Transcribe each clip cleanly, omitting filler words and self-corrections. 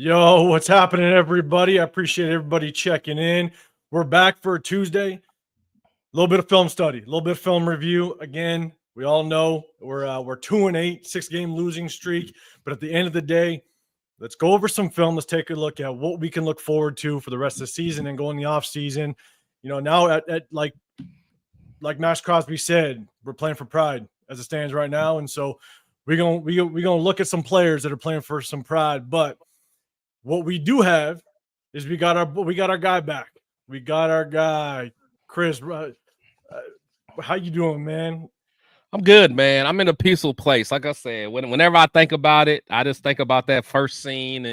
Yo, what's happening, everybody? I appreciate everybody checking in. We're back for a Tuesday. A little bit of film study, a little bit of film review. Again, we all know we're 2-8, 6-game losing streak. But at the end of the day, let's go over some film. Let's take a look at what we can look forward to for the rest of the season and go in the off season. You know, now at like Max Crosby said, we're playing for pride as it stands right now, and so we're gonna look at some players that are playing for some pride. But what we do have is we got our guy back. We got our guy, Chris. How you doing, man? I'm good, man. I'm in a peaceful place. Like I said, whenever I think about it, I just think about that first scene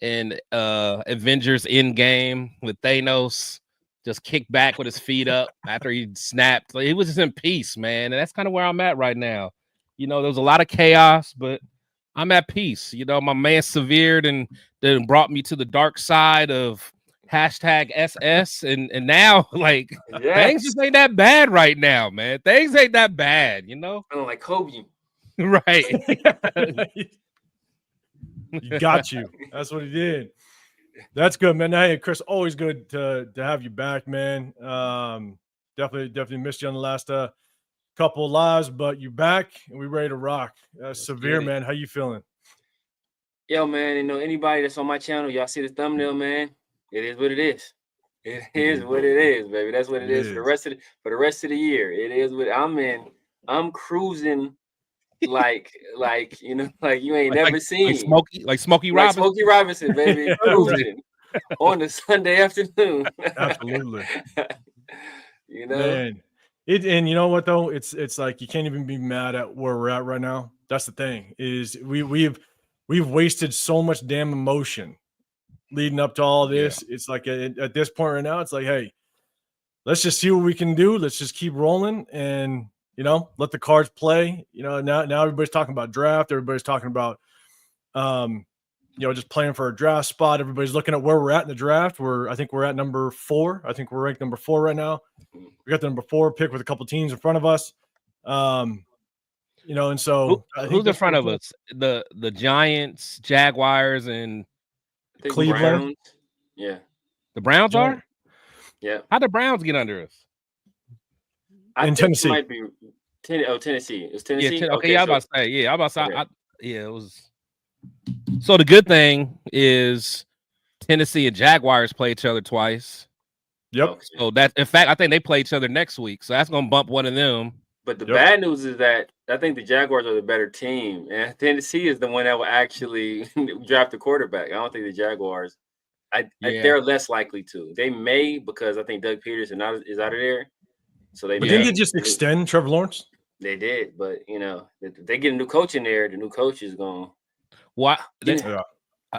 in Avengers Endgame with Thanos just kicked back with his feet up after he snapped. Like, he was just in peace, man. And that's kind of where I'm at right now. You know, there was a lot of chaos, but I'm at peace. You know, my man severed and then brought me to the dark side of #SS. And now, like, things just ain't that bad right now, man. Things ain't that bad, you know? I don't like Kobe. Right. He got you. That's what he did. That's good, man. Hey, Chris, always good to have you back, man. Definitely missed you on the last couple of lives, but you back and we ready to rock. Severe, man. How you feeling? Yo, man, you know, anybody that's on my channel, y'all see the thumbnail, man. It is what it is. It is what it is, baby. That's what it is for the rest of the year. It is what I'm in. I'm cruising like you know, like you ain't never seen. Like Smokey Robinson. Smokey Robinson, baby. Cruising on a Sunday afternoon. Absolutely. You know, man. And you know what though? It's like you can't even be mad at where we're at right now. That's the thing, is we've wasted so much damn emotion leading up to all this. Yeah. It's like at this point right now, it's like, hey, let's just see what we can do. Let's just keep rolling and, you know, let the cards play. You know, now everybody's talking about draft. Everybody's talking about, you know, just playing for a draft spot. Everybody's looking at where we're at in the draft. I think we're at number 4. I think we're ranked number 4 right now. We got the number 4 pick with a couple teams in front of us. You know, and so who's in front of us? The Giants, Jaguars, and Cleveland. Browns. Yeah. The Browns are? Yeah. How'd the Browns get under us? In Tennessee. It might be Tennessee. It's Tennessee. Yeah, okay, I was about to say. Yeah, I was about to say. It was. So the good thing is Tennessee and Jaguars play each other twice. Yep. So that, in fact, I think they play each other next week. So that's gonna bump one of them. But the bad news is that I think the Jaguars are the better team, and Tennessee is the one that will actually draft a quarterback. I don't think the Jaguars. They're less likely to. They may, because I think Doug Peterson is out of there. So they. But didn't they just extend Trevor Lawrence? They did, but you know, if they get a new coach in there, the new coach is going. What?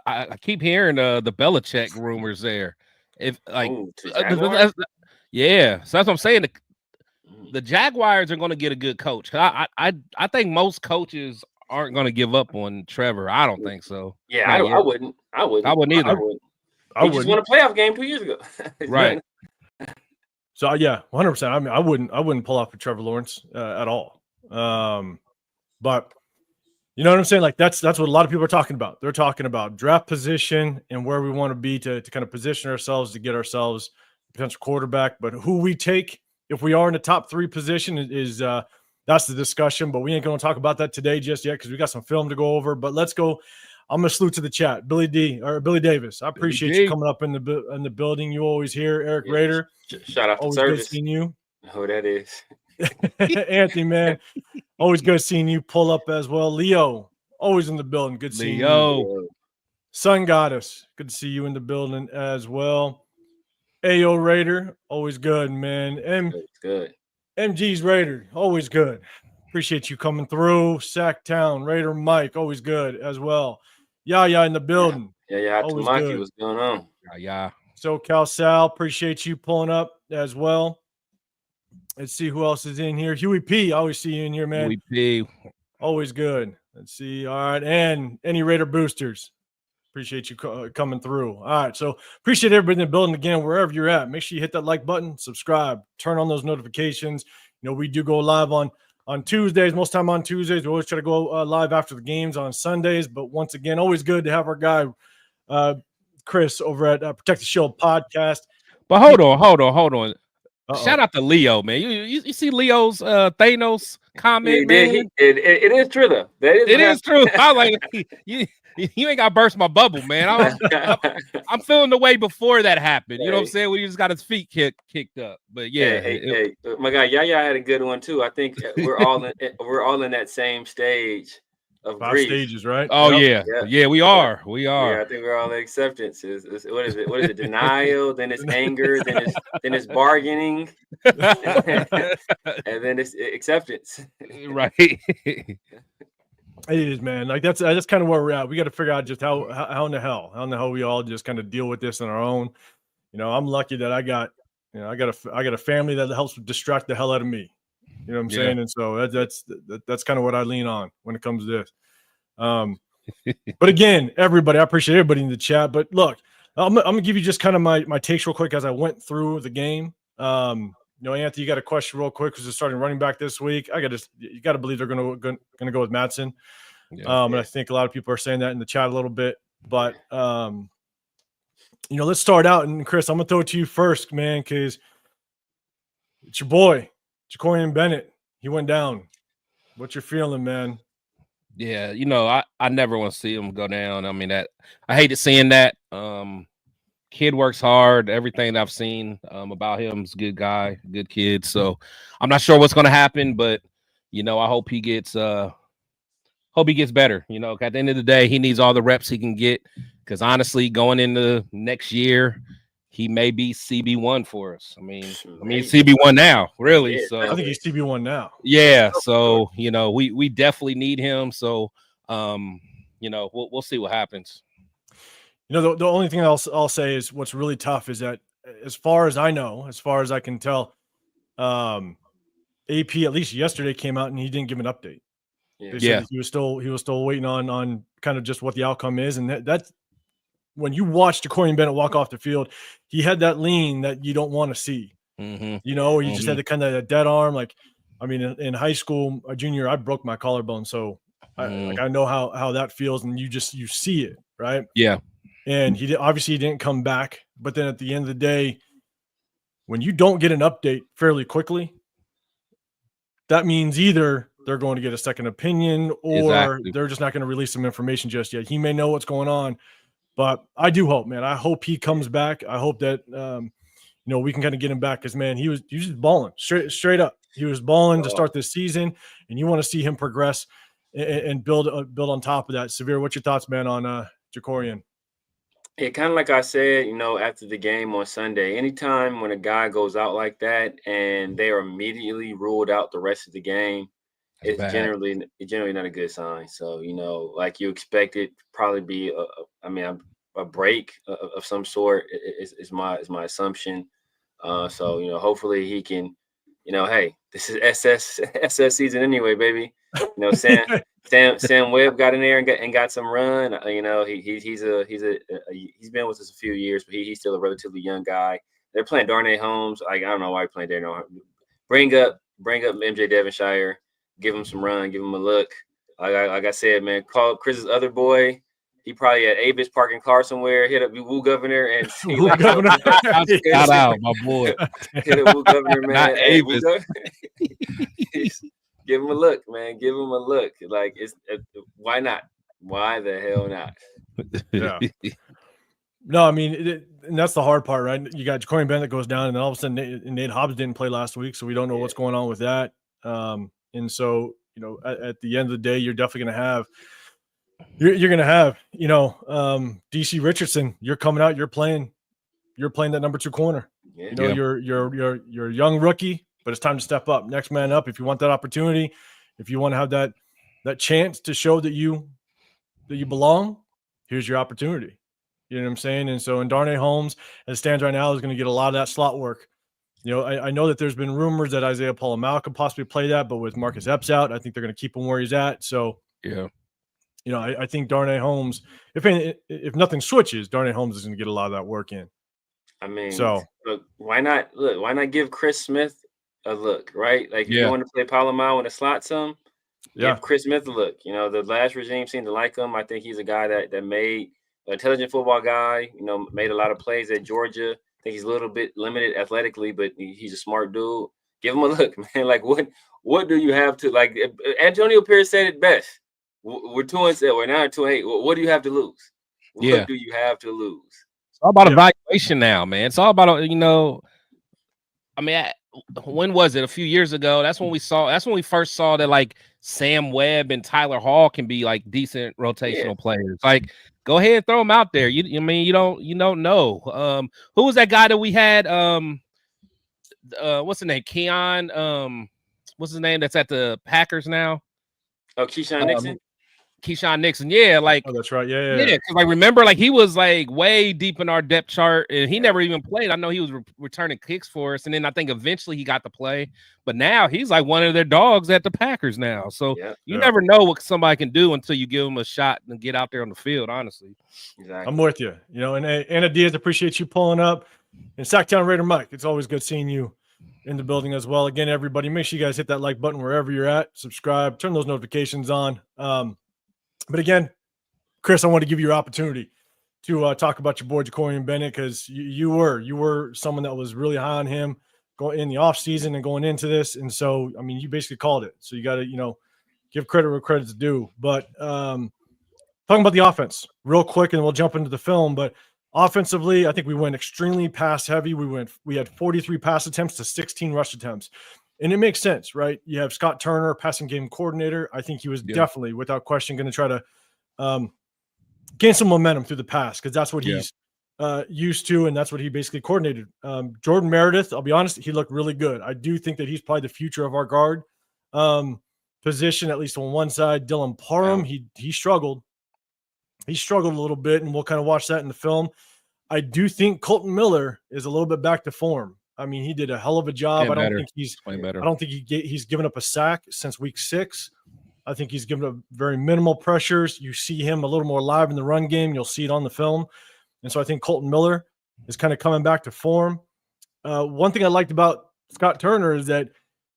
I keep hearing the Belichick rumors there. If like, yeah, so that's what I'm saying. The Jaguars are going to get a good coach. I think most coaches aren't going to give up on Trevor. I don't think so. Yeah, I wouldn't. I wouldn't either. He just won a playoff game 2 years ago. Right. So yeah, 100%. I mean, I wouldn't pull off for Trevor Lawrence at all. But you know what I'm saying? Like that's what a lot of people are talking about. They're talking about draft position and where we want to be to kind of position ourselves to get ourselves a potential quarterback. But who we take if we are in the top 3 position is that's the discussion. But we ain't going to talk about that today just yet because we got some film to go over. But let's go. I'm gonna salute to the chat, Billy Davis. I appreciate you coming up in the building. You always here, Eric Raider. Shout out always to service. Good seeing you. Oh, that is Anthony, man. Always good seeing you pull up as well. Leo, always in the building. Good seeing you. Sun Goddess, good to see you in the building as well. AO Raider, always good, man. Good. MG's Raider, always good. Appreciate you coming through. Sacktown Raider Mike, always good as well. Yaya in the building. Yeah. Tamaki, what's going on? Yeah. SoCal Sal, appreciate you pulling up as well. Let's see who else is in here. Huey P, I always see you in here, man. Huey P. Always good. Let's see. All right. And any Raider boosters. Appreciate you coming through. All right. So appreciate everybody in the building again, wherever you're at. Make sure you hit that like button, subscribe, turn on those notifications. You know, we do go live on Tuesdays, most time on Tuesdays. We always try to go live after the games on Sundays. But once again, always good to have our guy Chris over at Protect the Shield podcast. But hold on. Uh-oh. Shout out to Leo, man. You see Leo's Thanos comment, man? It is true though. It is true. I like you ain't got to burst my bubble, man. I'm feeling the way before that happened. You know what I'm saying? When he just got his feet kicked up. But yeah, hey, my guy, Yaya had a good one too. I think we're all in that same stage of 5 grief. stages, right? Oh yeah, we are. Yeah, I think we're all in acceptance. What is it? Denial, then it's anger, then it's bargaining, and then it's acceptance. Right. It is, man. Like that's kind of where we're at. We got to figure out just how in the hell we all just kind of deal with this on our own. You know, I'm lucky that I got a family that helps distract the hell out of me. You know what I'm saying? And so that's kind of what I lean on when it comes to this. But again, everybody, I appreciate everybody in the chat. But look, I'm gonna give you just kind of my takes real quick as I went through the game. You know, Anthony, you got a question real quick because they're starting running back this week. You got to believe they're gonna go with Madsen. And I think a lot of people are saying that in the chat a little bit. But you know, let's start out. And Chris, I'm gonna throw it to you first, man, because it's your boy, Jacorian Bennett. He went down. What's your feeling, man? Yeah, you know, I never want to see him go down. I mean, that I hated seeing that. Kid works hard. Everything that I've seen about him is a good guy, good kid. So I'm not sure what's going to happen, but you know, I hope he gets better. You know, at the end of the day, he needs all the reps he can get. Because honestly, going into next year, he may be CB1 for us. I mean, CB1 now, really. Yeah, so I think he's CB1 now. Yeah. So you know, we definitely need him. So you know, we'll see what happens. You know, the only thing I'll say is what's really tough is that as far as I know, as far as I can tell, AP at least yesterday came out and he didn't give an update. They said that he was still waiting on kind of just what the outcome is, and that's when you watch Jacorian Bennett walk off the field, he had that lean that you don't want to see. You know, he just had the kind of dead arm. Like, I mean, in high school, junior, I broke my collarbone, so I know how that feels, and you see it, right? Yeah. And he obviously didn't come back, but then at the end of the day, when you don't get an update fairly quickly, that means either they're going to get a second opinion or they're just not going to release some information just yet. He may know what's going on, but I do hope, man. I hope he comes back. I hope that you know, we can kind of get him back because, man, he was just balling straight up. He was balling to start this season, and you want to see him progress and build on top of that. Severe, what's your thoughts, man, on Jacorian? Yeah, kind of like I said, you know, after the game on Sunday, anytime when a guy goes out like that and they are immediately ruled out the rest of the game, it's generally not a good sign. So, you know, like you expect it probably be a break of some sort is my assumption. So, you know, hopefully he can, you know, hey, this is SS season anyway, baby. You know, Sam Webb got in there and got some run. You know, he's been with us a few years, but he's still a relatively young guy. They're playing Darnay Holmes. I don't know why he's playing Darnay Holmes. Bring up MJ Devonshire, give him some run, give him a look. Like I said, man, call Chris's other boy. He probably at Avis parking car somewhere. Hit up Woo Governor and see like, shout out my boy. Hit up Woo Governor, man. Not Avis. Give him a look, man. Give him a look. Like, why not? Why the hell not? Yeah. No, I mean, and that's the hard part, right? You got Jacorian Bennett goes down, and then all of a sudden Nate Hobbs didn't play last week, so we don't know what's going on with that. And so, you know, at the end of the day, you're definitely going to have you're going to have, you know, DC Richardson. You're coming out. You're playing that number 2 corner. Yeah. You know, you're a young rookie, but it's time to step up. Next man up. If you want that opportunity, if you want to have that chance to show that you belong, here's your opportunity. You know what I'm saying? And so, in Darnay Holmes, as it stands right now, is going to get a lot of that slot work. You know, I know that there's been rumors that Isaiah Pola-Mao could possibly play that, but with Marcus Epps out, I think they're going to keep him where he's at. So, yeah. You know, I think Darnay Holmes, if nothing switches, Darnay Holmes is going to get a lot of that work in. I mean, so look, why not give Chris Smith a look, right? Like, you want to play Pola-Mao in the slot some, give Chris Smith a look. You know, the last regime seemed to like him. I think he's a guy that made intelligent football guy. You know, made a lot of plays at Georgia. I think he's a little bit limited athletically, but he's a smart dude. Give him a look, man. Like what do you have to like? Antonio Pierce said it best. We're 2-7. We're now 2-8. What do you have to lose? What do you have to lose? It's all about evaluation now, man. It's all about, you know, I mean, when was it? A few years ago. That's when we first saw that like Sam Webb and Tyler Hall can be like decent rotational players. Like, go ahead and throw them out there. You don't know. Who was that guy that we had? What's his name? Keon. What's his name? That's at the Packers now. Oh, Keyshawn Nixon. Keyshawn Nixon, yeah, like that's right, yeah. Because I remember, like he was like way deep in our depth chart, and he never even played. I know he was returning kicks for us, and then I think eventually he got to play. But now he's like one of their dogs at the Packers now. So you never know what somebody can do until you give them a shot and get out there on the field. Honestly, exactly. I'm with you. You know, and Anna Diaz, appreciate you pulling up. And Sacktown Raider Mike, it's always good seeing you in the building as well. Again, everybody, make sure you guys hit that like button wherever you're at. Subscribe, turn those notifications on. But again, Chris, I want to give you your opportunity to talk about your boy Jacorian Bennett, because you were someone that was really high on him going in the offseason and going into this. And so, I mean, you basically called it. So you got to, you know, give credit where credit's due. But talking about the offense real quick, and we'll jump into the film. But offensively, I think we went extremely pass heavy. We had 43 pass attempts to 16 rush attempts. And it makes sense, right? You have Scott Turner, passing game coordinator. I think he was definitely, without question, going to try to gain some momentum through the pass, because that's what he's used to, and that's what he basically coordinated. Jordan Meredith, I'll be honest, he looked really good. I do think that he's probably the future of our guard position, at least on one side. Dylan Parham, he struggled. He struggled a little bit, and we'll kind of watch that in the film. I do think Colton Miller is a little bit back to form. I mean, he did a hell of a job. I don't think he's given up a sack since week 6. I think he's given up very minimal pressures. You see him a little more live in the run game. You'll see it on the film. And so I think Colton Miller is kind of coming back to form. One thing I liked about Scott Turner is that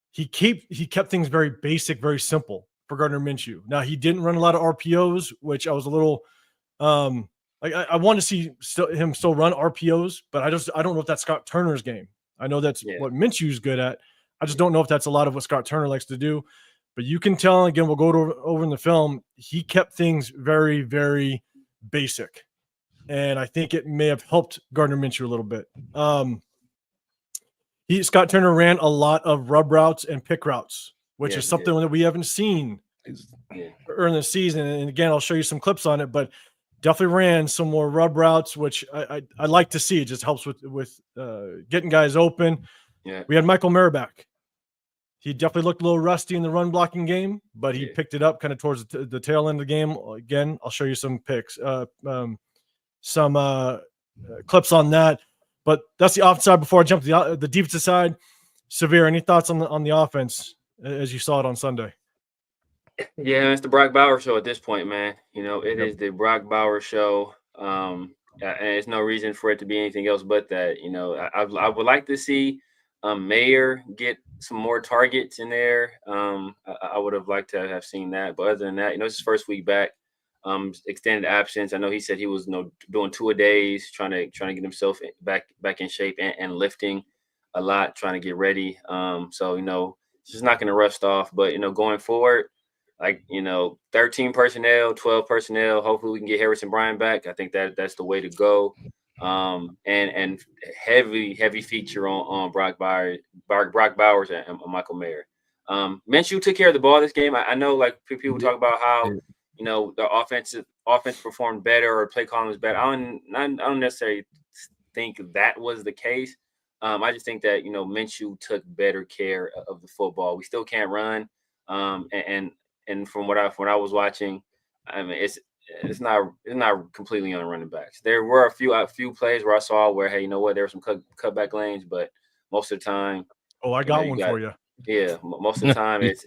he kept things very basic, very simple for Gardner Minshew. Now, he didn't run a lot of RPOs, which I was a little I want to see him still run RPOs, but I don't know if that's Scott Turner's game. I know that's what Minshew's good at. I just don't know if that's a lot of what Scott Turner likes to do. But you can tell, again, we'll go over in the film, he kept things very, very basic. And I think it may have helped Gardner Minshew a little bit. Scott Turner ran a lot of rub routes and pick routes, which is something that we haven't seen early in the season. And again, I'll show you some clips on it, but definitely ran some more rub routes, which I like to see. It just helps with getting guys open. Yeah. We had Michael Merriback. He definitely looked a little rusty in the run blocking game, but he picked it up kind of towards the tail end of the game. Again, I'll show you some picks, some clips on that. But that's the offensive side. Before I jump to the defensive side, Severe, any thoughts on the offense as you saw it on Sunday? Yeah, it's the Brock Bowers show at this point, man. You know, it is the Brock Bowers show. And there's no reason for it to be anything else but that. You know, I would like to see Mayer get some more targets in there. I would have liked to have seen that. But other than that, you know, it's his first week back. Extended absence. I know he said he was doing 2-a-days, trying to get himself back in shape and lifting a lot, trying to get ready. So, you know, it's just not going to rust off. But, you know, going forward, like, you know, 13 personnel, 12 personnel. Hopefully we can get Harrison Bryant back. I think that's the way to go. And heavy feature on Brock Bowers and Michael Mayer. Minshew took care of the ball this game. I know, like, people talk about how, you know, the offense performed better or play calling was better. I don't necessarily think that was the case. I just think that, you know, Minshew took better care of the football. We still can't run. And from what I was watching, I mean, it's not completely on the running backs. There were a few plays where I saw where, hey, you know what, there were some cutback lanes, but most of the time, I got one for you. Yeah, most of the time it's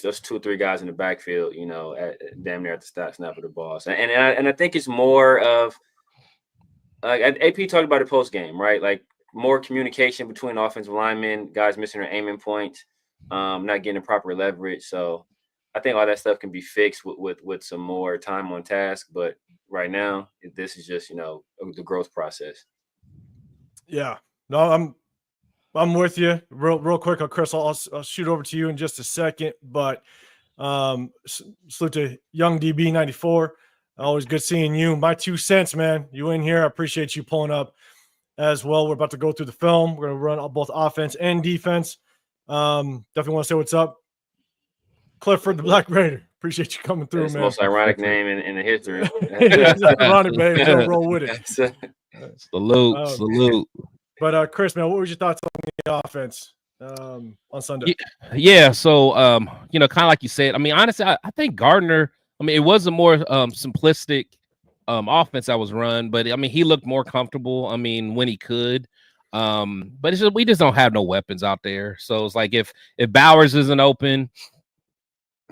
just 2 or 3 guys in the backfield, you know, damn near at the snap of the ball. And I think it's more of AP talked about it post game, right? Like more communication between offensive linemen, guys missing their aiming points, not getting the proper leverage. So I think all that stuff can be fixed with some more time on task. But right now, this is just, the growth process. Yeah. No, I'm with you. Real quick, Chris, I'll shoot over to you in just a second. But salute to Young DB 94. Always good seeing you. My 2 cents, man. You in here. I appreciate you pulling up as well. We're about to go through the film. We're going to run both offense and defense. Definitely want to say what's up. Clifford the Black Raider. Appreciate you coming through, That's man. the most ironic name in the history. It's ironic, babe. We'll roll with it. Salute. But Chris, man, what was your thoughts on the offense on Sunday? Yeah. So, kind of like you said, I mean, honestly, I think Gardner, I mean, it was a more simplistic offense that was run, but I mean, he looked more comfortable. I mean, when he could. But it's just, we just don't have no weapons out there. So it's like if Bowers isn't open,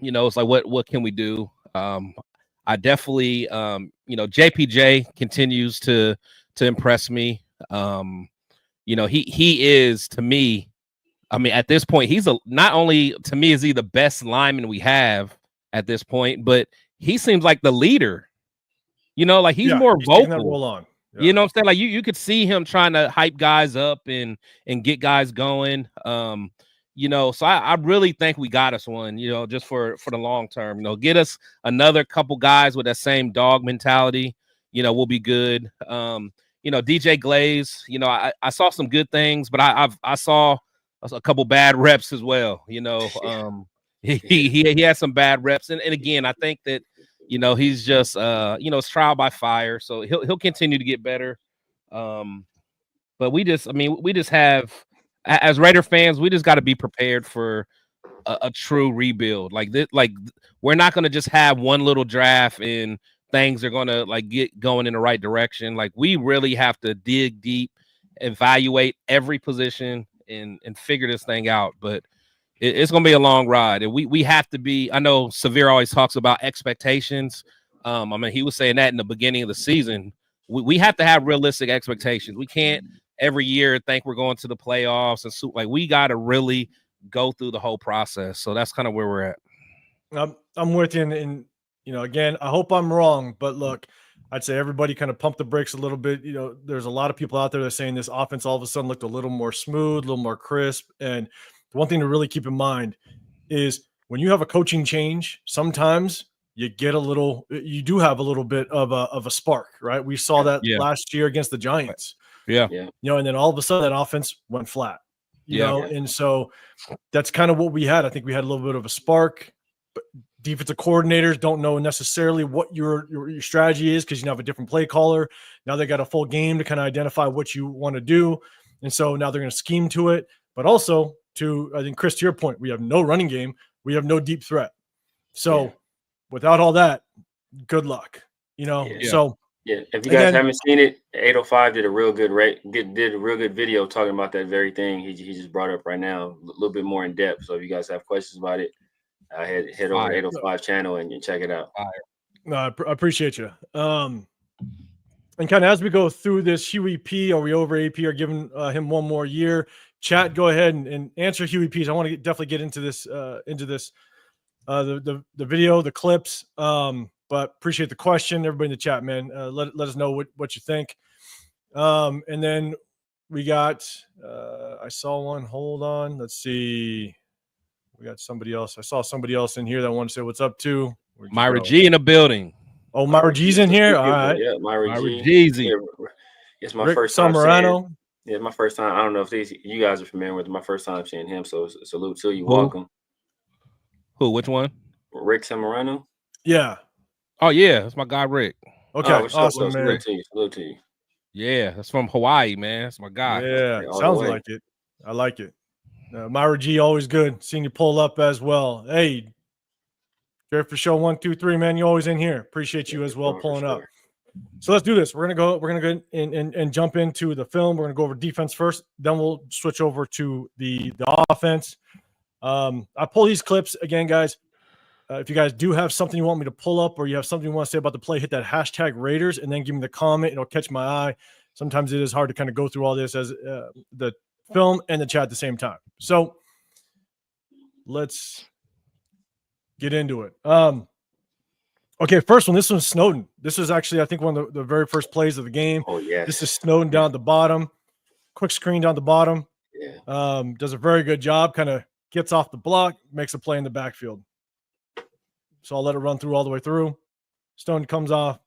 it's like what can we do? I definitely JPJ continues to impress me. He is, to me, I mean, at this point, he's not only to me is he the best lineman we have at this point, but he seems like the leader. Like he's more vocal. That roll on. Yeah. You know what I'm saying? Like you could see him trying to hype guys up and get guys going. So I really think we got us one, just for the long term. Get us another couple guys with that same dog mentality. We'll be good. DJ Glaze, I saw some good things, but I saw a couple bad reps as well. He had some bad reps, and again, I think that he's just it's trial by fire, so he'll continue to get better. But we just have, as Raider fans, we just got to be prepared for a true rebuild. Like this, we're not going to just have one little draft and things are going to get going in the right direction. Like we really have to dig deep, evaluate every position and figure this thing out. But it's going to be a long ride, and we have to be. I know Severe always talks about expectations. I mean, he was saying that in the beginning of the season. We have to have realistic expectations. We can't every year think we're going to the playoffs and we got to really go through the whole process. So that's kind of where we're at. I'm with you, and again, I hope I'm wrong, but look, I'd say everybody kind of pump the brakes a little bit. There's a lot of people out there that are saying this offense all of a sudden looked a little more smooth, a little more crisp. And the one thing to really keep in mind is when you have a coaching change, sometimes you do have a little bit of a spark, right? We saw that last year against the Giants. Yeah. And then all of a sudden that offense went flat, and so that's kind of what we had. I think we had a little bit of a spark, but defensive coordinators don't know necessarily what your strategy is because you have a different play caller. Now they got a full game to kind of identify what you want to do. And so now they're going to scheme to it, but also I think, Chris, to your point, we have no running game. We have no deep threat. So without all that, good luck, So if you guys haven't seen it, 805 did a real good did a real good video talking about that very thing he just brought up right now, a little bit more in depth. So if you guys have questions about it, head over to 805 channel and check it out. No, I appreciate you. And kind of as we go through this, Huey P, are we over AP or giving him one more year? Chat, go ahead and answer Huey P's. I want to definitely get into this the video, the clips. But appreciate the question, everybody in the chat, man. Let us know what you think. And then we got I saw one. Hold on, let's see. We got somebody else. I saw somebody else in here that wanted to say what's up too. Myra G in the building. Oh, Myra G's in here. All right. Yeah, Myra G's. Yeah, it's my Rick first time. Samarano. Yeah, my first time. I don't know if you guys are familiar with it. My first time seeing him. So salute to you. Welcome. Who? Which one? Rick Samarano. Yeah. Oh yeah, that's my guy Rick. Okay, awesome, man. Salute to you. Yeah, that's from Hawaii, man. That's my guy. Yeah, sounds like it. I like it. Myra G, always good seeing you pull up as well. Hey, Jared for show 1, 2, 3, man. You always in here. Appreciate you as well pulling up. So let's do this. We're gonna go and jump into the film. We're gonna go over defense first, then we'll switch over to the offense. I pull these clips again, guys. If you guys do have something you want me to pull up or you have something you want to say about the play, hit that hashtag Raiders and then give me the comment. It'll catch my eye. Sometimes it is hard to kind of go through all this as the film and the chat at the same time. So let's get into it. Okay, first one. This one's Snowden. This was actually, I think, one of the very first plays of the game. Oh, yes. This is Snowden down at the bottom. Quick screen down the bottom. Yeah. Does a very good job. Kind of gets off the block, makes a play in the backfield. So I'll let it run through all the way through. Snowden comes off.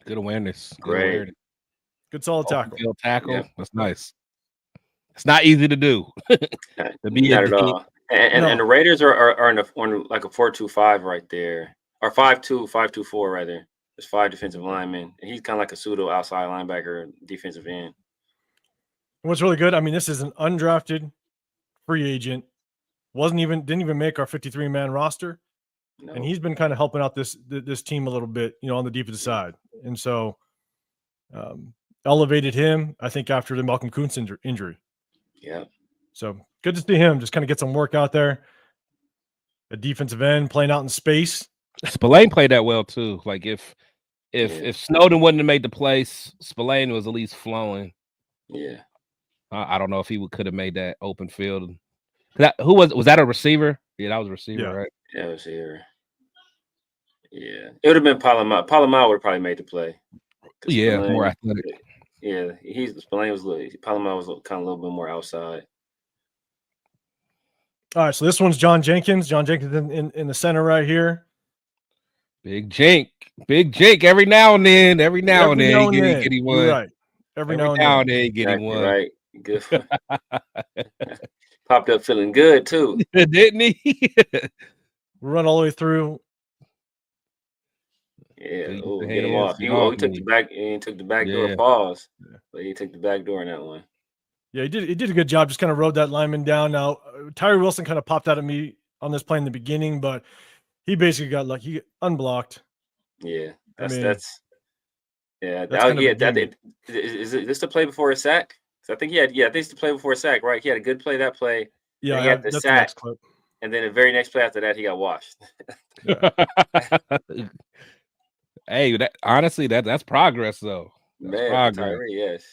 Good awareness. Good Great. awareness. Good solid tackle. Field tackle. Yeah. That's nice. It's not easy to do. To be Not at all. And the Raiders are on like a 4-2-5 right there, or 5-2, 5-2-4 rather. There's 5 defensive linemen, and he's kind of like a pseudo outside linebacker, defensive end. What's really good, I mean, this is an undrafted free agent. Didn't even make our 53-man roster. No. And he's been kind of helping out this team a little bit, on the defensive side. And so elevated him, I think, after the Malcolm Kuntz injury. Yeah. So good to see him just kind of get some work out there. A defensive end playing out in space. Spillane played that well too. Like if Snowden wouldn't have made the place, Spillane was at least flowing. Yeah. I don't know if he could have made that open field. Who was that a receiver? Yeah, that was a receiver, right? Yeah, receiver. Yeah, it would have been Palomar. Palomar would have probably made the play. Yeah, Spillane, more athletic. Yeah, Spillane was Palomar was kind of a little bit more outside. All right, so this one's John Jenkins. John Jenkins in the center right here. Big Jink. Every now and then, he get him one. Right. Every now and then he get him one. Right. Good. Popped up feeling good too, didn't he? We run all the way through. Yeah. Oh, get him off. He took the back and took the back door. Pause. Yeah. But he took the back door in that one. Yeah, he did a good job. Just kind of rode that lineman down. Now, Tyree Wilson kind of popped out at me on this play in the beginning, but he basically got lucky. He unblocked. Yeah, Is this the play before a sack? So I think I think it's the play before a sack, right? He had a good play that play. Yeah, he had the sack, and then the very next play after that, he got washed. Hey, that's progress though. Man, progress. Tyree, yes.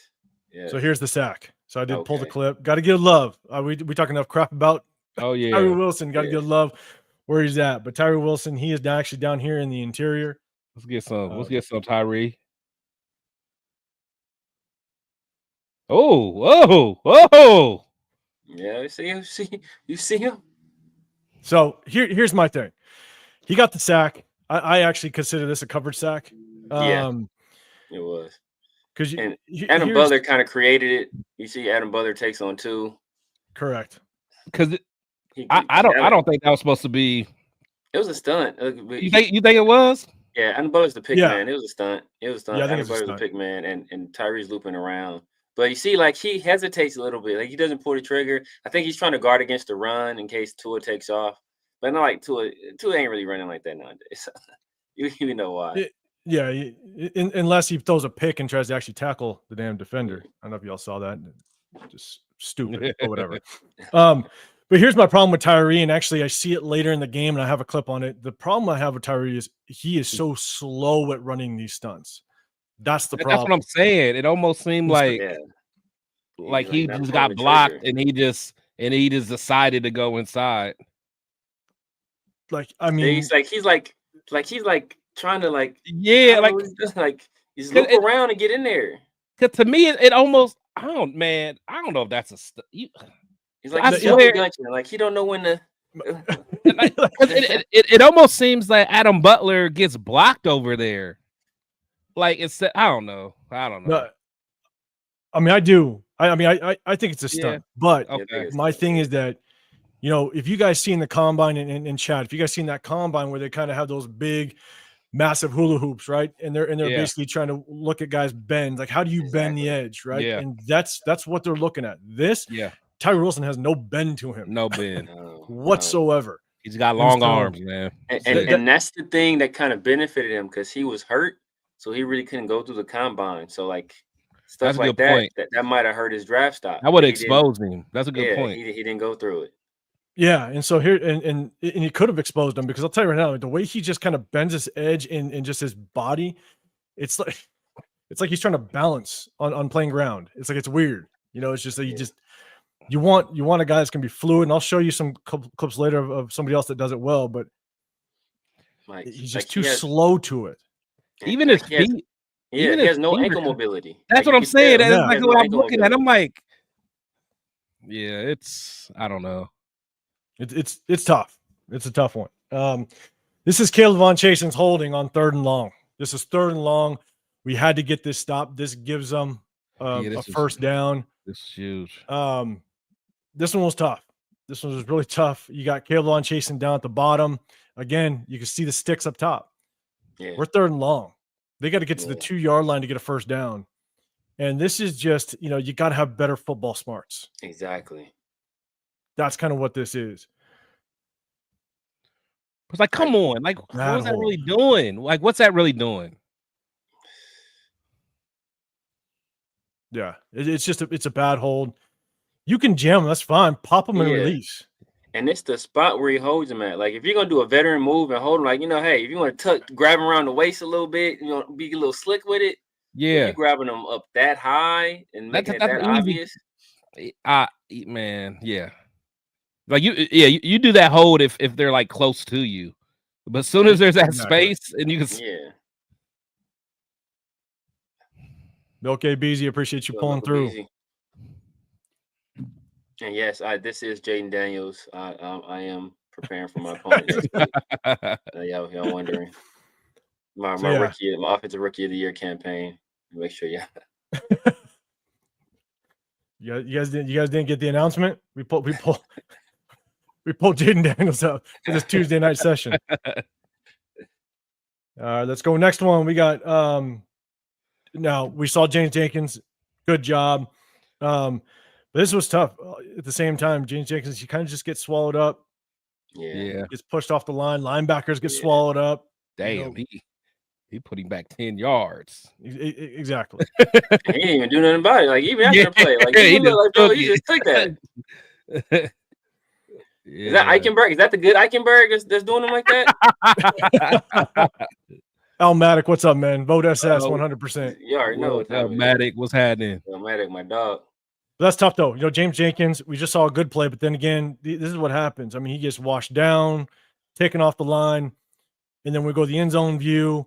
So here's the sack. So I did pull the clip. Got to give love. We talk enough crap about. Oh yeah, Tyree Wilson. Got to give love where he's at. But Tyree Wilson, he is actually down here in the interior. Let's get some Tyree. Oh! Yeah, you see him. So here's my thing. He got the sack. I actually consider this a covered sack. It was. Because Adam Butler kind of created it. You see, Adam Butler takes on 2. Correct. Because I don't think that was supposed to be. It was a stunt. You think it was? Yeah, Adam Butler's the pick man. It was a stunt. Yeah, Adam Butler's the pick man, and Tyree's looping around. But you see, like he hesitates a little bit. Like he doesn't pull the trigger. I think he's trying to guard against the run in case Tua takes off. But not like Tua ain't really running like that nowadays. You know why? Unless he throws a pick and tries to actually tackle the damn defender. I don't know if y'all saw that. Just stupid or whatever. But here's my problem with Tyree, and actually I see it later in the game, and I have a clip on it. The problem I have with Tyree is he is so slow at running these stunts. That's the problem. That's what I'm saying. It almost seemed like he just got blocked, and he just decided to go inside. Like, I mean, he's like trying to he's look around and get in there. Cause to me, it almost I don't know if that's a he's like like he don't know when to. it almost seems like Adam Butler gets blocked over there. Like it's I don't know. No, I mean, I do. I think it's a stunt, but my thing is that. If you guys seen the combine in chat, if you guys seen that combine where they kind of have those big, massive hula hoops, right? And they're basically trying to look at guys bend. Like, how do you bend the edge, right? Yeah. And that's what they're looking at. Tyree Wilson has no bend to him. No bend whatsoever. He's got long arms, man. And that's the thing that kind of benefited him because he was hurt, so he really couldn't go through the combine. So like stuff like that might have hurt his draft stock. That would have exposed him. That's a good point. He didn't go through it. Yeah, and so here and he could have exposed him because I'll tell you right now, the way he just kind of bends his edge in just his body, it's like he's trying to balance on playing ground. It's like it's weird, it's just that You want a guy that's gonna be fluid, and I'll show you some clips later of somebody else that does it well, but he's just too slow to it. Even his feet. He has no ankle mobility. That's what I'm saying. That's exactly what I'm looking at. I'm like, yeah, I don't know. It's tough. It's a tough one. This is Caleb Von Chasen's holding on 3rd and long. This is 3rd and long. We had to get this stop. This gives them a first down. This is huge. This one was tough. This one was really tough. You got Caleb Von Chasen down at the bottom. Again, you can see the sticks up top. Yeah. We're 3rd and long. They got to get to the 2-yard line to get a first down. And this is just, you got to have better football smarts. Exactly. That's kind of what this is. It's like, come on. Like, what's that really doing? Like, what's that really doing? Yeah. It's a bad hold. You can jam them. That's fine. Pop them and release. And it's the spot where he holds him at. Like, if you're going to do a veteran move and hold him, like, hey, if you want to grab him around the waist a little bit, be a little slick with it. Yeah. You're grabbing them up that high and making it that obvious. Man, yeah. Like, you do that hold if they're, like, close to you. But as soon as there's that space and you can... Yeah. Okay, Beezy, appreciate you pulling through. Beezy. And yes, this is Jaden Daniels. I am preparing for my opponent next week. Y'all wondering. My offensive rookie of the year campaign. Make sure you guys didn't get the announcement. We pulled Jaden Daniels out for this Tuesday night session. Let's go next one. We got now we saw James Jenkins. Good job. But this was tough. At the same time, James Jenkins, he kind of just gets swallowed up. Yeah. Gets pushed off the line. Linebackers get swallowed up. Damn, he put him back 10 yards. Exactly. He didn't even do nothing about it. Like, even after the play, like, he just took that. Is that Eichenberg? Is that the good Eichenberg that's doing him like that? Al Maddock, what's up, man? Vote SS 100%. You already know what Al Maddock, what's happening? Al Maddock, my dog. That's tough, though. James Jenkins, we just saw a good play, but then again, this is what happens. I mean, he gets washed down, taken off the line, and then we go the end zone view.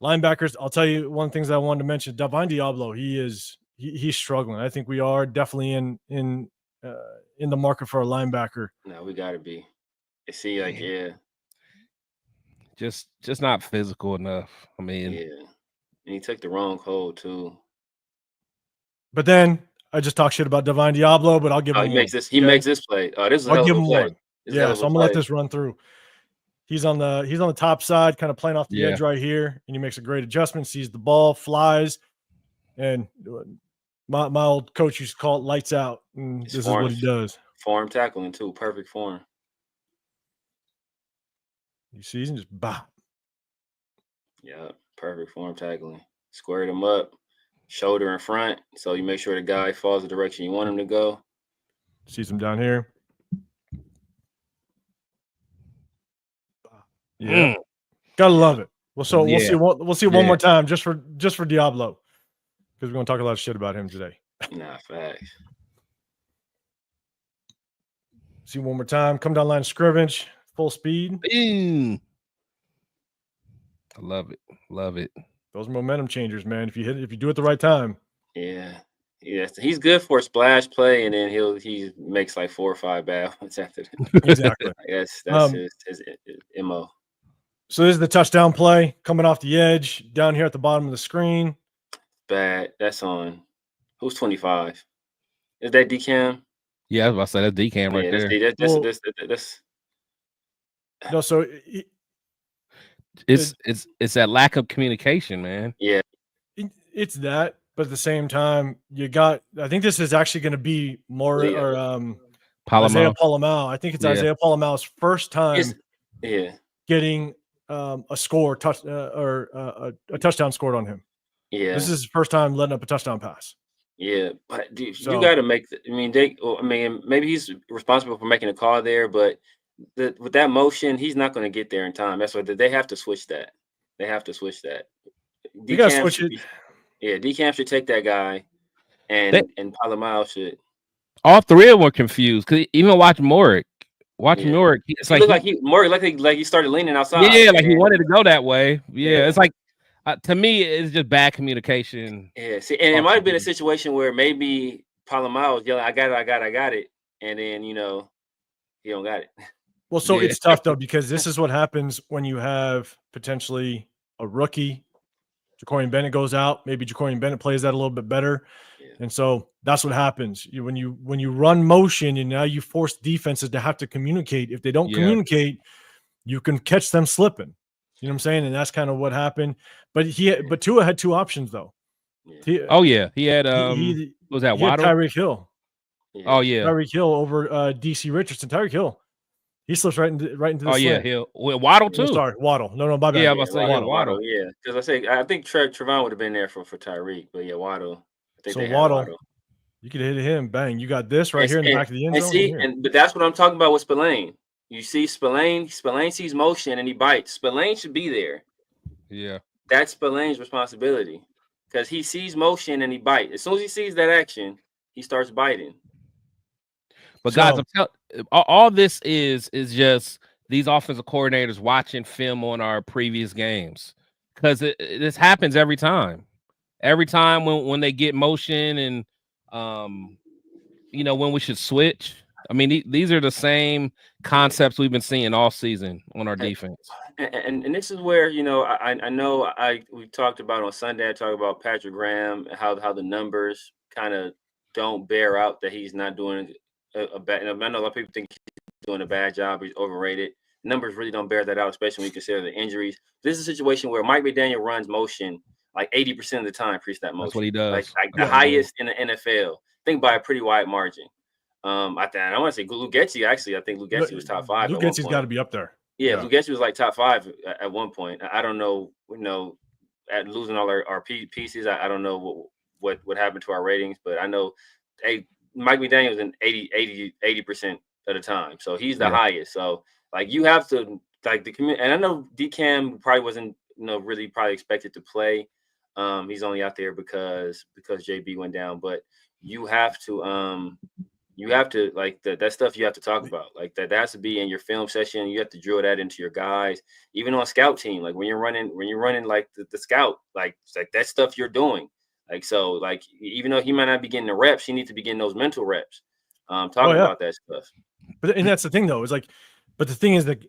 Linebackers, I'll tell you one of the things I wanted to mention, Davine Diablo, he's struggling. I think we are definitely in the market for a linebacker. No, we got to be. See, like, Just not physical enough. I mean, and he took the wrong hold too. But then I just talk shit about Davine Diablo, but I'll give him. He makes this play. Oh, this is I'll give him play. one. Yeah, so I'm gonna let this run through. He's on the top side, kind of playing off the edge right here, and he makes a great adjustment. Sees the ball, flies, and my old coach used to call it lights out. And this is what he does. Form tackling too, perfect form. You see, he's just bop. Yeah, perfect form tackling. Squared him up, shoulder in front, so you make sure the guy falls the direction you want him to go. Sees him down here. Yeah, gotta love it. We'll see one more time just for Diablo, because we're gonna talk a lot of shit about him today. Nah, facts. See one more time. Come down line of scrimmage, full speed. I love it. Love it. Those are momentum changers, man. If you do it the right time. Yeah. He's good for a splash play, and then he makes like 4 or 5 bad ones after that. Exactly. That's his MO. So this is the touchdown play coming off the edge down here at the bottom of the screen. Bad. That's on. Who's 25? Is that DCAM? Yeah, I was about to say that's DCAM right there. That's no, so it's that lack of communication, man. Yeah, it's that, but at the same time, I think this is actually going to be more Isaiah Polamau. I think it's Isaiah Polamau's first time getting a score or a touchdown scored on him. Yeah, this is his first time letting up a touchdown pass. Yeah, but you got to make. Maybe he's responsible for making a call there, but with that motion, he's not going to get there in time. That's what they have to switch that. They have to switch that. You got to switch it. DCAM should take that guy, and Polamau should. All three of them were confused. Cause even watch Morick. Morick. It's he looked like he started leaning outside. Yeah, like he wanted to go that way. Yeah. It's like to me, it's just bad communication. Yeah, see, and it might have been a situation where maybe Palomar was yelling, I got it. And then, he don't got it. Well, so it's tough, though, because this is what happens when you have potentially a rookie. Jacorian Bennett goes out. Maybe Jacorian Bennett plays that a little bit better. Yeah. And so that's what happens. When you run motion and now you force defenses to have to communicate. If they don't communicate, you can catch them slipping. You know what I'm saying? And that's kind of what happened. But Tua had two options, though. Yeah. He had was that Waddle? Tyreek Hill. Yeah. Oh yeah. Tyreek Hill over DC Richardson. Tyreek Hill. He slips right into the slant. Hill. Waddle too. Sorry, Waddle. No, my bad. Yeah, I'm saying Waddle. Yeah, because I think Trevon would have been there for Tyreek, but Waddle. Waddle. You could hit him, bang. You got this right here in the back of the end zone. But that's what I'm talking about with Spillane. You see Spillane sees motion and he bites. Spillane should be there. Yeah. That's Spillane's responsibility because he sees motion and he bites. As soon as he sees that action, he starts biting. But guys, all this is just these offensive coordinators watching film on our previous games because this happens every time. Every time when they get motion and when we should switch. I mean, these are the same concepts we've been seeing all season on our defense. And this is where, I know we talked about on Sunday, I talked about Patrick Graham, how the numbers kind of don't bear out that he's not doing a bad. I know a lot of people think he's doing a bad job. He's overrated. Numbers really don't bear that out, especially when you consider the injuries. This is a situation where Mike McDaniel runs motion like 80% of the time, pre-snap motion. That's what he does. Like the highest in the NFL. I think by a pretty wide margin. I want to say Luke Getsy. Actually, I think Luke Getsy was top 5. Luke Getsy's got to be up there. Yeah, Luke Getsy was like top 5 at one point. I don't know. At losing all our pieces, I don't know what happened to our ratings, but I know, Mike McDaniel was in 80% of the time, so he's the highest. So like you have to the community, and I know DCam probably wasn't really probably expected to play. He's only out there because JB went down, but you have to like that stuff you have to talk about. Like that has to be in your film session. You have to drill that into your guys, even on a scout team. Like when you're running like the scout, like it's like that stuff you're doing. Like so, like even though he might not be getting the reps, he needs to be getting those mental reps. Talking about that stuff. And that's the thing though, is like, but the thing is that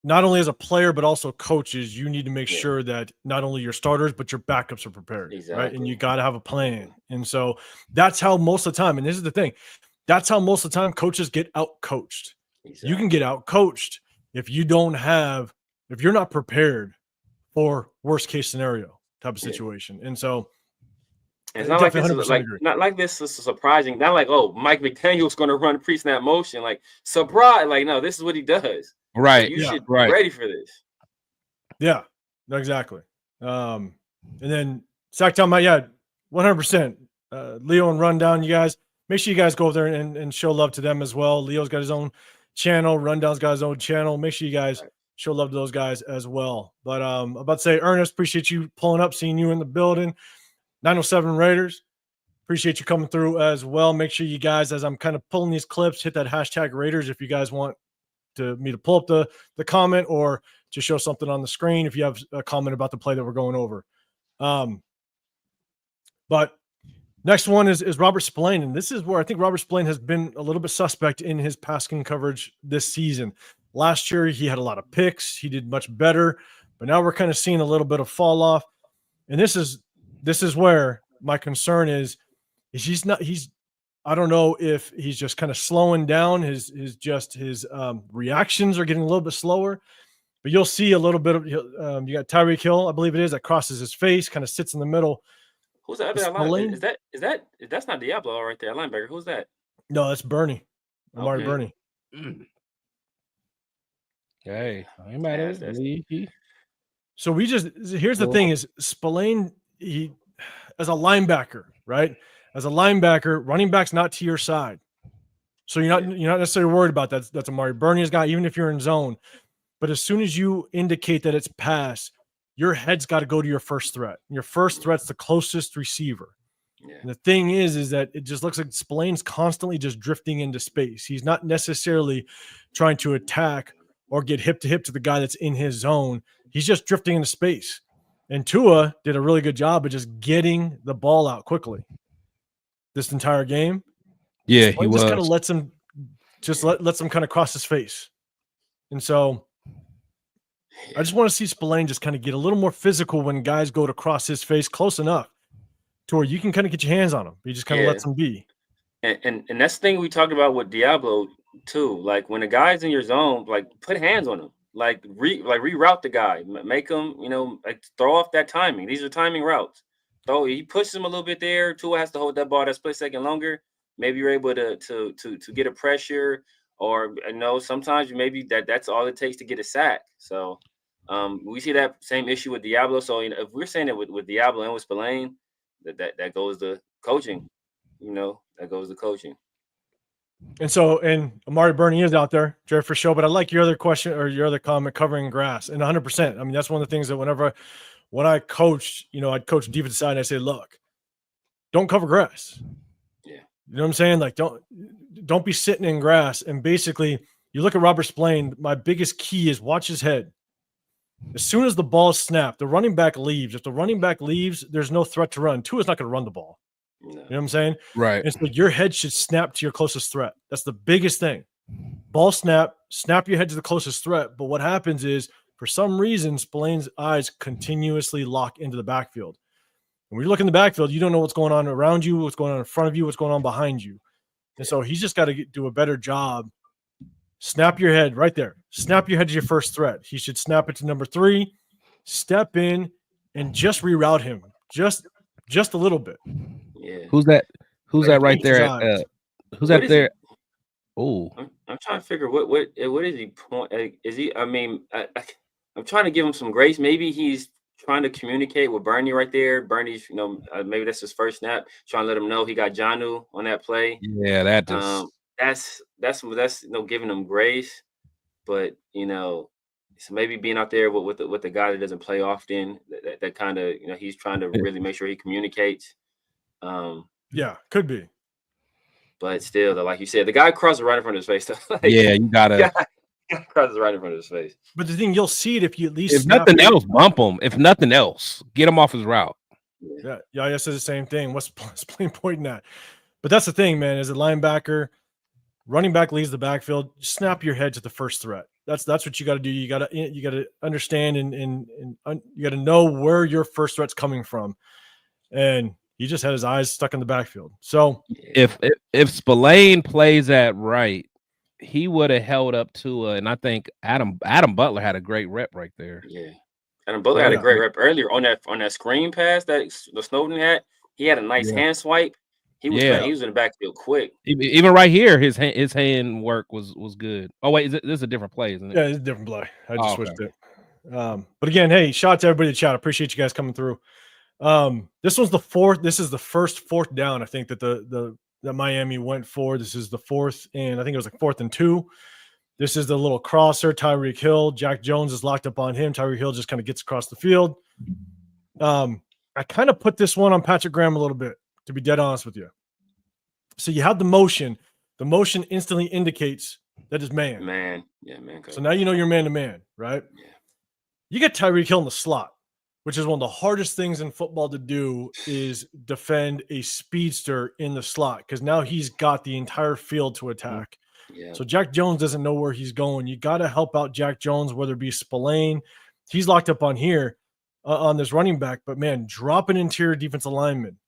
not only as a player, but also coaches, you need to make sure that not only your starters, but your backups are prepared. Exactly. Right. And you got to have a plan. And so that's how most of the time, and this is the thing, that's how most of the time coaches get out coached. Exactly. You can get out coached if you're not prepared for worst case scenario type of situation. And so it's not like this is surprising. Not like, oh, Mike McDaniel's going to run pre-snap motion. Like surprise. Like, no, this is what he does. Right. So you should be ready for this. Yeah, exactly. And then sack time, 100%. Leo and Rundown, you guys, make sure you guys go over there and show love to them as well. Leo's got his own channel. Rundown's got his own channel. Make sure you guys show love to those guys as well. But I'm about to say, Ernest, appreciate you pulling up, seeing you in the building. 907 Raiders, appreciate you coming through as well. Make sure you guys, as I'm kind of pulling these clips, hit that hashtag Raiders if you guys want me to pull up the comment or just show something on the screen if you have a comment about the play that we're going over. But next one is Robert Spillane, and this is where I think Robert Spillane has been a little bit suspect in his passing coverage this season. Last year, he had a lot of picks. He did much better, but now we're kind of seeing a little bit of fall off. And this is where my concern is I don't know if he's just kind of slowing down. His reactions are getting a little bit slower, but you'll see a little bit of, you got Tyreek Hill, I believe it is, that crosses his face, kind of sits in the middle. Who's that? That's not Diablo right there, linebacker. Who's that? No, that's Bernie. Amari Bernie. Hey, I ain't mad at it. So here's the thing is Spillane, he as a linebacker, right? As a linebacker, running back's not to your side. So you're not necessarily worried about that. That's Amari Bernie's guy, even if you're in zone. But as soon as you indicate that it's pass, your head's got to go to your first threat. Your first threat's the closest receiver. Yeah. And the thing is that it just looks like Spillane's constantly just drifting into space. He's not necessarily trying to attack or get hip to hip to the guy that's in his zone. He's just drifting into space. And Tua did a really good job of just getting the ball out quickly this entire game. Yeah, Spillane just kind of lets him lets him kind of cross his face. And so I just want to see Spillane just kind of get a little more physical when guys go to cross his face close enough to where you can kind of get your hands on him. He just kind of lets them be. And that's the thing we talked about with Diablo too. Like when a guy's in your zone, like put hands on him, like reroute the guy, make him, like throw off that timing. These are timing routes. So he pushes him a little bit there. Tua has to hold that ball that split second longer. Maybe you're able to get a pressure, or sometimes maybe that's all it takes to get a sack. So we see that same issue with Diablo. So if we're saying it with Diablo and with Spillane, that goes to coaching. That goes to coaching. And Amari Burney is out there, Jared, for sure. But I like your other question or your other comment covering grass. And 100%. I mean, that's one of the things that when I coached, I'd coach defensive side and I say, look, don't cover grass. Yeah. You know what I'm saying? Like, don't be sitting in grass. And basically, you look at Robert Spillane, my biggest key is watch his head. As soon as the ball is snapped, the running back leaves. If the running back leaves, there's no threat to run. Tua's not going to run the ball. No. You know what I'm saying? Right. And so your head should snap to your closest threat. That's the biggest thing. Ball snap your head to the closest threat. But what happens is, for some reason, Spillane's eyes continuously lock into the backfield. When you look in the backfield, you don't know what's going on around you, what's going on in front of you, what's going on behind you. And so he's just got to do a better job. Snap your head right there. Snap your head to your first threat. He should snap it to number 3, step in, and just reroute him. Just a little bit. Yeah. Who's that? Who's that right there? Who's that there? Oh, I'm trying to figure what is he point? Is he? I mean, I'm trying to give him some grace. Maybe he's trying to communicate with Bernie right there. Bernie's, maybe that's his first snap. Trying to let him know he got Jonnu on that play. Yeah, that's giving him grace. But so maybe being out there with the guy that doesn't play often, that kind of he's trying to really make sure he communicates. Yeah, could be. But still, though, like you said, the guy crosses right in front of his face. Yeah, you gotta crosses right in front of his face. But the thing, you'll see it if you at least, if nothing else, bump him. If nothing else, get him off his route. Yeah, Yaya says the same thing. What's Spillane pointing at? But that's the thing, man. As a linebacker, running back leaves the backfield, snap your head to the first threat. That's what you got to do. You got to understand and you got to know where your first threat's coming from. And he just had his eyes stuck in the backfield. So if Spillane plays that right, he would have held up Tua, and I think Adam Butler had a great rep right there. Yeah, Adam Butler had a great rep earlier on that screen pass that the Snowden had. He had a nice hand swipe. He was in the backfield quick. Even right here, his hand work was good. Oh wait, this is a different play, isn't it? Yeah, it's a different play. I just switched it. But again, hey, shout out to everybody in the chat. I appreciate you guys coming through. This was the fourth. This is the first fourth down, I think, that that Miami went for. This is the fourth, and I think it was like 4th and 2. This is the little crosser, Tyreek Hill. Jack Jones is locked up on him. Tyreek Hill just kind of gets across the field. I kind of put this one on Patrick Graham a little bit, to be dead honest with you. So you have the motion. The motion instantly indicates that is man. Man. Yeah, man. So now you know you're man to man, right? Yeah. You get Tyreek Hill in the slot, which is one of the hardest things in football to do, is defend a speedster in the slot, because now he's got the entire field to attack. Yeah. So Jack Jones doesn't know where he's going. You got to help out Jack Jones, whether it be Spillane. He's locked up on here on this running back, but man, drop an interior defensive lineman.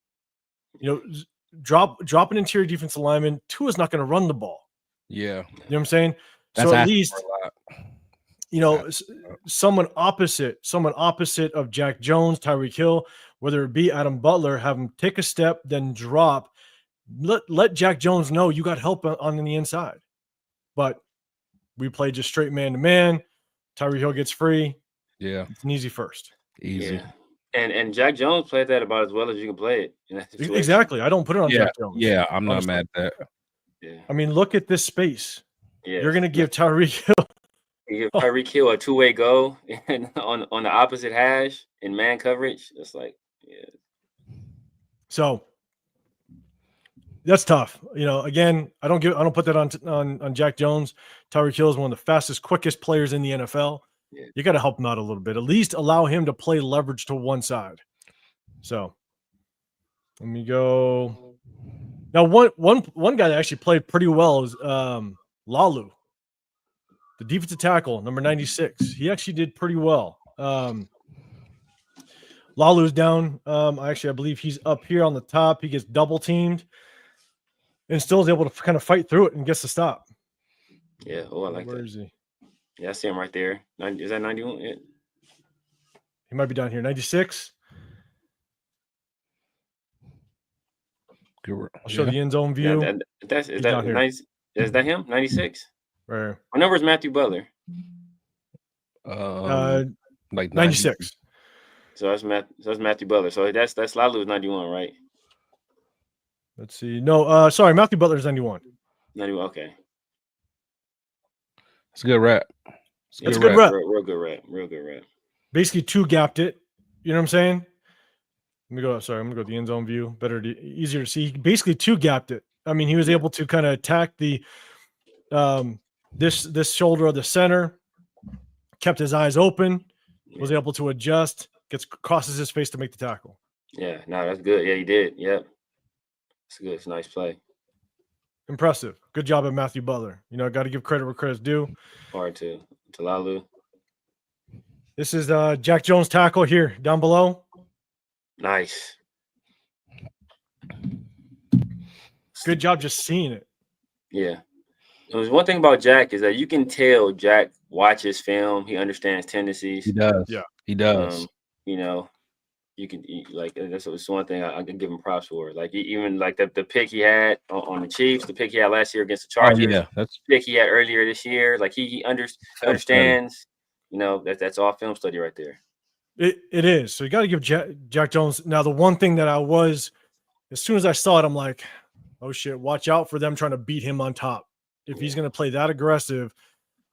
Drop an interior defensive lineman. Tua's not going to run the ball. Yeah. You know what I'm saying? That's so at least, someone opposite of Jack Jones, Tyreek Hill, whether it be Adam Butler, have him take a step, then drop. Let Jack Jones know you got help on the inside. But we play just straight man-to-man. Tyreek Hill gets free. Yeah. It's an easy first. Easy. Yeah. And Jack Jones played that about as well as you can play it. Exactly. I don't put it on Jack Jones. Yeah, I'm not mad at that. Yeah. I mean, look at this space. Yeah. You're going to give Tyreek Hill. You give Tyreek Hill a two-way go and on the opposite hash in man coverage. It's like, yeah. So That's tough. Again, I don't put that on Jack Jones. Tyreek Hill is one of the fastest, quickest players in the NFL. Yeah. You got to help him out a little bit. At least allow him to play leverage to one side. So let me go. Now, one guy that actually played pretty well is Lalu, the defensive tackle, number 96. He actually did pretty well. Lalu's down. I believe he's up here on the top. He gets double teamed and still is able to kind of fight through it and gets the stop. Yeah. Oh, I like Where that. is he? Yeah, I see him right there. Is that 91? Yeah. He might be down here. 96. I'll show the end zone view. Yeah, is that nice? Is that him? 96. Right. What number is Matthew Butler? Like 96. So that's Matthew Butler. So that's Lalu's 91, right? Let's see. No, sorry, Matthew Butler's 91. 91. Okay. It's a good rep. It's a good rep. Real good rep. Real good rep. Basically, two gapped it. You know what I'm saying? Let me go. Sorry, I'm gonna go to the end zone view. Easier to see. He basically two gapped it. I mean, he was able to kind of attack the this shoulder of the center, kept his eyes open, was able to adjust, crosses his face to make the tackle. Yeah, no, that's good. Yeah, he did. Yep. It's good. It's a nice play. Impressive. Good job at Matthew Butler. Got to give credit where credit's due. Hard to Lalu. This is Jack Jones tackle here down below. Nice. Good job just seeing it. Yeah. There's one thing about Jack is that you can tell Jack watches film. He understands tendencies. He does. Yeah. He does. You can that's one thing I can give him props for. Like even like the pick he had on the Chiefs, the pick he had last year against the Chargers. Oh, yeah, that's the pick he had earlier this year. Like he understands. That's all film study right there. It is. So you got to give Jack Jones. Now, the one thing that as soon as I saw it, I'm like, oh shit, watch out for them trying to beat him on top. If he's going to play that aggressive,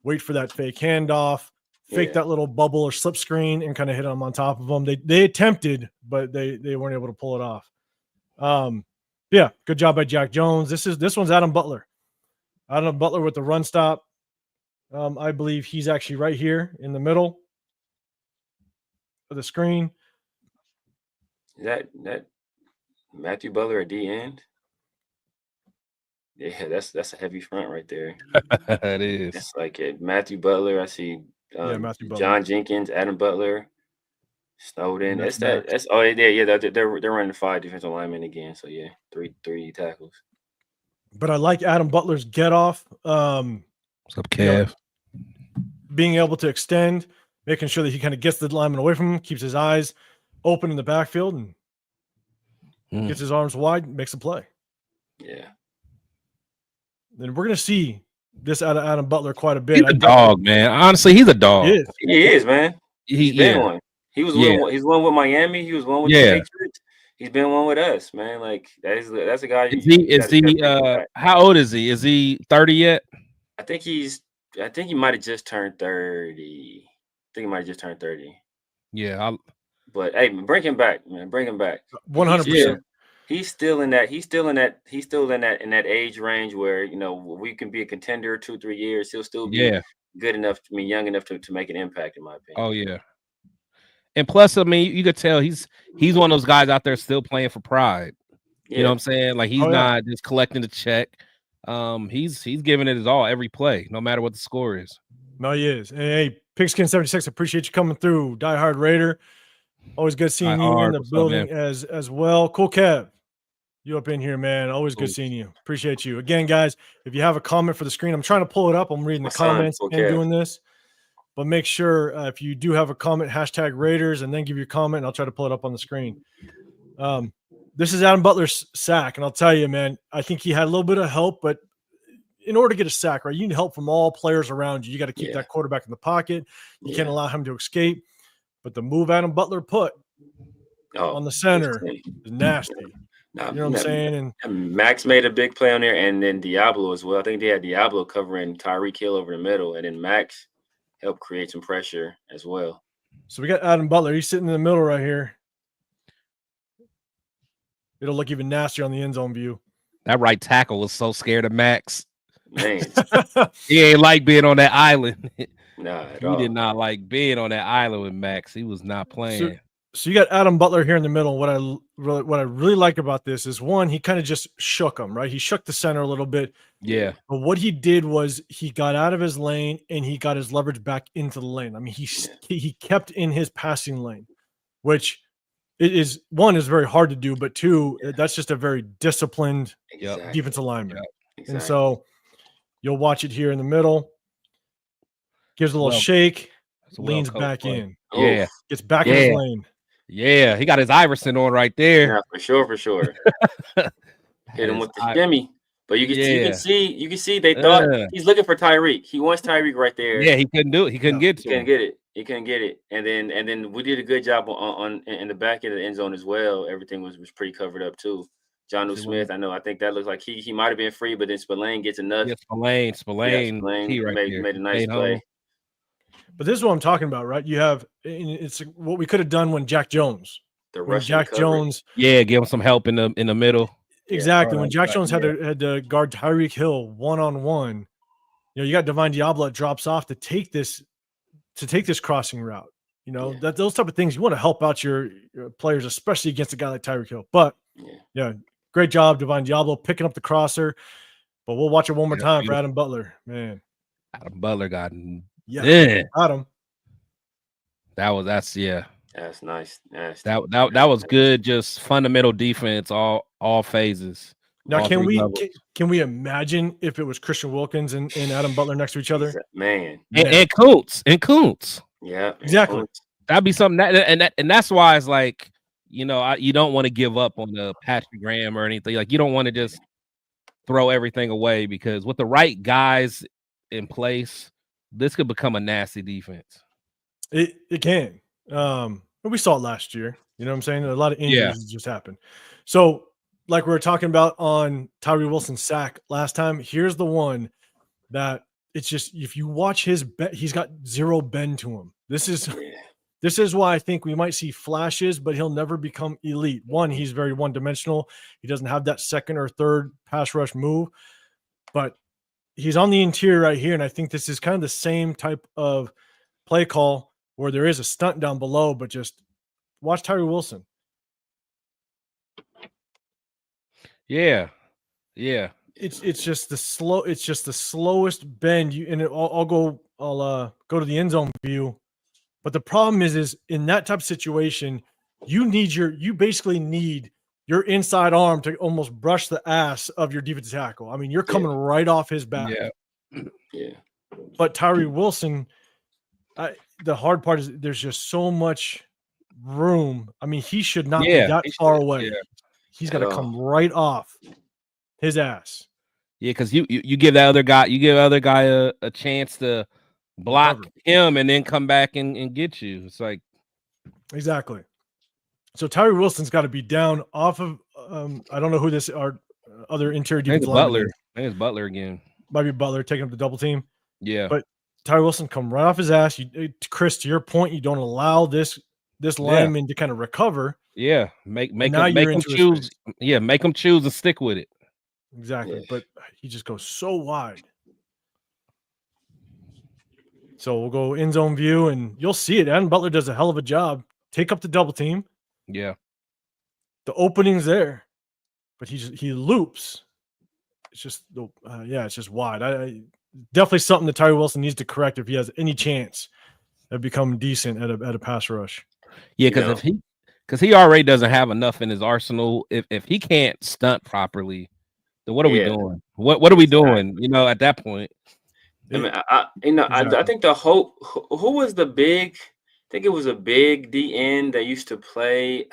wait for that fake handoff, fake that little bubble or slip screen and kind of hit him on top of them. They attempted, but they weren't able to pull it off. Yeah, good job by Jack Jones. This one's Adam Butler. Adam Butler with the run stop. I believe he's actually right here in the middle of the screen. Is that Matthew Butler at D end? Yeah, that's a heavy front right there. It is. It's like Matthew Butler. I see Matthew Butler. John Jenkins, Adam Butler, Snowden. They're running 5 defensive linemen again. So yeah, three tackles. But I like Adam Butler's get off. What's up, Kev? Being able to extend, making sure that he kind of gets the lineman away from him, keeps his eyes open in the backfield, and gets his arms wide, makes a play. Yeah. And we're gonna see this out of Adam Butler quite a bit. He's a dog, man. Honestly, he's a dog. He is, man. He's been one. He was he's one with Miami. He was one with the Patriots. He's been one with us, man. Like that's a guy. How old is he? Is he 30 yet? I think he might have just turned 30. Yeah. But hey, bring him back, man. Bring him back. 100%. He's still in that age range where we can be a contender 2-3 years. He'll still be good enough, young enough to make an impact, in my opinion. Oh yeah. And plus, I mean, you could tell he's one of those guys out there still playing for pride. You know what I'm saying? Like he's not just collecting the check. He's giving it his all every play, no matter what the score is. No, he is. Hey, Pigskin 76, appreciate you coming through. Diehard Raider. Always good seeing you in the building as well. Cool Kev. You up in here, man. Always good seeing you. Appreciate you. Again, guys, if you have a comment for the screen, I'm trying to pull it up. I'm reading the comments and doing this. But make sure if you do have a comment, hashtag Raiders, and then give your comment, and I'll try to pull it up on the screen. This is Adam Butler's sack, and I'll tell you, man, I think he had a little bit of help, but in order to get a sack, right, you need help from all players around you. You got to keep that quarterback in the pocket. You can't allow him to escape. But the move Adam Butler put on the center is nasty. You know what I'm saying? And Max made a big play on there, and then Diablo as well. I think they had Diablo covering Tyreek Hill over the middle, and then Max helped create some pressure as well. So we got Adam Butler. He's sitting in the middle right here. It'll look even nastier on the end zone view. That right tackle was so scared of Max. Man, He ain't like being on that island. nah, at He all. did not like being on that island with Max. He was not playing. So you got Adam Butler here in the middle. What I really like about this is, one, he kind of just shook him, right? He shook the center a little bit. Yeah. But what he did was he got out of his lane and he got his leverage back into the lane. I mean, he kept in his passing lane, which is very hard to do, but two, that's just a very disciplined defensive lineman. Exactly. And so you'll watch it here in the middle. Gives a little shake, leans back in. Yeah. Gets back in his lane. Yeah, he got his Iverson on right there. Yeah, for sure. Hit him with the shimmy. But you can see they thought he's looking for Tyreek. He wants Tyreek right there. Yeah, he couldn't do it. He couldn't get to him. He couldn't get it. And then we did a good job on in the back of the end zone as well. Everything was pretty covered up too. Jonnu Smith, I think that looks like he might have been free, but then Spillane gets enough. Yeah, Spillane made a nice play. But this is what I'm talking about, right? You have it's what we could have done when Jack Jones. Jones, give him some help in the middle. Exactly. When Jack Jones had to guard Tyreek Hill 1-on-1, you got Divine Diablo that drops off to take this crossing route. That those type of things, you want to help out your players, especially against a guy like Tyreek Hill. But great job, Divine Diablo, picking up the crosser. But we'll watch it one more time for Adam Butler. Man, Adam Butler got Adam. That's nice. That was good. Just fundamental defense, all phases. Now, can we imagine if it was Christian Wilkins and Adam Butler next to each other? Man. And Kuntz. Yeah, exactly. That'd be something and that's why it's like, you don't want to give up on the Patrick Graham or anything. Like, you don't want to just throw everything away, because with the right guys in place, this could become a nasty defense. It can. We saw it last year. You know what I'm saying? A lot of injuries just happened. So, like we were talking about on Tyree Wilson's sack last time, here's the one that it's just, if you watch his he's got zero bend to him. This is why I think we might see flashes, but he'll never become elite. One, he's very one-dimensional. He doesn't have that second or third pass rush move, but he's on the interior right here, and I think this is kind of the same type of play call where there is a stunt down below, but just watch Tyree Wilson. Yeah. It's just the slowest bend. I'll go to the end zone view. But the problem is in that type of situation, you basically need your inside arm to almost brush the ass of your defensive tackle. I mean, you're coming right off his back. Yeah. But Tyree Wilson, the hard part is there's just so much room. I mean, he should not be that far away. Yeah. He's got to come right off his ass. Yeah, because you give that other guy, a chance to block him and then come back and get you. It's like, exactly. So Tyree Wilson's got to be down off of I don't know who our other interior defense Butler. I think it's Butler again. Might be Butler taking up the double team. Yeah. But Tyree Wilson come right off his ass. Chris, to your point, you don't allow this lineman to kind of recover. Yeah, make him choose. Yeah, make him choose and stick with it. Exactly, but he just goes so wide. So we'll go end zone view, and you'll see it. Adam Butler does a hell of a job. Take up the double team. Yeah, the opening's there, but he loops. It's just it's just wide. I definitely something that Tyree Wilson needs to correct if he has any chance of becoming decent at a pass rush. Yeah, because he already doesn't have enough in his arsenal. If he can't stunt properly, then what are we doing? What are we doing? At that point. I mean, I think the hope. Who was the big? I think it was a big DN that used to play.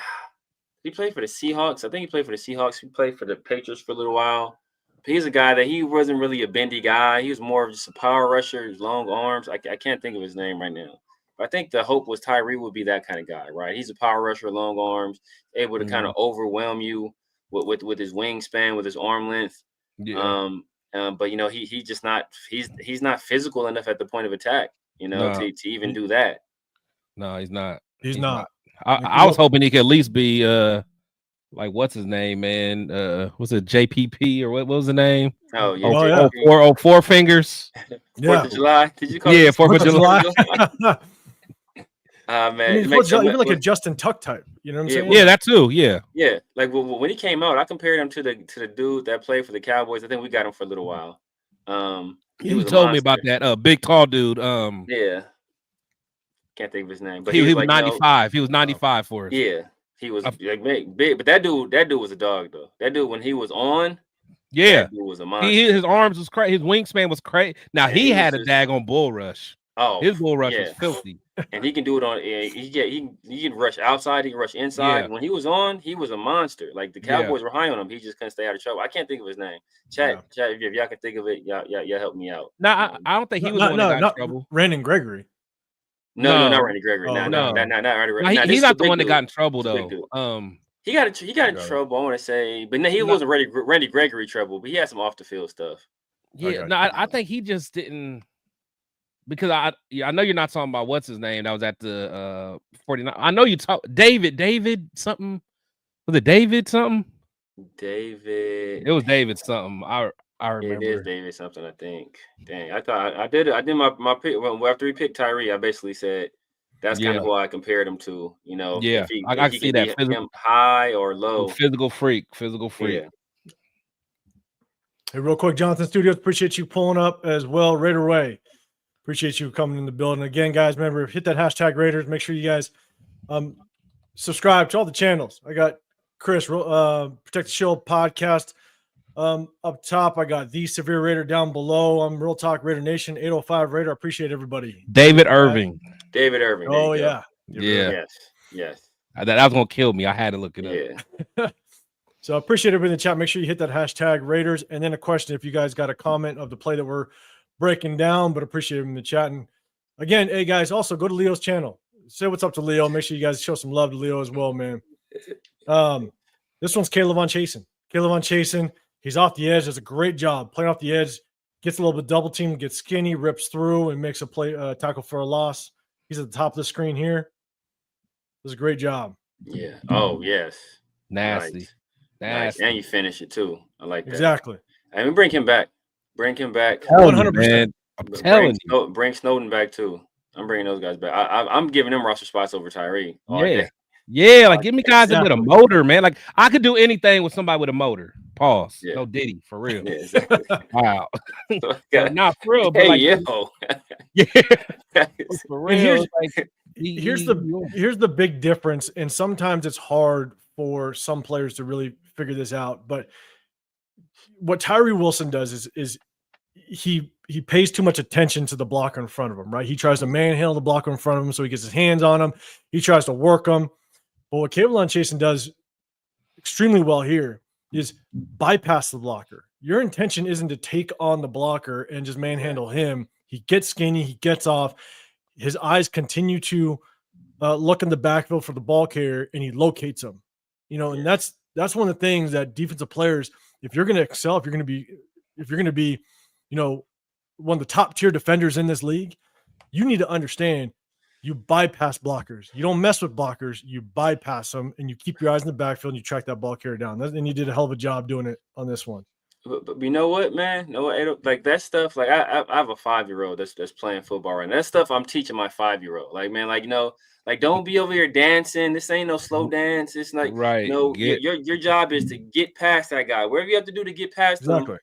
He played for the Seahawks. I think he played for the Seahawks. He played for the Patriots for a little while. But he's a guy that he wasn't really a bendy guy. He was more of just a power rusher, his long arms. I can't think of his name right now. I think the hope was Tyree would be that kind of guy, right? He's a power rusher, long arms, able to kind of overwhelm you with his wingspan, with his arm length. Yeah. But he's just not he's not physical enough at the point of attack, to even do that. No, he's not. He's not. I was hoping he could at least be like what's his name, man? Was it JPP or what was the name? Oh yeah, Oh, JPP. Four fingers. 4th of July. Did you call Yeah, it 4th of July. Man, I mean, even like a Justin Tuck type. You know what I'm saying? Yeah, that too. Yeah. Yeah, like when he came out, I compared him to the dude that played for the Cowboys. I think we got him for a little while. He told me about that. Big tall dude. Yeah, can't think of his name, but he was like, 95. He was 95 for us. Yeah, he was like big, but that dude was a dog though. That dude when he was on, that dude was a monster. His arms was crazy. His wingspan was crazy. Now he had a daggone bull rush. Oh, his bull rush was filthy. And he can do it on. He can rush outside. He can rush inside. Yeah. When he was on, he was a monster. Like the Cowboys were high on him. He just couldn't stay out of trouble. I can't think of his name. Chat. If y'all can think of it, y'all help me out. No, I don't think he was the one that got in trouble. Brandon Gregory. No, not Randy Gregory. No, not Randy. He's not the one that got in trouble though. He got in trouble. I want to say, but no, he wasn't Randy Gregory trouble. But he had some off the field stuff. Yeah, I think he just didn't. Because I know you're not talking about what's his name that was at the 49. I know you talk David something. Was it David something? David. It was David something. I remember. It is David something, I think. Dang, I thought I did my pick. Well, after we picked Tyree, I basically said that's kind of who I compared him to. You know, if I see that him high or low. Physical freak. Yeah. Hey, real quick, Jonathan Studios, appreciate you pulling up as well. Raider Way. Appreciate you coming in the building. Again, guys, remember, hit that hashtag Raiders. Make sure you guys subscribe to all the channels. I got Chris, Protect the Show podcast up top. I got The Severe Raider down below. I'm Real Talk Raider Nation, 805 Raider. I appreciate everybody. David Irving. Oh, yeah. Yes. That was going to kill me. I had to look it up. Yeah. So I appreciate everybody in the chat. Make sure you hit that hashtag Raiders. And then a question if you guys got a comment of the play that we're breaking down, but appreciate him in the chat. And again, hey guys, also go to Leo's channel. Say what's up to Leo. Make sure you guys show some love to Leo as well, man. This one's Caleb on Chasen. He's off the edge. Does a great job playing off the edge. Gets a little bit double team, gets skinny, rips through, and makes a play tackle for a loss. He's at the top of the screen here. Does a great job. Yeah. Oh yes. Nasty. Nice. And you finish it too. I like that. Exactly. I mean, bring him back. 100%. I'm telling you. Bring Snowden back too. I'm bringing those guys back. I'm giving them roster spots over Tyree. Yeah, like give me guys with a motor, man. Like I could do anything with somebody with a motor. Pause. Yeah. No Diddy for real. Yeah, exactly. Wow. Not for real, but yeah. For real. Here's the big difference, and sometimes it's hard for some players to really figure this out. But what Tyree Wilson does is he pays too much attention to the blocker in front of him, right? He tries to manhandle the blocker in front of him so he gets his hands on him. He tries to work him. But what Caleb Chasen does extremely well here is bypass the blocker. Your intention isn't to take on the blocker and just manhandle him. He gets skinny. He gets off. His eyes continue to look in the backfield for the ball carrier, and he locates him. You know, and that's one of the things that defensive players, if you're going to excel, if you're going to be, you know, one of the top tier defenders in this league, you need to understand you bypass blockers. You don't mess with blockers. You bypass them, and you keep your eyes in the backfield, and you track that ball carrier down. And you did a hell of a job doing it on this one. But you know what, man? Like that stuff. Like I have a 5-year-old that's playing football right now. That stuff I'm teaching my 5-year-old. Like, man, like, you know, like don't be over here dancing. This ain't no slow dance. It's like, right. Your job is to get past that guy. Whatever you have to do to get past him.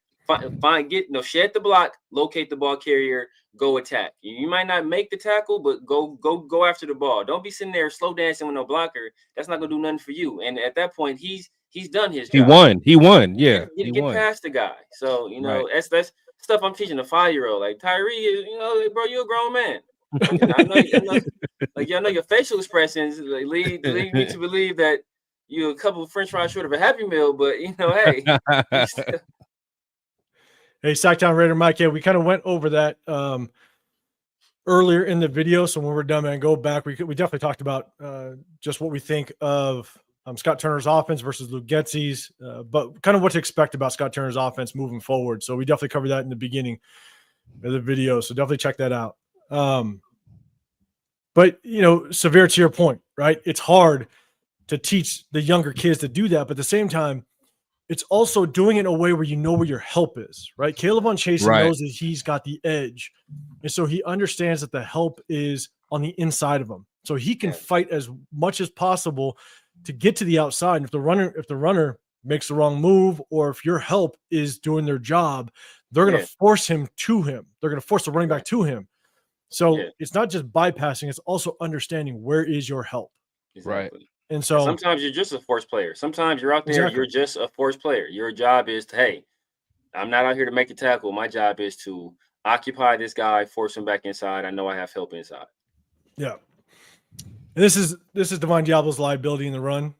Shed the block, locate the ball carrier, go attack. You might not make the tackle, but go after the ball. Don't be sitting there slow dancing with no blocker. That's not gonna do nothing for you. And at that point, he's done his job. He won. Yeah. Get past the guy. So, you know, that's stuff I'm teaching a 5-year-old. Like Tyree is, you know, bro, you're a grown man. I know your facial expressions lead me to believe that you're a couple of French fries short of a Happy Meal, but you know, hey. Hey, Sacktown Raider Mike, yeah, we kind of went over that earlier in the video. So when we're done, man, go back. We definitely talked about just what we think of Scott Turner's offense versus Luke Getsy's, but kind of what to expect about Scott Turner's offense moving forward. So we definitely covered that in the beginning of the video. So definitely check that out. But, you know, Severe, to your point, right? It's hard to teach the younger kids to do that. But at the same time, it's also doing it in a way where you know where your help is, right? Caleb on Chasing knows that he's got the edge. And so he understands that the help is on the inside of him. So he can fight as much as possible to get to the outside. And if the runner makes the wrong move, or if your help is doing their job, they're going to force him to him. They're going to force the running back to him. So it's not just bypassing, it's also understanding where is your help. Exactly. Right. And so sometimes you're just a force player. Sometimes you're out there, you're just a force player. Your job is to, hey, I'm not out here to make a tackle. My job is to occupy this guy, force him back inside. I know I have help inside. Yeah. And this is Divine Diablo's liability in the run.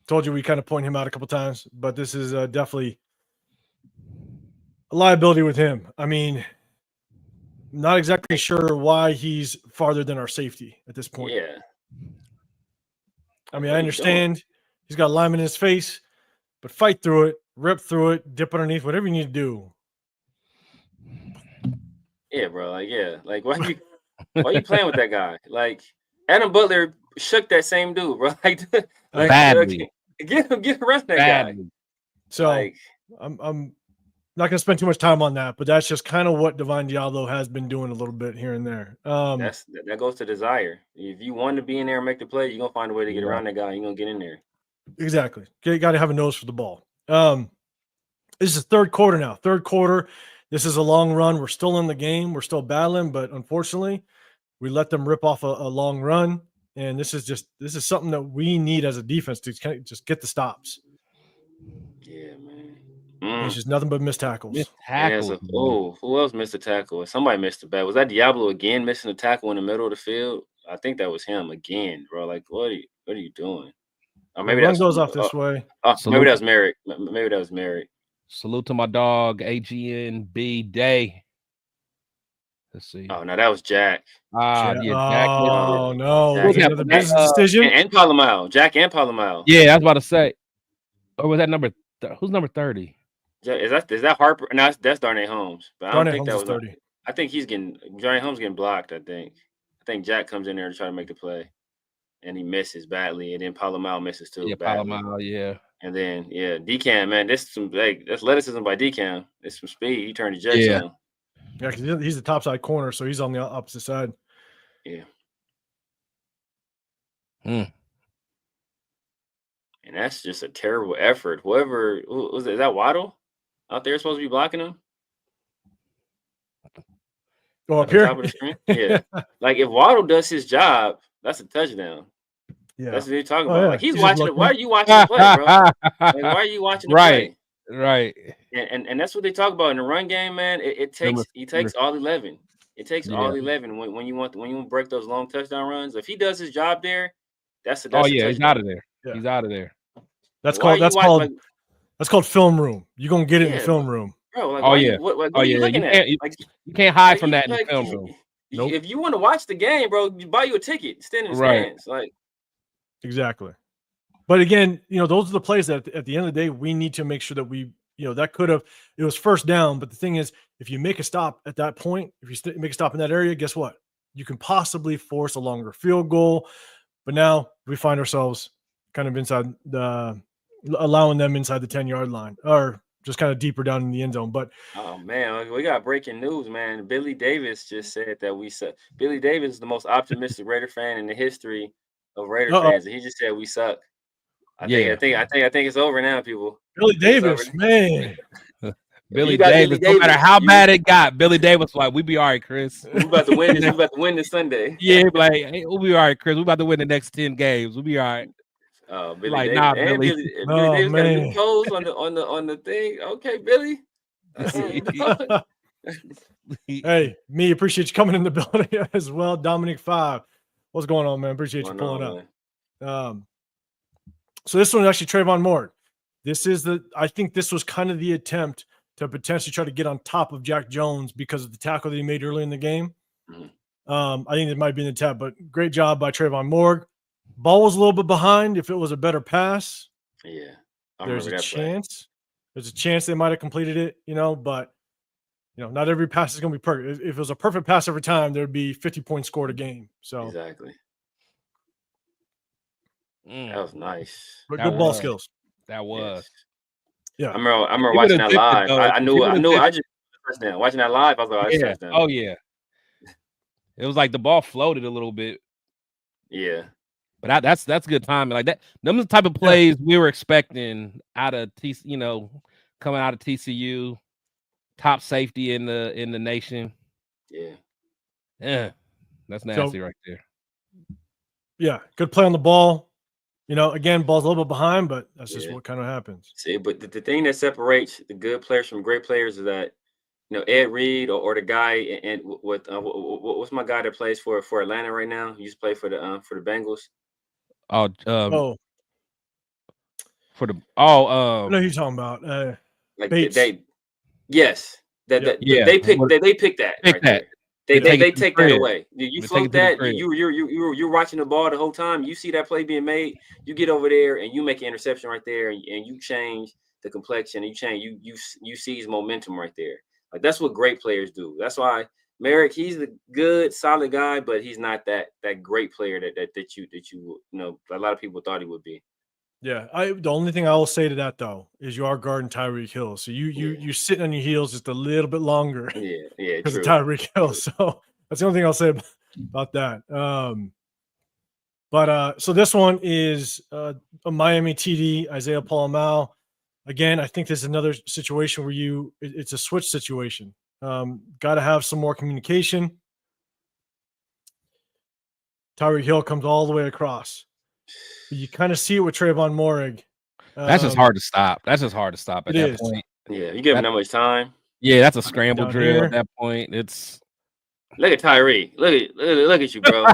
Told you we kind of point him out a couple times, but this is definitely a liability with him. I mean, not exactly sure why he's farther than our safety at this point. Yeah. I mean, I understand he's got a lineman in his face, but fight through it, rip through it, dip underneath, whatever you need to do. Yeah, bro. Like why you playing with that guy? Like Adam Butler shook that same dude, bro. Like badly. Get around that guy. So I'm not gonna spend too much time on that, but that's just kind of what Divine Diablo has been doing a little bit here and there. That goes to desire. If you want to be in there and make the play, you're gonna find a way to get around that guy. You're gonna get in there. Exactly. You got to have a nose for the ball. This is third quarter now. Third quarter. This is a long run. We're still in the game. We're still battling, but unfortunately, we let them rip off a long run. And this is something that we need as a defense to kind of just get the stops. Yeah, man. It's just nothing but missed tackles. Who else missed a tackle? Somebody missed a bat. Was that Diablo again missing a tackle in the middle of the field? I think that was him again, bro. Like, what are you doing? Or maybe that goes off this way. Maybe that was Merrick. Maybe that was Merrick. Salute to my dog, AGNB Day. Let's see. Oh, no, that was Jack. Jack. Oh, no. Jack. Another business decision? And Palomile. Jack and Palomile. Yeah, I was about to say. Or was that number? Who's number 30? Is that Harper? No, that's Darnay Holmes. But I don't think that was 30. I think Darnay Holmes getting blocked, I think Jack comes in there to try to make the play. And he misses badly. And then Palomile misses too. Yeah, Palomile, yeah. And then, Decam, man, that's athleticism by Decam. It's some speed. He turned the Jets on. Yeah, because he's the top side corner, so he's on the opposite side. Yeah. And that's just a terrible effort. Whoever is that Waddle out there supposed to be blocking him? Go up here. Top of the screen? Yeah. Like if Waddle does his job, that's a touchdown. Yeah. That's what you're talking about. Yeah. Like he's watching it. Why are you watching the play, bro? Like, why are you watching the play? Right. And that's what they talk about in the run game, man. He takes all 11. It takes all 11 when you want to break those long touchdown runs. If he does his job there, that's a touchdown. He's out of there. Yeah. He's out of there. That's called film room. You're gonna get it in the film room. Bro, like, what are you looking at? You can't hide from that in the film room. Nope. If you want to watch the game, bro, you buy you a ticket, stand in the stands. Like exactly. But again, those are the plays that at the end of the day, we need to make sure that we, it was first down. But the thing is, if you make a stop at that point, if you make a stop in that area, guess what? You can possibly force a longer field goal. But now we find ourselves kind of inside allowing them inside the 10-yard line or just kind of deeper down in the end zone. But oh man, we got breaking news, man. Billy Davis just said that we suck. Billy Davis is the most optimistic Raider fan in the history of Raider fans, and he just said we suck. I think it's over now, people. Billy Davis, man. Billy Davis, no matter how bad it got, Billy Davis like, we be all right, Chris. We about to win this. We about to win this Sunday. Yeah, like, hey, we'll be all right, Chris. We about to win the next 10 games. We'll be all right. Billy like, Davis. nah, Billy Davis got new toes on the thing. Okay, Billy. Hey, me appreciate you coming in the building as well. Dominic 5. What's going on, man? Appreciate you pulling up. So this one is actually Trayvon Moore. I think this was kind of the attempt to potentially try to get on top of Jack Jones because of the tackle that he made early in the game. I think it might be an attempt, but great job by Trayvon Moore. Ball was a little bit behind. If it was a better pass, there's a chance. There's a chance they might have completed it, but not every pass is going to be perfect. If it was a perfect pass every time, there'd be 50 points scored a game. So exactly. That was nice. But That good ball was. skills. That was. Yeah. I remember He would've watching that zipped it, live. though. I He knew would've I zipped just touchdown. Watching that live, I was like, oh, it's Yeah. touchdown. Oh yeah. It was like the ball floated a little bit. Yeah. But that's good timing. Like that. Them the type of plays we were expecting out of coming out of TCU, top safety in the nation. Yeah. Yeah, that's nasty right there. Yeah, good play on the ball. Again, ball's a little bit behind, but that's just what kind of happens. See, but the thing that separates the good players from great players is that Ed Reed or the guy and with what's my guy that plays for Atlanta right now? He used to play for the Bengals. I know who you're talking about. Like Bates. they picked that Pick right that. there. They take that away. You float that. crib. You're watching the ball the whole time. You see that play being made. You get over there and you make an interception right there, and you change the complexion. You seize momentum right there. Like that's what great players do. That's why Merrick, he's a good, solid guy, but he's not that great player that you a lot of people thought he would be. Yeah, the only thing I will say to that though is you are guarding Tyreek Hill, so you're sitting on your heels just a little bit longer. Yeah, because of Tyreek Hill. So that's the only thing I'll say about that. So this one is a Miami TD, Isaiah Paul-Mal. Again, I think this is another situation where it's a switch situation. Got to have some more communication. Tyreek Hill comes all the way across. But you kind of see it with Trayvon Moehrig. That's just hard to stop. That's just hard to stop at that point. Yeah, you give him that much time. Yeah, that's a scramble drill at that point. Look at Tyree. Look at you, bro.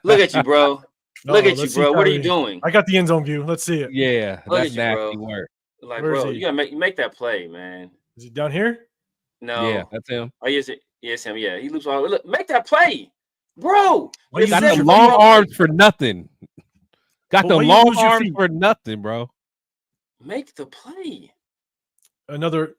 Look at you, bro. Look at you, bro. What are you doing? I got the end zone view. Let's see it. Yeah, that's nasty work. Like, bro, you gotta make that play, man. Is he down here? No. Yeah, that's him. Oh, yes, him. Yeah, he loops all. Look, make that play, bro. You got them long arms for nothing. Got them long arms for nothing, bro. Make the play. Another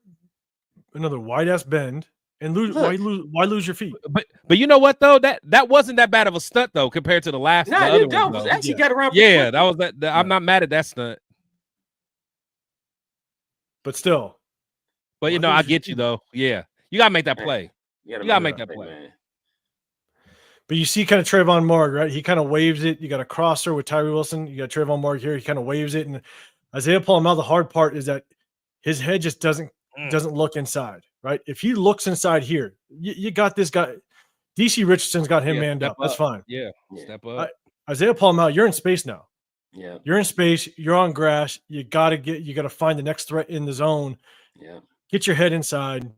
wide ass bend and lose. Why lose your feet? But you know what though? That wasn't that bad of a stunt though compared to the last. No, that was actually got around. Yeah, that was that. I'm not mad at that stunt. But still. But I get you though. Yeah, you gotta make that play. You gotta make that play. Man. But you see kind of Trayvon Moehrig, right? He kind of waves it. You got a crosser with Tyree Wilson. You got Trayvon Moehrig here. He kind of waves it. And Isaiah Paul-Mal, the hard part is that his head just doesn't look inside, right? If he looks inside here, you got this guy. DC Richardson's got him manned up. That's fine. Yeah, step up. Isaiah Paul-Mal, you're in space now. Yeah, you're in space. You're on grass. You got to find the next threat in the zone. Yeah, get your head inside.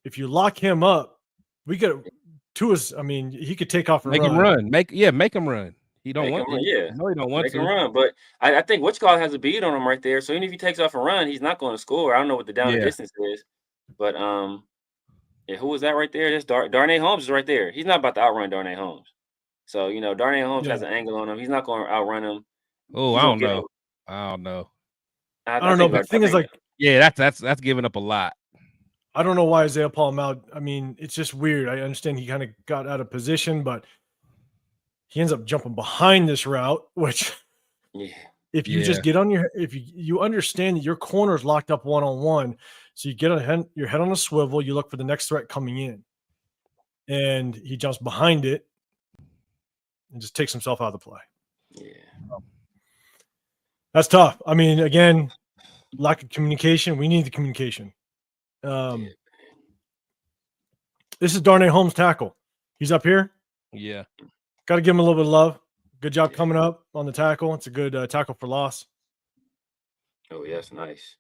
If you lock him up, we got Tua's. I mean, he could take off and make him run. Make him run. He don't want to. Yeah, no, he don't want make to him run. But I think Whatchcall has a beat on him right there. So even if he takes off and run, he's not going to score. I don't know what the down and distance is, but who was that right there? That's Darnay Holmes is right there. He's not about to outrun Darnay Holmes. So Darnay Holmes has an angle on him. He's not going to outrun him. Oh, I don't know. I don't know. But the thing is, like, yeah, that's giving up a lot. I don't know why Isaiah Paul-Mal. I mean, it's just weird. I understand he kind of got out of position, but he ends up jumping behind this route, which if you just get on if you understand that your corner is locked up one-on-one, so you get your head on a swivel, you look for the next threat coming in, and he jumps behind it and just takes himself out of the play. Yeah. That's tough. I mean, again, lack of communication. We need the communication. This is Darnay Holmes' tackle. He's up here. Yeah. Got to give him a little bit of love. Good job coming up on the tackle. It's a good tackle for loss. Oh, yes. Nice.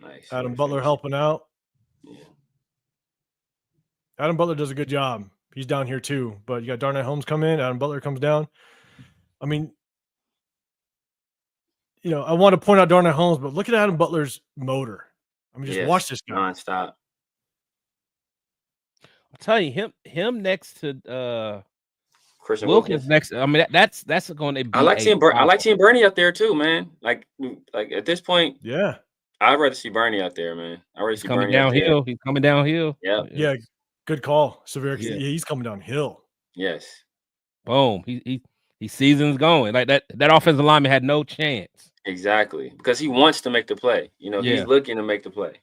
Nice. Adam Butler helping out. Yeah. Adam Butler does a good job. He's down here too. But you got Darnay Holmes come in. Adam Butler comes down. I mean, I want to point out Darnay Holmes, but look at Adam Butler's motor. I mean, just watch this guy. Nonstop. I'm telling you, him next to Christian Wilkins next. I mean, that's going to be. I like seeing Bernie out there too, man. Like at this point, I'd rather see Bernie out there, man. I'd rather see coming Bernie downhill. He's coming downhill. Yeah. Good call, Severe. Yeah, he's coming downhill. Yes. Boom. He seasons going like that. That offensive lineman had no chance. Exactly, because he wants to make the play. He's looking to make the play.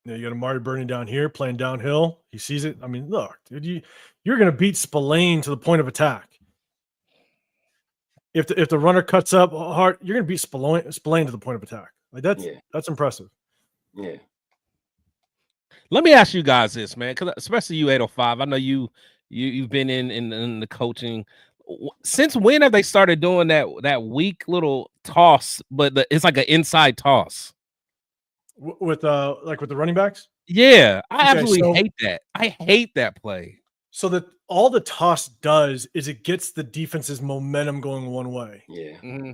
Yeah, you got Amari Burney down here playing downhill. He sees it. I mean, look, dude, you're going to beat Spillane to the point of attack. If the runner cuts up hard, you're going to beat Spillane to the point of attack. Like that's impressive. Yeah. Let me ask you guys this, man, because especially you, 805. I know you've been in the coaching. Since when have they started doing that weak little toss, but it's like an inside toss with the running backs? Yeah, I absolutely hate that. I hate that play. So that all the toss does is it gets the defense's momentum going one way. Yeah. Mm-hmm.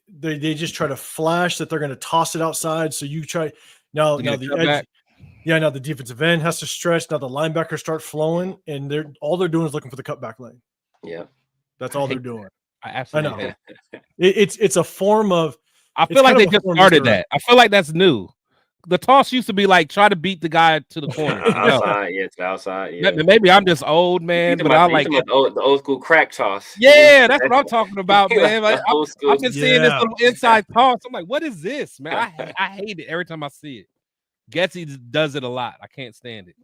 They just try to flash that they're going to toss it outside. So you try now the edge. Back. Yeah, now the defensive end has to stretch. Now the linebackers start flowing, and all they're doing is looking for the cutback lane. Yeah, that's all they're doing. I absolutely know. It's a form of. I feel like they just started that. I feel like that's new. The toss used to be like try to beat the guy to the corner. Outside, to the outside. Yeah. Maybe I'm just old, man, but I like the old school crack toss. Yeah, that's what I'm talking about, man. Like, I've been seeing this little inside toss. I'm like, what is this, man? I hate it every time I see it. Getsy does it a lot. I can't stand it.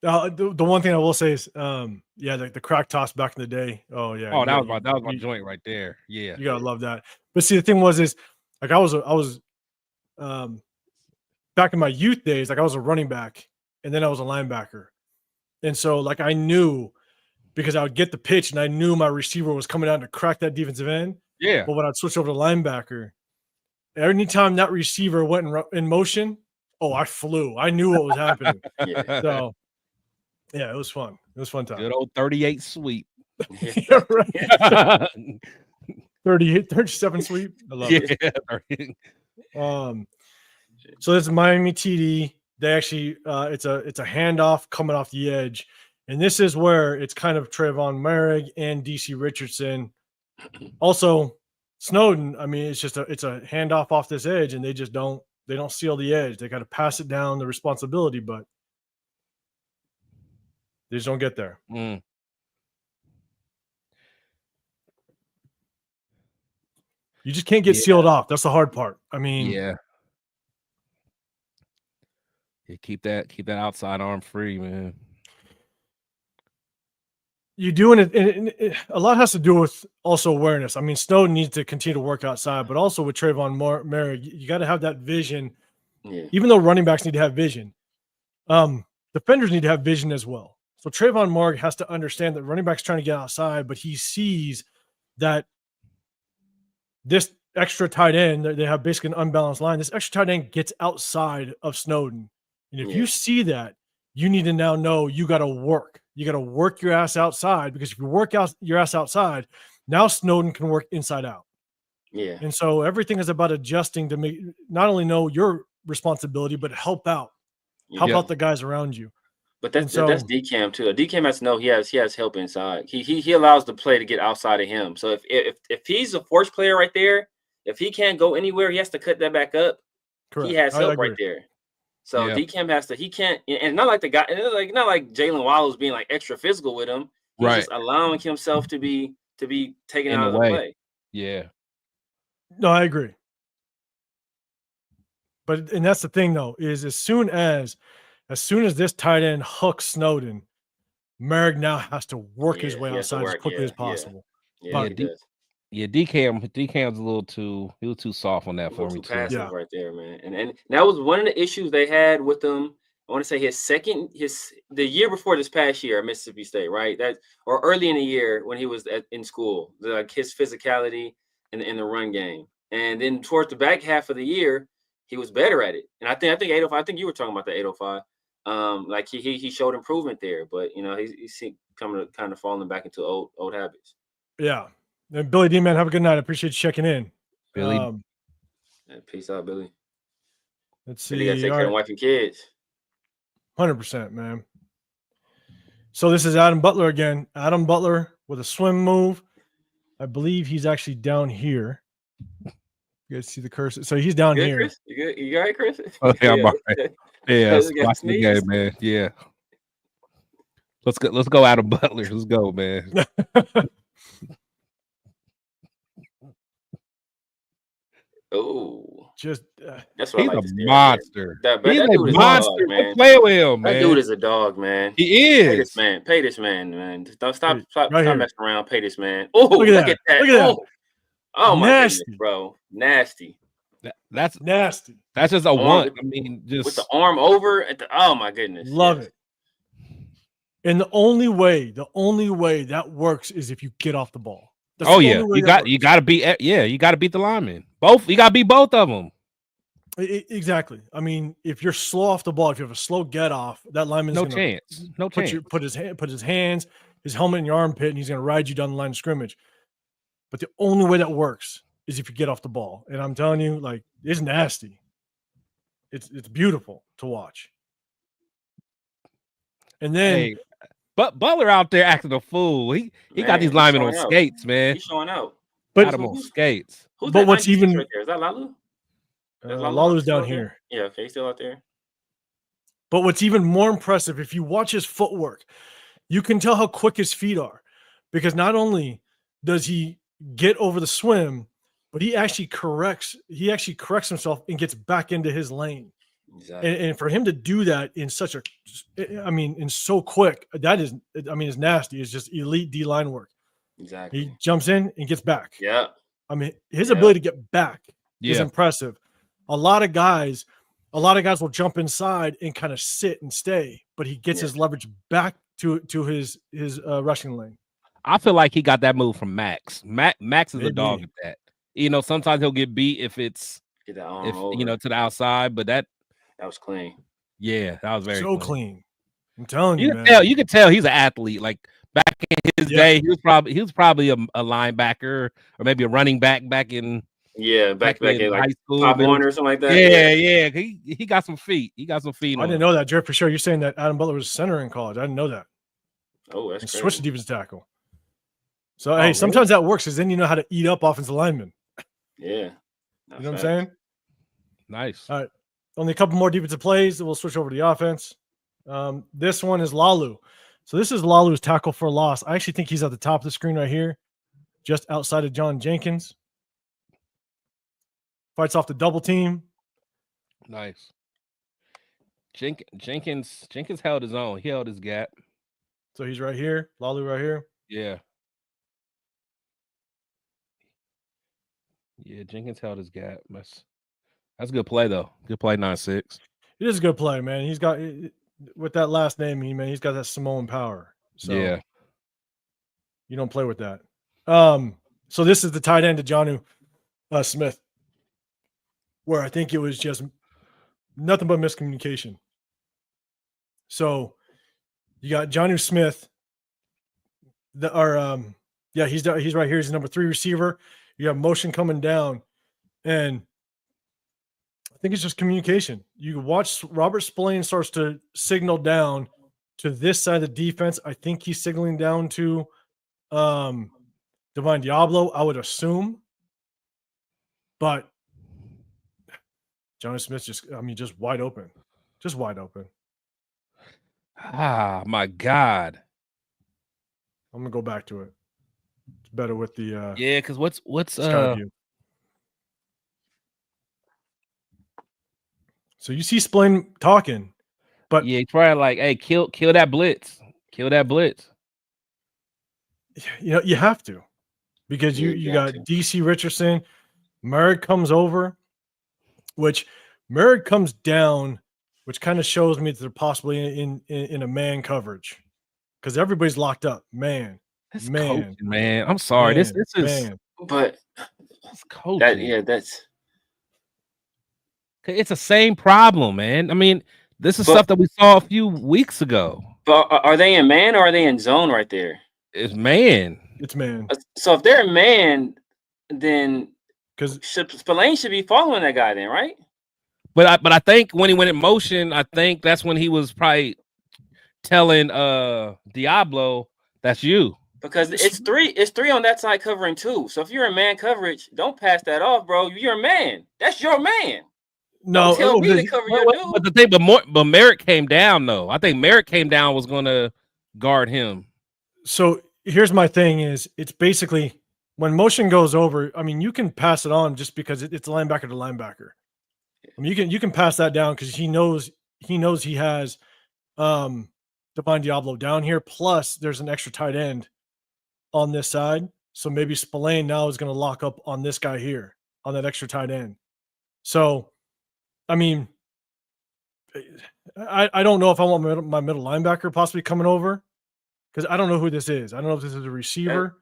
The one thing I will say is, the crack toss back in the day. Oh yeah. Oh, that was my joint right there. Yeah, you gotta love that. But see, the thing was like I was back in my youth days, like I was a running back and then I was a linebacker, and so like I knew because I would get the pitch and I knew my receiver was coming down to crack that defensive end. Yeah. But when I'd switch over to linebacker, anytime that receiver went in motion, I flew. I knew what was happening. So. Yeah, it was fun. It was fun time. Good old 38 sweep. Yeah, right. 37 sweep. I love it. So this is Miami TD. They actually it's a handoff coming off the edge. And this is where it's kind of Trayvon Merrick and DC Richardson. Also Snowden, I mean, it's a handoff off this edge, and they don't seal the edge. They got to pass it down the responsibility, but they just don't get there. Mm. You just can't get sealed off. That's the hard part. I mean, you keep that outside arm free, man. You're doing it, and a lot has to do with also awareness. I mean, Snowden needs to continue to work outside, but also with Trayvon Merrick, you got to have that vision. Yeah. Even though running backs need to have vision, defenders need to have vision as well. So Trayvon Merrick has to understand that running back's trying to get outside, but he sees that this extra tight end, they have basically an unbalanced line. This extra tight end gets outside of Snowden. And if you see that, you need to now know you got to work. You got to work your ass outside, because if you work out your ass outside, now Snowden can work inside out. Yeah. And so everything is about adjusting to make not only know your responsibility, but help out the guys around you. But that's DCAM too. DCAM has to know he has help inside. He allows the play to get outside of him. So if he's a force player right there, if he can't go anywhere, he has to cut that back up. Correct. He has help right there. So DCAM has to. He can't, and not like the guy. Not like Jalen Waddle's being like extra physical with him. He's just allowing himself to be taken out of the play. Yeah. No, I agree. And that's the thing though, is as soon as this tight end hooks Snowden, Merrick now has to work his way outside as quickly as possible. DCam's a little too soft on that for me too. Passive right there, man. And that was one of the issues they had with him. I want to say the year before this past year at Mississippi State, right? Or early in the year when he was in school, like his physicality in the run game. And then towards the back half of the year, he was better at it. And I think 805. I think you were talking about the 805. Like he showed improvement there, but he's kind of falling back into old habits. Yeah. And Billy D, man, have a good night. I appreciate you checking in. Billy. Peace out, Billy. Let's see. You gotta take care of wife and kids. 100%, man. So this is Adam Butler again. Adam Butler with a swim move. I believe he's actually down here. You guys see the cursor? So he's down here. Chris? You got it, Chris? Okay, I'm all right. Yeah, watch the game, man. Yeah. Let's go Adam Butler. Let's go, man. Oh, just that's what He's I like a to see. monster. That He's a dude is monster. a dog, man. Don't play with him, man. That dude is a dog, man. He is. Pay this man. Don't stop right messing around. Pay this man. Oh, look at that. Look at that. Oh my Nasty. goodness, bro. Nasty. That's nasty. That's just a one. I mean, just with the arm over at the. Oh my goodness. Love it. And the only way that works is if you get off the ball. That's you got to beat the lineman. You got to beat both of them. Exactly. I mean, if you're slow off the ball, if you have a slow get off, that lineman's no chance. Put his hands, his helmet in your armpit, and he's going to ride you down the line of scrimmage. But the only way that works is if you get off the ball. And I'm telling you, like, it's nasty. It's beautiful to watch. And then, but Butler out there acting a fool. He got these linemen on skates, man. He's showing out. Got him on skates. But what's even right there? Is that Lalu? Lalu's down here. Yeah, okay, he's still out there. But what's even more impressive, if you watch his footwork, you can tell how quick his feet are, because not only does he get over the swim, but he actually corrects himself and gets back into his lane. Exactly. And for him to do that in so quick, it's nasty. It's just elite D line work. Exactly. He jumps in and gets back. Yeah. I mean, his ability to get back is impressive. A lot of guys will jump inside and kind of sit and stay, but he gets his leverage back to his rushing lane. I feel like he got that move from Max. Max is a dog at that. You know, sometimes he'll get beat if it's to the outside, but that was clean. Yeah, that was very clean. I'm telling you, you can tell he's an athlete. Like back in his day, he was probably a linebacker or maybe a running back in back in like high school, Pop Warner or something like that. Yeah. He got some feet. He got some feet. I didn't know that, Jared, for sure. You're saying that Adam Butler was a center in college. I didn't know that. Oh, that's crazy. Switch to defensive tackle. So hey, sometimes that works because then you know how to eat up offensive linemen. Yeah. You know what I'm saying? Nice. All right. Only a couple more defensive plays. We'll switch over to the offense. This one is Lalu. So this is Lalu's tackle for loss. I actually think he's at the top of the screen right here, just outside of John Jenkins. Fights off the double team. Nice. Jenkins held his own. He held his gap. So he's right here. Lalu right here. Yeah. Yeah, Jenkins held his gap. That's a good play, though. Good play, 9-6. It is a good play, man. He's got, with that last name, he's got that Samoan power. So yeah. You don't play with that. So this is the tight end to Jonnu Smith, where I think it was just nothing but miscommunication. So you got Jonnu Smith. He's right here. He's the number 3 receiver. You have motion coming down, and I think it's just communication. You watch Robert Spillane starts to signal down to this side of the defense. I think he's signaling down to Divine Diablo, I would assume. But Jonnu Smith just wide open. Just wide open. Ah, my God. I'm going to go back to it. It's better with the because what's view. So you see Spillane talking, but he's probably like, hey, kill that blitz. Kill that blitz. You know, you have to, because you got DC Richardson. Merritt comes over, which Merritt comes down, which kind of shows me that they're possibly in a man coverage, because everybody's locked up. Man. I'm sorry. This is man. But that's coaching. It's the same problem, man. I mean, this is stuff that we saw a few weeks ago. But are they in man or are they in zone right there? It's man. It's man. So if they're in man, then because Spillane should be following that guy then, right? But I think when he went in motion, I think that's when he was probably telling Diablo, that's you. Because it's three on that side covering 2. So if you're in man coverage, don't pass that off, bro. You're a man. That's your man. No, tell me to cover your dude. But the thing, but Merritt came down though. I think Merritt came down was gonna guard him. So here's my thing: is it's basically when motion goes over. I mean, you can pass it on just because it's linebacker to linebacker. I mean, you can pass that down because he knows he has Divine Diablo down here. Plus, there's an extra tight end on this side. So maybe Spillane now is going to lock up on this guy here on that extra tight end. So, I mean, I don't know if I want my middle linebacker possibly coming over because I don't know who this is. I don't know if this is a receiver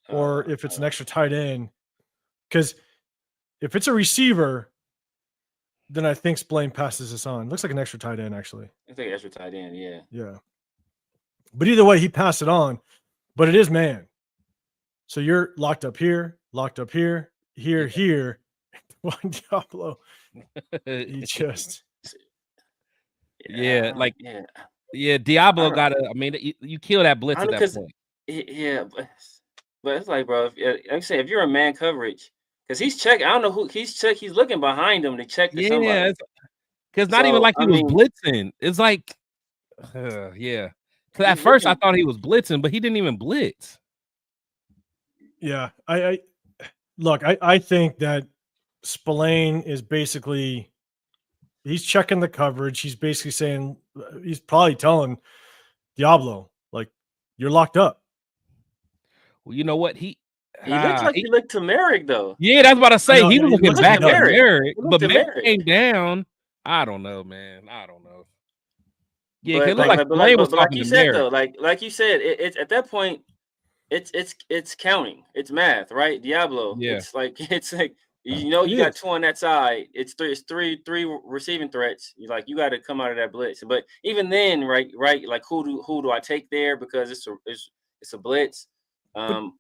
or if it's an extra tight end. Because if it's a receiver, then I think Spillane passes this on. Looks like an extra tight end, actually. I think extra tight end, yeah. Yeah. But either way, he passed it on. But it is man. So you're locked up here, here. One Diablo. He just. Yeah, Diablo got to. I mean, you kill that blitz at that point. Yeah, but it's like, bro, I'm saying if you're a man coverage, because he's checking. I don't know who he's looking behind him to check for somebody. Because not even like he was blitzing. It's like, yeah. Because at first I thought he was blitzing, but he didn't even blitz. Yeah, I think that Spillane is basically he's checking the coverage. He's basically saying he's probably telling Diablo like you're locked up. Well, you know what he looks like he looked to Merrick though. Yeah, that's what I say. He was looking back at Merrick, but Merrick came down. I don't know, man. I don't know. Yeah, but like you said though, like you said, it's at that point. It's counting. It's math, right? Diablo. Yeah. It's like you got two on that side. It's three receiving threats. You got to come out of that blitz. But even then, right? Like who do I take there because it's a blitz. But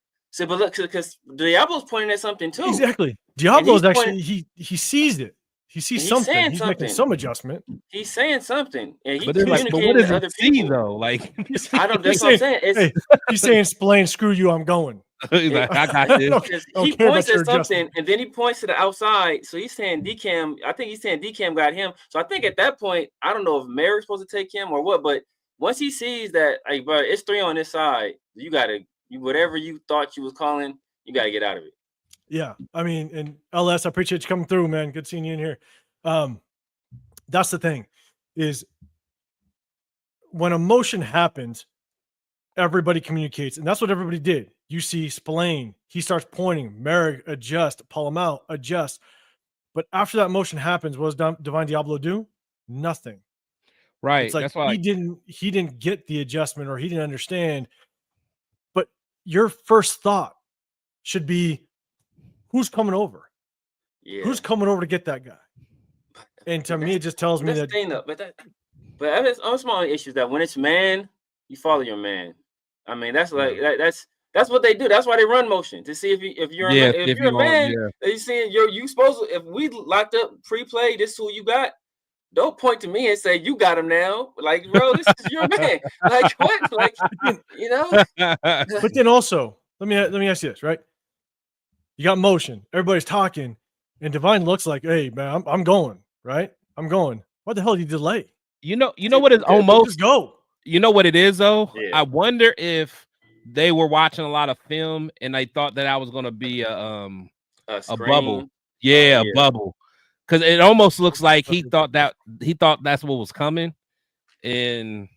look, because Diablo's pointing at something too. Exactly. Diablo's actually he sees it. He sees something. He's making some adjustment. He's saying something. And but what does he see though? Like I don't. That's what I'm saying. He's saying, "Spillane, screw you. I'm going." He's like, I got this. He points at something, and then he points to the outside. So he's saying DCam. I think he's saying DCam got him. So I think at that point, I don't know if Merrick's supposed to take him or what. But once he sees that, like, bro, it's three on this side. You gotta, whatever you thought you was calling, you gotta get out of it. Yeah, I mean, and LS, I appreciate you coming through, man. Good seeing you in here. That's the thing is when a motion happens, everybody communicates, and that's what everybody did. You see Spillane, he starts pointing, Merrick, adjust, pull him out, adjust. But after that motion happens, what does Divine Diablo do? Nothing. Right. It's like that's why he didn't get the adjustment or he didn't understand. But your first thought should be, who's coming over? Yeah. Who's coming over to get that guy? And to me, it just tells me that. But that's my only issue, that when it's man, you follow your man. I mean, that's like that's what they do. That's why they run motion to see if you're a man. They saying you supposed to. If we locked up pre-play, this is who you got. Don't point to me and say you got him now. Like, bro, this is your man. Like what? Like But then also, let me ask you this, right? You got motion. Everybody's talking, and Divine looks like, "Hey, man, I'm going, right? I'm going." What the hell did you delay? You know what is almost just go. You know what it is though? Yeah. I wonder if they were watching a lot of film and they thought that I was going to be a bubble. Yeah, a bubble. Because it almost looks like he thought that's what was coming, and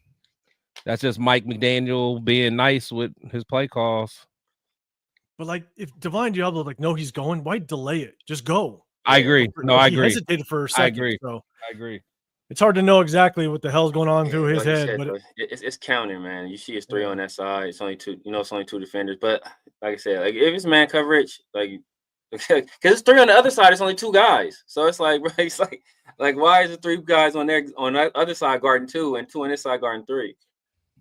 that's just Mike McDaniel being nice with his play calls. But like, if Divine Diablo no, he's going, why delay it? Just go. I agree. No, I agree. He hesitated for a second. I agree. It's hard to know exactly what the hell's going on through his head, but it's counting, man. You see, it's three on that side. It's only two. It's only two defenders. But like I said, like if it's man coverage, like because it's three on the other side, it's only two guys. So it's like, bro, it's like why is the three guys on that other side guarding two and two on this side guarding three?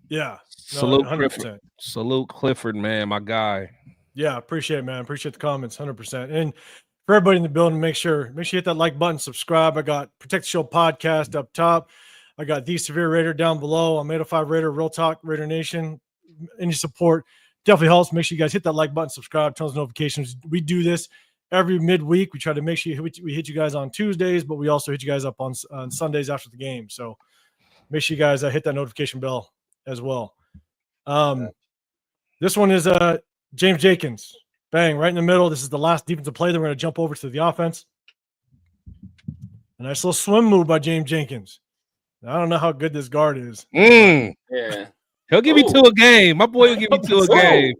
Yeah. Salute Clifford. Salute Clifford, man, my guy. Yeah, appreciate it, man. Appreciate the comments, 100%. And for everybody in the building, make sure you hit that like button, subscribe. I got Protect the Show podcast up top. I got The Severe Raider down below. I'm 805 Raider, Real Talk, Raider Nation. Any support definitely helps. Make sure you guys hit that like button, subscribe, turn on notifications. We do this every midweek. We try to make sure we hit you guys on Tuesdays, but we also hit you guys up on Sundays after the game. So make sure you guys hit that notification bell as well. This one is James Jenkins. Bang, right in the middle. This is the last defensive play. Then we're going to jump over to the offense. A nice little swim move by James Jenkins. I don't know how good this guard is. Yeah. He'll give you 2 a game. My boy will give you 2 a game.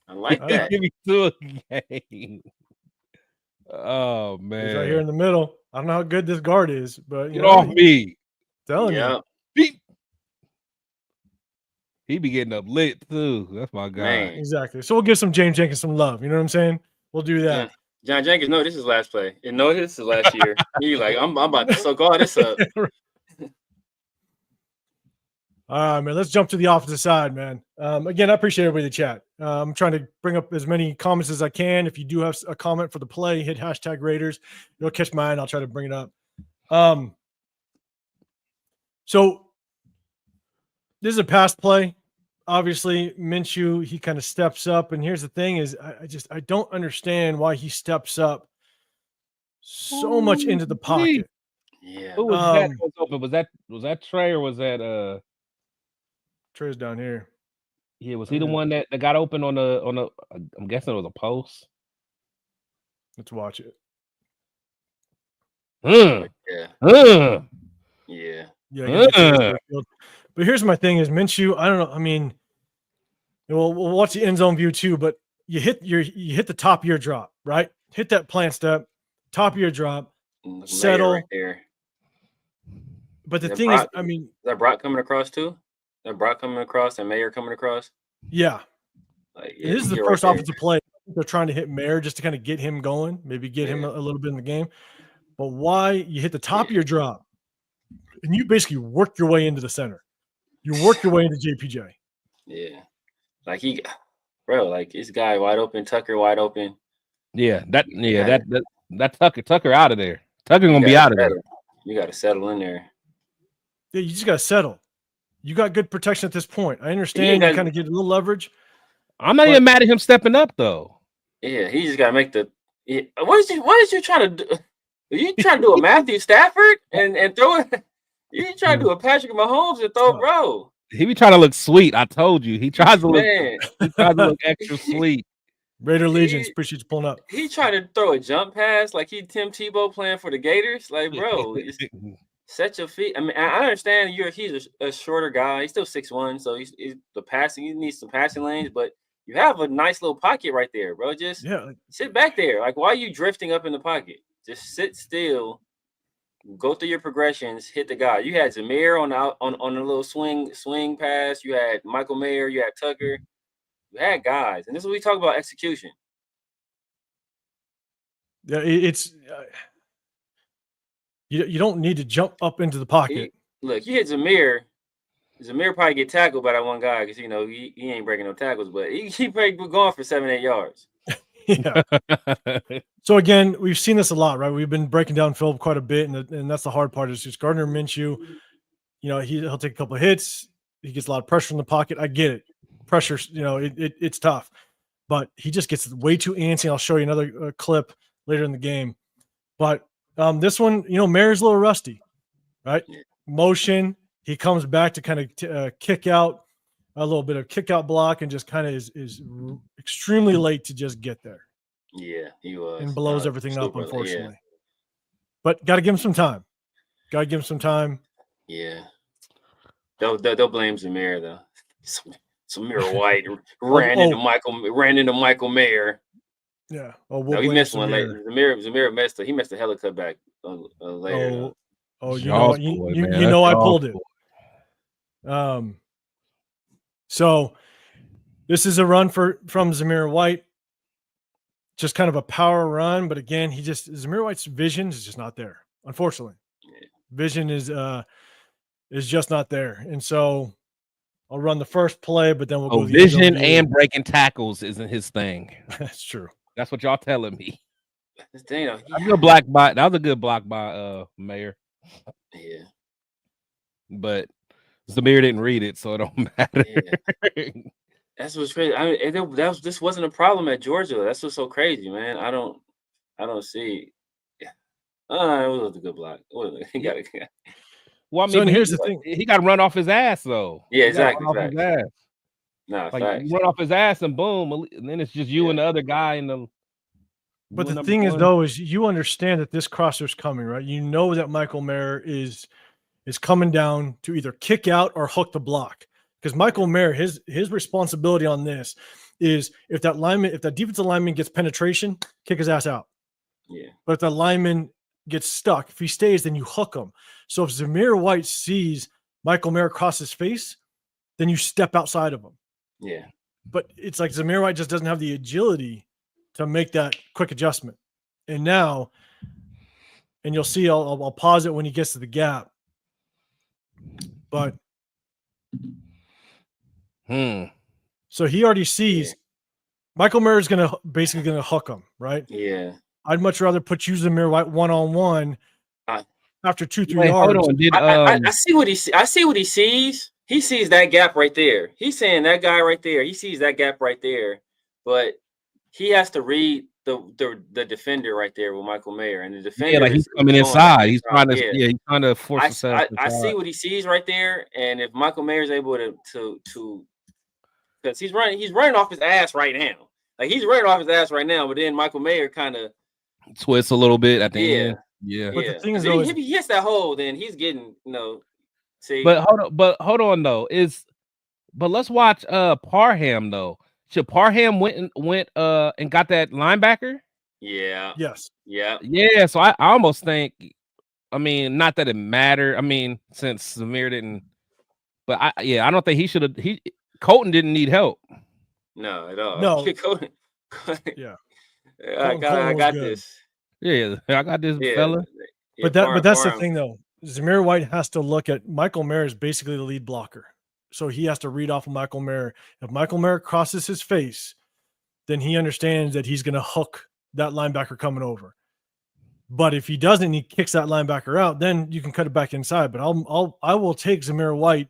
I like that. Give me 2 a game. Oh, man. He's right here in the middle. I don't know how good this guard is, but get off me. Telling you. He be getting up lit too. That's my guy. Man. Exactly. So we'll give some James Jenkins some love. You know what I'm saying? We'll do that. John Jenkins, no, this is last play. And no, this is last year. He like, I'm about to soak all this up. All right, man. Let's jump to the opposite side, man. Again, I appreciate everybody in the chat. I'm trying to bring up as many comments as I can. If you do have a comment for the play, hit #Raiders. You'll catch mine. I'll try to bring it up. So this is a pass play. Obviously, Minshew, he kind of steps up. And here's the thing is I don't understand why he steps up so much into the pocket. Yeah. Who was that? Was open? Was that Trey or was that Trey's down here? Yeah, was he the one that got open on a I'm guessing it was a post? Let's watch it. Yeah. But here's my thing is Minshew, I don't know. I mean, we'll watch the end zone view too, but you hit the top of your drop, right? Hit that plant step, top of your drop, settle right there. But the thing is, I mean, is that Brock coming across too? That Brock coming across and Mayer coming across? Yeah. Like, this is the first offensive play. They're trying to hit Mayer just to kind of get him going, maybe get him a little bit in the game. But why you hit the top of your drop and you basically work your way into the center. You work your way into JPJ. Yeah. Like like this guy wide open, Tucker wide open. Yeah, that Tucker out of there. Tucker gonna be out of there. You got to settle in there. Yeah, you just got to settle. You got good protection at this point. I understand you kind of get a little leverage. I'm not even mad at him stepping up though. Yeah, he just got to make the. What is you trying to do? Are you trying to do a Matthew Stafford and throw it? You trying to do a Patrick Mahomes and throw, bro? He be trying to look sweet. I told you. He tries to look extra sweet. Raider Legions, appreciate you pulling up. He tried to throw a jump pass like he Tim Tebow playing for the Gators. Like, bro, set your feet. I mean, I understand he's a shorter guy. He's still 6'1", so he's the passing. He needs some passing lanes, but you have a nice little pocket right there, bro. Just sit back there. Like, why are you drifting up in the pocket? Just sit still. Go through your progressions, hit the guy. You had Zamir on a little swing pass. You had Michael Mayer. You had Tucker. You had guys, and this is what we talk about execution. Yeah, it's you don't need to jump up into the pocket. You hit Zamir. Zamir probably get tackled by that one guy because he ain't breaking no tackles, but he probably going for 7-8 yards. Yeah. So again, we've seen this a lot, right? We've been breaking down film quite a bit, and that's the hard part. Is just Gardner Minshew. He'll take a couple of hits. He gets a lot of pressure in the pocket. I get it. Pressure, it's tough, but he just gets way too antsy. I'll show you another clip later in the game. But this one, Mayer's a little rusty, right? Motion. He comes back to kind of kick out a little bit of kick out block and just kind of is extremely late to just get there. Yeah, he was. And blows everything up, unfortunately. Yeah. But got to give him some time. Yeah. They'll blame Zamir, though. Zamir White ran into Michael Mayer. Yeah. He missed one later. Zamir missed it. He missed a hella cutback later. I pulled it. So this is a run from Zamir White. Just kind of a power run, but again, Zamir White's vision is just not there. Unfortunately, vision is just not there, and so I'll run the first play, but then we'll go. Vision and breaking tackles isn't his thing. That's true. That's what y'all telling me. That's a good block by. That was a good block by Mayer. Yeah, but Zamir didn't read it, so it don't matter. Yeah. That's what's crazy. This wasn't a problem at Georgia. That's what's so crazy, man. I don't see. Yeah, it was a good block. He got it. Well, I mean, here's the thing: he got to run off his ass, though. Yeah, exactly. Nah, Like facts. you run off his ass and boom, and then it's just you and the other guy in the. But the thing is, though, is you understand that this crosser's coming, right? You know that Michael Mayer is coming down to either kick out or hook the block. Because Michael Mayer, his responsibility on this is if that defensive lineman gets penetration, kick his ass out. Yeah. But if the lineman gets stuck, if he stays, then you hook him. So if Zamir White sees Michael Mayer cross his face, then you step outside of him. Yeah. But it's like Zamir White just doesn't have the agility to make that quick adjustment. And now, and you'll see, I'll pause it when he gets to the gap. But so he already sees Michael Mayer is basically gonna hook him, right? Yeah. I'd much rather put you Zamir White one-on-one after 2-3 yards. Hold on. I see what he sees. He sees that gap right there. He's saying that guy right there. He sees that gap right there, but he has to read the defender right there with Michael Mayer, and the defender. Yeah, like he's coming inside. He's trying to. Yeah, he's trying to force himself. I see what he sees right there, and if Michael Mayer is able to because he's running off his ass right now. Like he's running off his ass right now, but then Michael Mayer kind of twists a little bit at the end. Yeah. But the thing is, if he hits that hole, then he's getting See, but hold on though. But let's watch Parham though. Should Parham went and got that linebacker? Yeah. Yes. Yeah. Yeah. So I almost think, I mean, not that it mattered. I mean, since Zamir didn't, but I don't think he should have. Colton didn't need help. No, at all. No. Colton. Yeah. I got this. Yeah, I got this fella. Yeah, but that's the thing though. Zamir White has to look at Michael Mayer is basically the lead blocker. So he has to read off of Michael Mayer. If Michael Mayer crosses his face, then he understands that he's going to hook that linebacker coming over. But if he doesn't, he kicks that linebacker out, then you can cut it back inside. But I will take Zamir White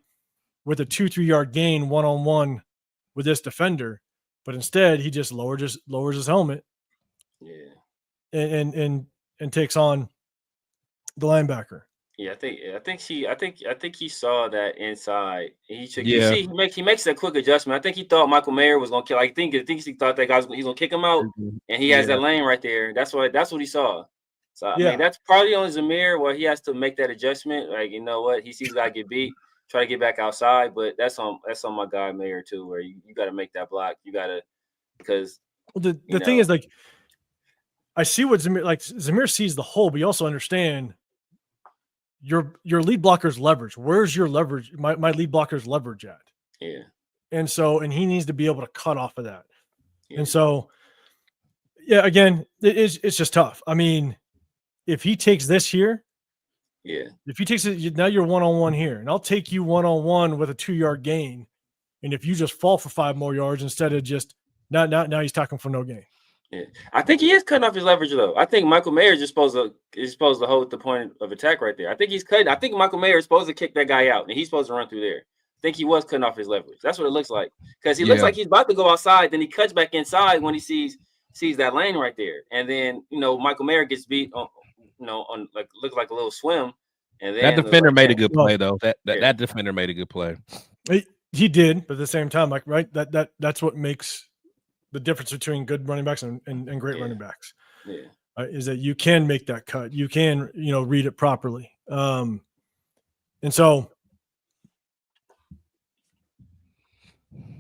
with a 2-3 yard gain one-on-one with this defender. But instead, he just lowers his helmet. Yeah. And takes on the linebacker. Yeah, I think he saw that inside. He makes that quick adjustment. I think he thought Michael Mayer was gonna kill. I think he thought that he's gonna kick him out, and he has that lane right there. That's what he saw. So I mean, that's probably on Zamir where he has to make that adjustment. Like, you know what, he sees a guy get beat, try to get back outside, but that's on my guy Mayer too, where you got to make that block. You got to, because the thing is, like, I see what Zamir sees the hole, but you also understand your lead blocker's leverage. Where's your leverage? My lead blocker's leverage at? Yeah. And he needs to be able to cut off of that. Yeah. And so, yeah, again, it's just tough. I mean, if he takes this here, if he takes it, now you're one-on-one here, and I'll take you one-on-one with a 2 yard gain. And if you just fall for 5 more yards instead of just now he's talking for no gain. Yeah, I think he is cutting off his leverage though. I think Michael Mayer is supposed to hold the point of attack right there. I think he's cutting. I think Michael Mayer is supposed to kick that guy out, and he's supposed to run through there. I think he was cutting off his leverage. That's what it looks like, because he looks like he's about to go outside, then he cuts back inside when he sees that lane right there, and then Michael Mayer gets beat on like looks like a little swim, and then that defender made a good play though. That defender made a good play. He did, but at the same time, like that's what makes the difference between good running backs and great running backs. Yeah. Is that you can make that cut. You can, read it properly. And so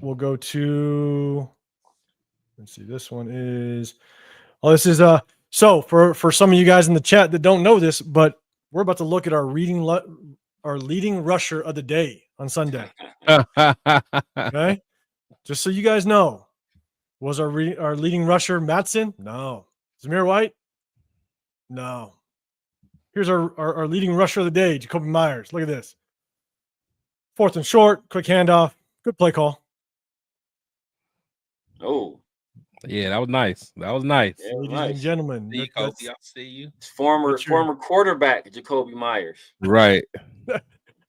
we'll go to, let's see, this one is, so for some of you guys in the chat that don't know this, but we're about to look at our leading rusher of the day on Sunday. Okay. Just so you guys know. Was our leading rusher Matson? No. Zamir White? No. Here's our leading rusher of the day, Jacoby Myers. Look at this. 4th and short, quick handoff, good play call. Oh. Yeah, that was nice. Yeah, ladies and gentlemen. I see you. Former quarterback Jacoby Myers. Right.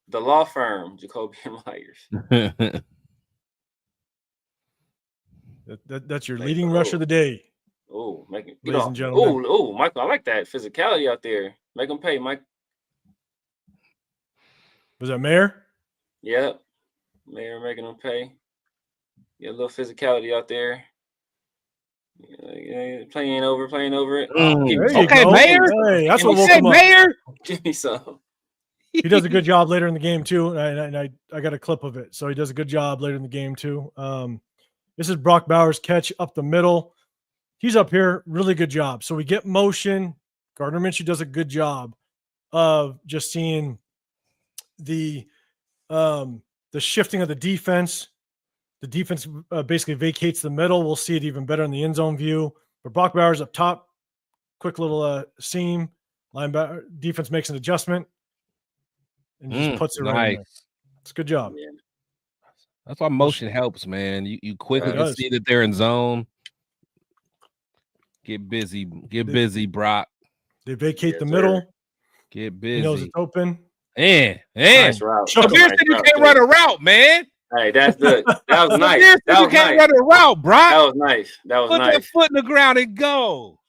The law firm Jacoby Myers. That's your leading rusher of the day. Oh, ladies and gentlemen. Oh, Michael, I like that physicality out there. Make him pay, Mike. Was that Mayer? Yep. Mayer making him pay. Yeah, a little physicality out there. Yeah, playing over it. Mm. Give me There you Okay, go. Mayor. Hey, that's Give what me woke Okay, him up. Mayor. Give me some. He does a good job later in the game too, and I got a clip of it. So he does a good job later in the game too. This is Brock Bowers' catch up the middle. He's up here, really good job. So we get motion. Gardner Minshew does a good job of just seeing the shifting of the defense. The defense basically vacates the middle. We'll see it even better in the end zone view. But Brock Bowers up top, quick little seam. Linebacker defense makes an adjustment and just puts it right in there. It's a good job. Yeah. That's why motion helps, man. You quickly It can does. see that they're in zone. Get busy, Brock. They vacate Yes, the sir. middle. Get He knows busy. it's open. And Nice route. Shook Severe him. said you can't run a route, man. Hey, that was nice. Severe said you can't run a route, Brock. That was nice. That was Put nice. that foot in the ground and go.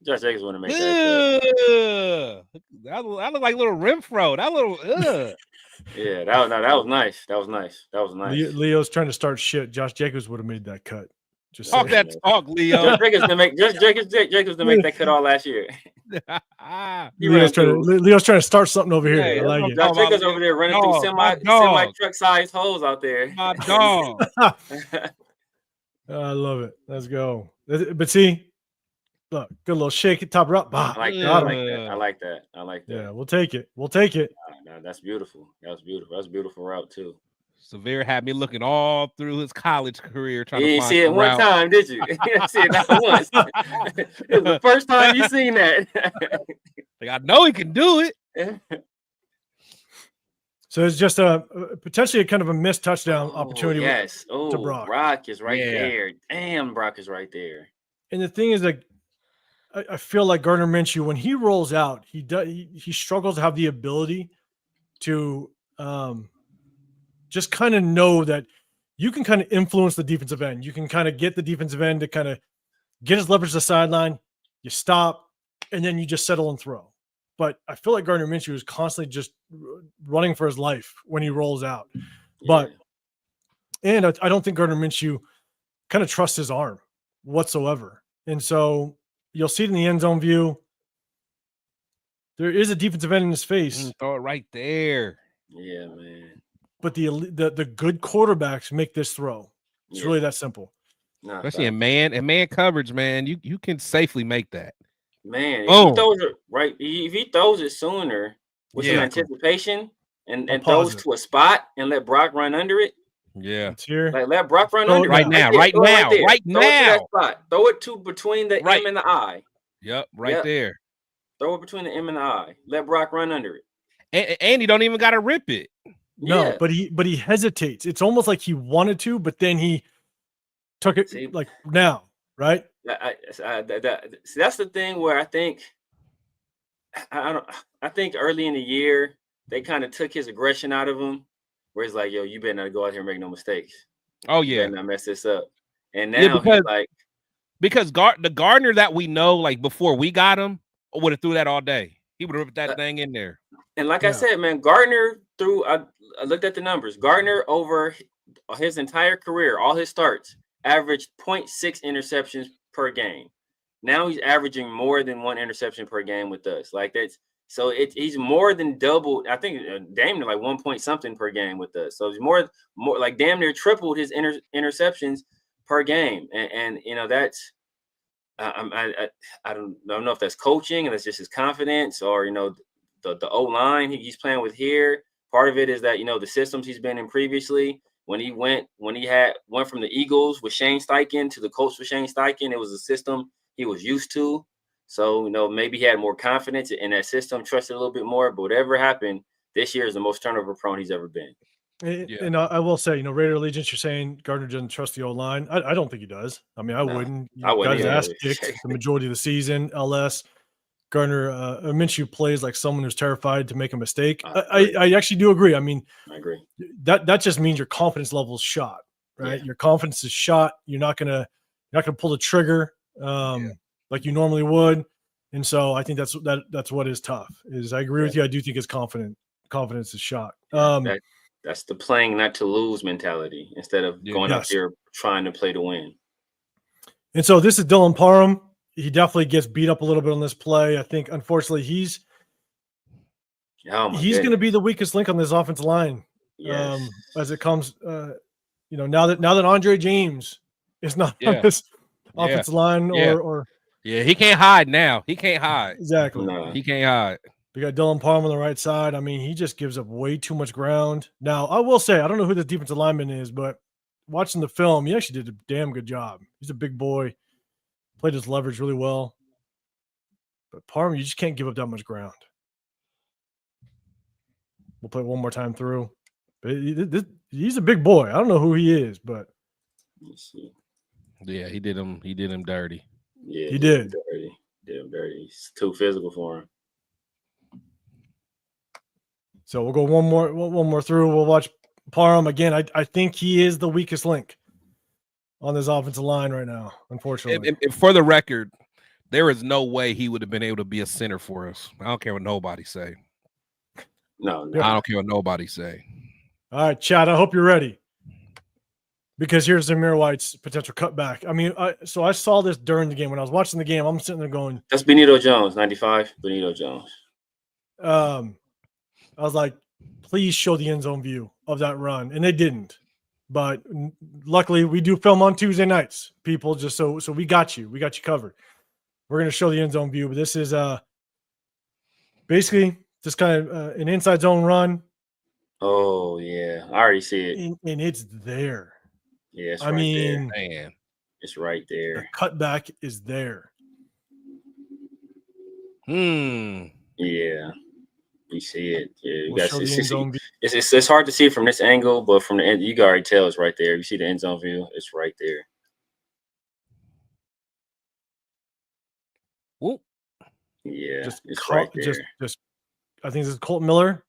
Josh Jacobs want to make that cut. That look like little Renfro. That little Yeah, that was nice. That was nice. That was nice. Leo's trying to start shit. Josh Jacobs would have made that cut. Just talk saying. that talk, Leo. Josh Jacobs to make that cut all last year. Leo's trying to start something over here. Yeah, I like it. Josh Jacobs over there running through semi truck sized holes out there. My dog. I love it. Let's go. But see, look, good little shake it, top her up. Bah, I like that. Yeah, we'll take it. No, that's beautiful. That's a beautiful route too. Severe had me looking all through his college career trying you to didn't find see it one time, did you? You didn't see it not once. It was the first time you seen that. Like, I know he can do it. So it's just potentially a kind of a missed touchdown opportunity. Yes. To Brock. Brock is right there. Damn, Brock is right there. And the thing is, like, I feel like Gardner Minshew, when he rolls out, he struggles to have the ability to just kind of know that you can kind of influence the defensive end. You can kind of get the defensive end to kind of get his leverage to the sideline. You stop, and then you just settle and throw. But I feel like Gardner Minshew is constantly just running for his life when he rolls out. Yeah. And I don't think Gardner Minshew kind of trusts his arm whatsoever. And so you'll see it in the end zone view. There is a defensive end in his face. Throw it right there. Yeah, man. But the good quarterbacks make this throw. It's really that simple. No, especially in man coverage, man. You can safely make that. Man, if he throws it right, if he throws it sooner with some anticipation and throws to a spot and let Brock run under it. Yeah, it's here. Like let Brock run under right it. now. Throw it to that spot. Throw it to between the M and the I. Yep, there. Throw it between the M and the I. Let Brock run under it. And he don't even got to rip it. No, but he hesitates. It's almost like he wanted to, but then he took it like now, right? See, that's the thing where I think early in the year they kind of took his aggression out of him, where he's like, "Yo, you better not go out here and make no mistakes. Oh you yeah, better not mess this up." And now he's like, because the Gardner that we know, like before we got him, would have threw that all day. He would have ripped that thing in there. And like I said, man, Gardner threw. I looked at the numbers. Gardner over his entire career, all his starts, averaged 0.6 interceptions per game. Now he's averaging more than 1 interception per game with us. Like that's so he's more than doubled. I think damn near like 1 point something per game with us. So he's more like damn near tripled his interceptions per game. And you know that's I don't know if that's coaching and that's just his confidence or the O-line he's playing with here. Part of it is that the systems he's been in previously. When he went from the Eagles with Shane Steichen to the Colts with Shane Steichen, it was a system he was used to. So, maybe he had more confidence in that system, trusted a little bit more. But whatever happened, this year is the most turnover prone he's ever been. And I will say, Raider Allegiance, you're saying Gardner doesn't trust the O-line. I don't think he does. I mean, I wouldn't. I wouldn't. Got his ass kicked the majority of the season. LS. Gardner Minshew plays like someone who's terrified to make a mistake. I actually do agree. I mean, I agree. That just means your confidence level is shot, right? Yeah. Your confidence is shot. You're not gonna pull the trigger like you normally would. And so I think that's what is tough. Is I agree with you. I do think his confidence is shot. That That's the playing not to lose mentality instead of going out Yes. there trying to play to win. And so this is Dylan Parham. He definitely gets beat up a little bit on this play. I think, unfortunately, he's going to be the weakest link on this offensive line. Yes. As it comes, now that Andre James is not on this offensive line, or he can't hide now. He can't hide. Exactly. No. He can't hide. We got Dylan Parham on the right side. I mean, he just gives up way too much ground. Now, I will say, I don't know who the defensive lineman is, but watching the film, he actually did a damn good job. He's a big boy, played his leverage really well. But Parham, you just can't give up that much ground. We'll play it one more time through. But he's a big boy. I don't know who he is, but let's see. Yeah, he did him dirty. Yeah, he did. Did him dirty. He's too physical for him. So we'll go one more through. We'll watch Parham again. I think he is the weakest link on this offensive line right now, unfortunately. And for the record, there is no way he would have been able to be a center for us. I don't care what nobody say. No. I don't care what nobody say. All right, Chad, I hope you're ready. Because here's Zamir White's potential cutback. I mean, so I saw this during the game. When I was watching the game, I'm sitting there going, that's Benito Jones, 95, Benito Jones. I was like, please show the end zone view of that run. And they didn't. But luckily, we do film on Tuesday nights, people, just so we got you. We got you covered. We're going to show the end zone view. But this is basically just kind of an inside zone run. Oh, yeah. I already see it. And it's there. Yeah, it's there. Man. It's right there. The cutback is there. Yeah. We see it. Yeah, we'll it's hard to see from this angle, but from the end, you can already tell it's right there. You see the end zone view, it's right there. Ooh. Yeah, it's right there. Just, I think this is Colton Miller,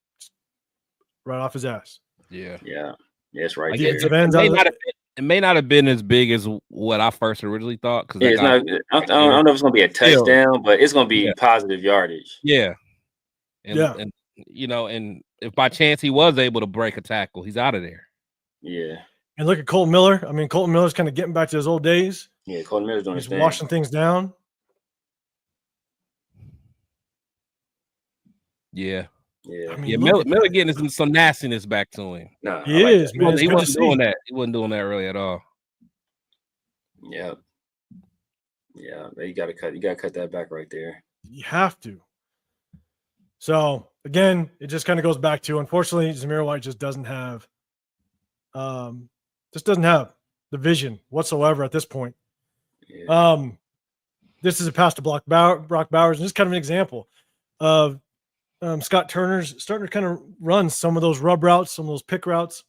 right off his ass. Yeah, it's right there. It may not have been as big as what I first originally thought. Yeah, it's not. I don't know if it's gonna be a touchdown, but it's gonna be positive yardage. Yeah. And and if by chance he was able to break a tackle, he's out of there. Yeah. And look at Colton Miller. I mean, Colton Miller's kind of getting back to his old days. Yeah, Colton Miller's doing his thing. Washing things down. Yeah. Yeah. I mean, Miller getting some nastiness back to him. No, he is, man. He wasn't doing that. He wasn't doing that really at all. Yeah. Yeah, you gotta cut that back right there. You have to. So again, it just kind of goes back to, unfortunately, Zamir White just doesn't have the vision whatsoever at this point. Yeah. This is a pass to Brock Bowers, and this is kind of an example of Scott Turner's starting to kind of run some of those rub routes, some of those pick routes.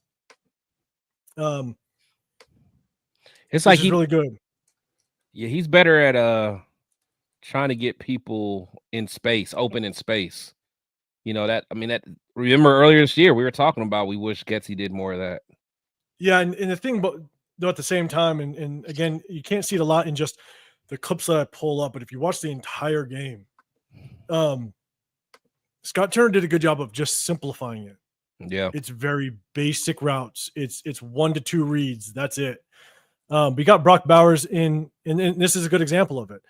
It's like he's really good. Yeah, he's better at trying to get people in space, open in space. Remember earlier this year we were talking about we wish Getsy did more of that. Yeah, and the thing, but though at the same time, and again, you can't see it a lot in just the clips that I pull up, but if you watch the entire game, Scott Turner did a good job of just simplifying it. Yeah, it's very basic routes. It's 1 to 2 reads. That's it. We got Brock Bowers in, and this is a good example of it.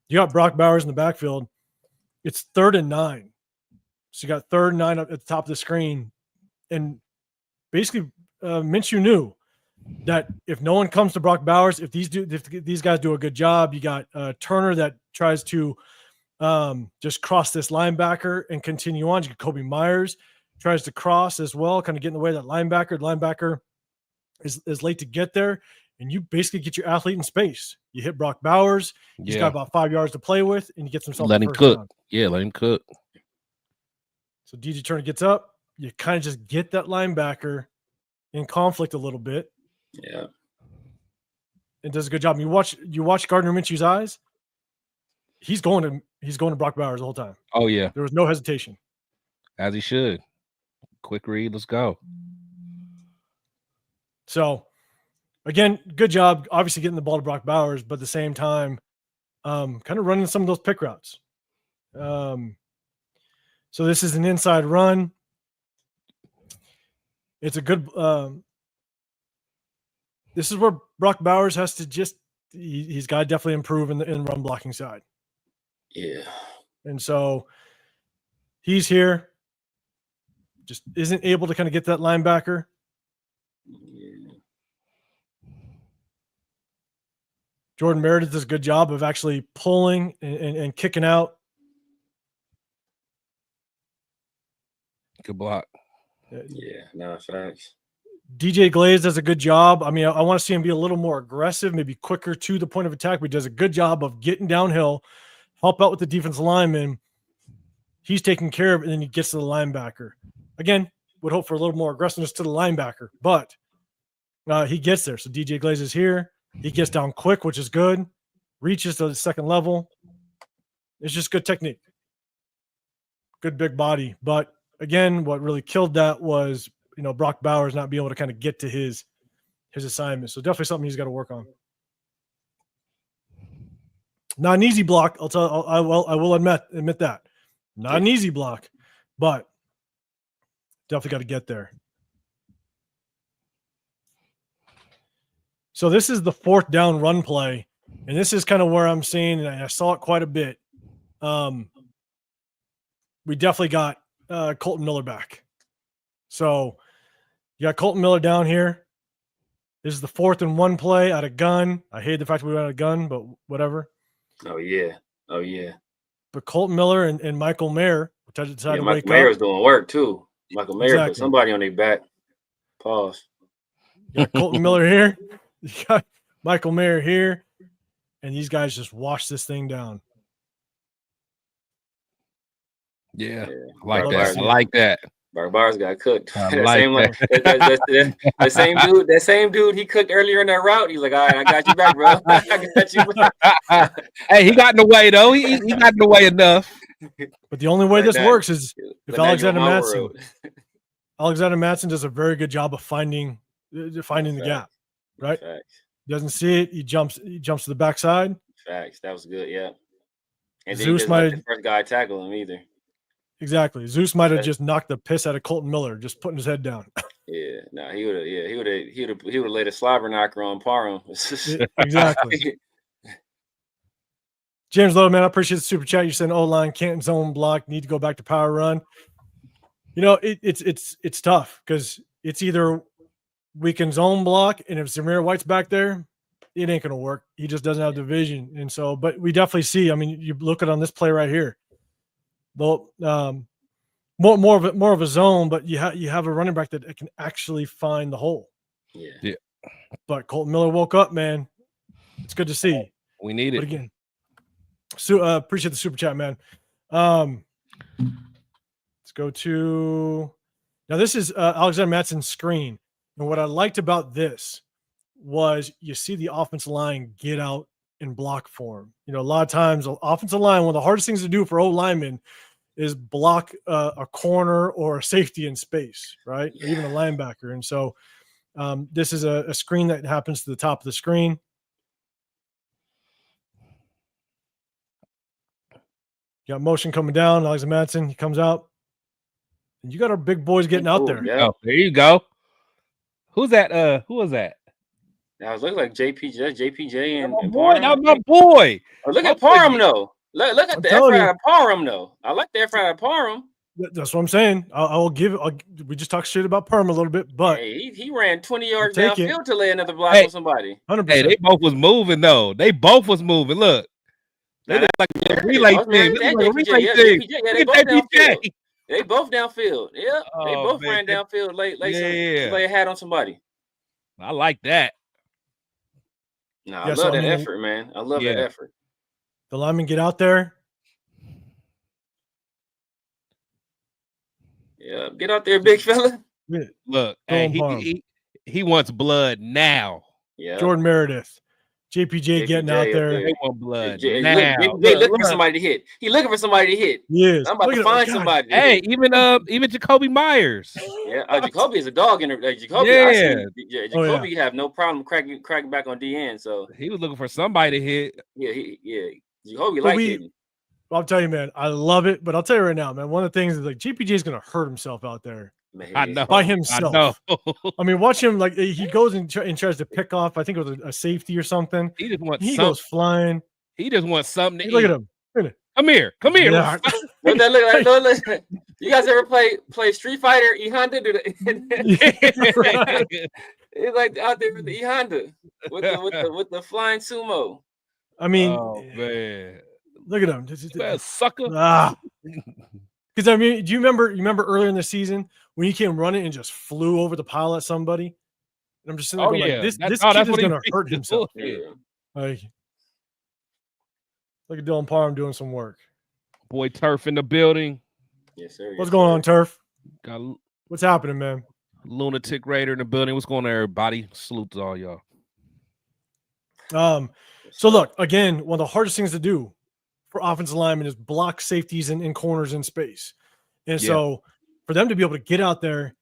You got Brock Bowers in the backfield. It's 3rd and 9. So you got 3rd and 9 up at the top of the screen. And basically, Minshew knew that if no one comes to Brock Bowers, if these guys do a good job, you got Turner that tries to just cross this linebacker and continue on. You got Kobe Myers tries to cross as well, kind of get in the way of that linebacker. The linebacker is late to get there. And you basically get your athlete in space. You hit Brock Bowers. He's got about 5 yards to play with, and he gets himself. Let him cook. Down. Yeah, let him cook. So DJ Turner gets up. You kind of just get that linebacker in conflict a little bit. Yeah, and does a good job. You watch Gardner Minshew's eyes. He's going to Brock Bowers the whole time. Oh yeah, there was no hesitation. As he should. Quick read. Let's go. So. Again, good job, obviously getting the ball to Brock Bowers, but at the same time, kind of running some of those pick routes. So this is an inside run. It's a good. This is where Brock Bowers has to he's got to definitely improve in the run blocking side. Yeah. And so he's here, just isn't able to kind of get that linebacker. Yeah. Jordan Meredith does a good job of actually pulling and kicking out. Good block. Yeah, no, facts. DJ Glaze does a good job. I mean, I want to see him be a little more aggressive, maybe quicker to the point of attack, but he does a good job of getting downhill, help out with the defensive lineman. He's taking care of it, and then he gets to the linebacker. Again, would hope for a little more aggressiveness to the linebacker, but he gets there. So DJ Glaze is here. He gets down quick, which is good. Reaches to the second level. It's just good technique. Good big body. But again, what really killed that was, Brock Bowers not being able to kind of get to his assignment. So definitely something he's got to work on. Not an easy block. I will admit that. Not an easy block, but definitely got to get there. So this is the fourth down run play, and this is kind of where I'm seeing, and I saw it quite a bit. We definitely got Colton Miller back. So you got Colton Miller down here. This is the 4th and 1 play out of gun. I hate the fact that we went out of gun, but whatever. Oh yeah. But Colton Miller and Michael Mayer, which I decided to wake Michael Mayer's up. doing work too. Michael Mayer put somebody on their back. Pause. You got Colton Miller here. You got Michael Mayer here. And these guys just wash this thing down. Yeah. I like that. I like that. Brock Bowers got cooked. That same dude he cooked earlier in that route. He's like, all right, I got you back, bro. I got you back. Hey, he got in the way though. He got in the way enough. But the only way this works is if Alexander Mattson does a very good job of finding the gap, right? Facts. He doesn't see it. He jumps to the backside. Facts. That was good. Yeah. And then Zeus he doesn't let the first guy tackle him either. Exactly. Zeus might have just knocked the piss out of Colton Miller, just putting his head down. Yeah, no, he would have laid a slobber knocker on Parham. Exactly. James Lowe, man, I appreciate the super chat. You said O-line can't zone block, need to go back to power run. It's tough because it's either we can zone block, and if Zamir White's back there, it ain't gonna work. He just doesn't have the vision, and so. But we definitely see. I mean, you look at on this play right here. Well, more of a zone, but you have a running back that can actually find the hole. Yeah. But Colton Miller woke up, man. It's good to see. We need it. But again, appreciate the super chat, man. Let's go to now. This is Alexander Mattson's screen, and what I liked about this was you see the offensive line get out in block form. A lot of times, offensive line, one of the hardest things to do for O linemen is block a corner or a safety in space, right? Yeah. Or even a linebacker. And so this is a screen that happens to the top of the screen. You got motion coming down. Alexander Mattson, he comes out. And you got our big boys getting out there. Yeah. Oh, there you go. Who's that? Who was that? That was looking like JPJ and boy, Parham. that was my boy. Oh, look at Parham though. Look at the effort out of Parham though. I like the effort out of Parham. That's what I'm saying. We just talked shit about Parham a little bit, but hey, he ran 20 yards downfield to lay another block on somebody. 100%. Hey, they both was moving though. They both was moving. Look, they look like a relay team. They both downfield. Yeah, they both ran downfield. Lay a hat on somebody. I like that. No, I love that effort, man. I love that effort. The linemen get out there. Yeah, get out there, big fella. Look, hey, he wants blood now. Yeah, Jordan Meredith, JPJ getting out there. They want blood now. They looking for somebody to hit. He looking for somebody to hit. Yes. I'm about to find somebody. Hey, even Jacoby Myers. Yeah, Jacoby is a dog in Jacoby. Jacoby have no problem cracking back on DN. So he was looking for somebody to hit. Yeah. Jacoby like hitting. I'll tell you, man, I love it. But I'll tell you right now, man, one of the things is like JPJ is going to hurt himself out there. Man, I know. by himself. I know. I mean, watch him like he goes and tries to pick off. I think it was a safety or something. He just wants He something. goes flying. He just wants something to eat. Look at him. Look at him. Come here. Come here. Yeah. What that look like? Look. You guys ever play Street Fighter? E Honda do that. It's like out there with the E Honda with the flying sumo. I mean, oh man, look at him. Sucker. Because I mean, do you remember earlier in the season when he came running and just flew over the pile at somebody? And I'm just sitting there going, like, this kid is going to hurt himself. Like, look at Dylan Parham doing some work. Boy, Turf in the building. Yes, sir. What's going on, Turf? Got What's happening, man? Lunatic Raider in the building. What's going on, everybody? Salute to all y'all. So look, again, one of the hardest things to do for offensive linemen is block safeties and corners in space. And so for them to be able to get out there,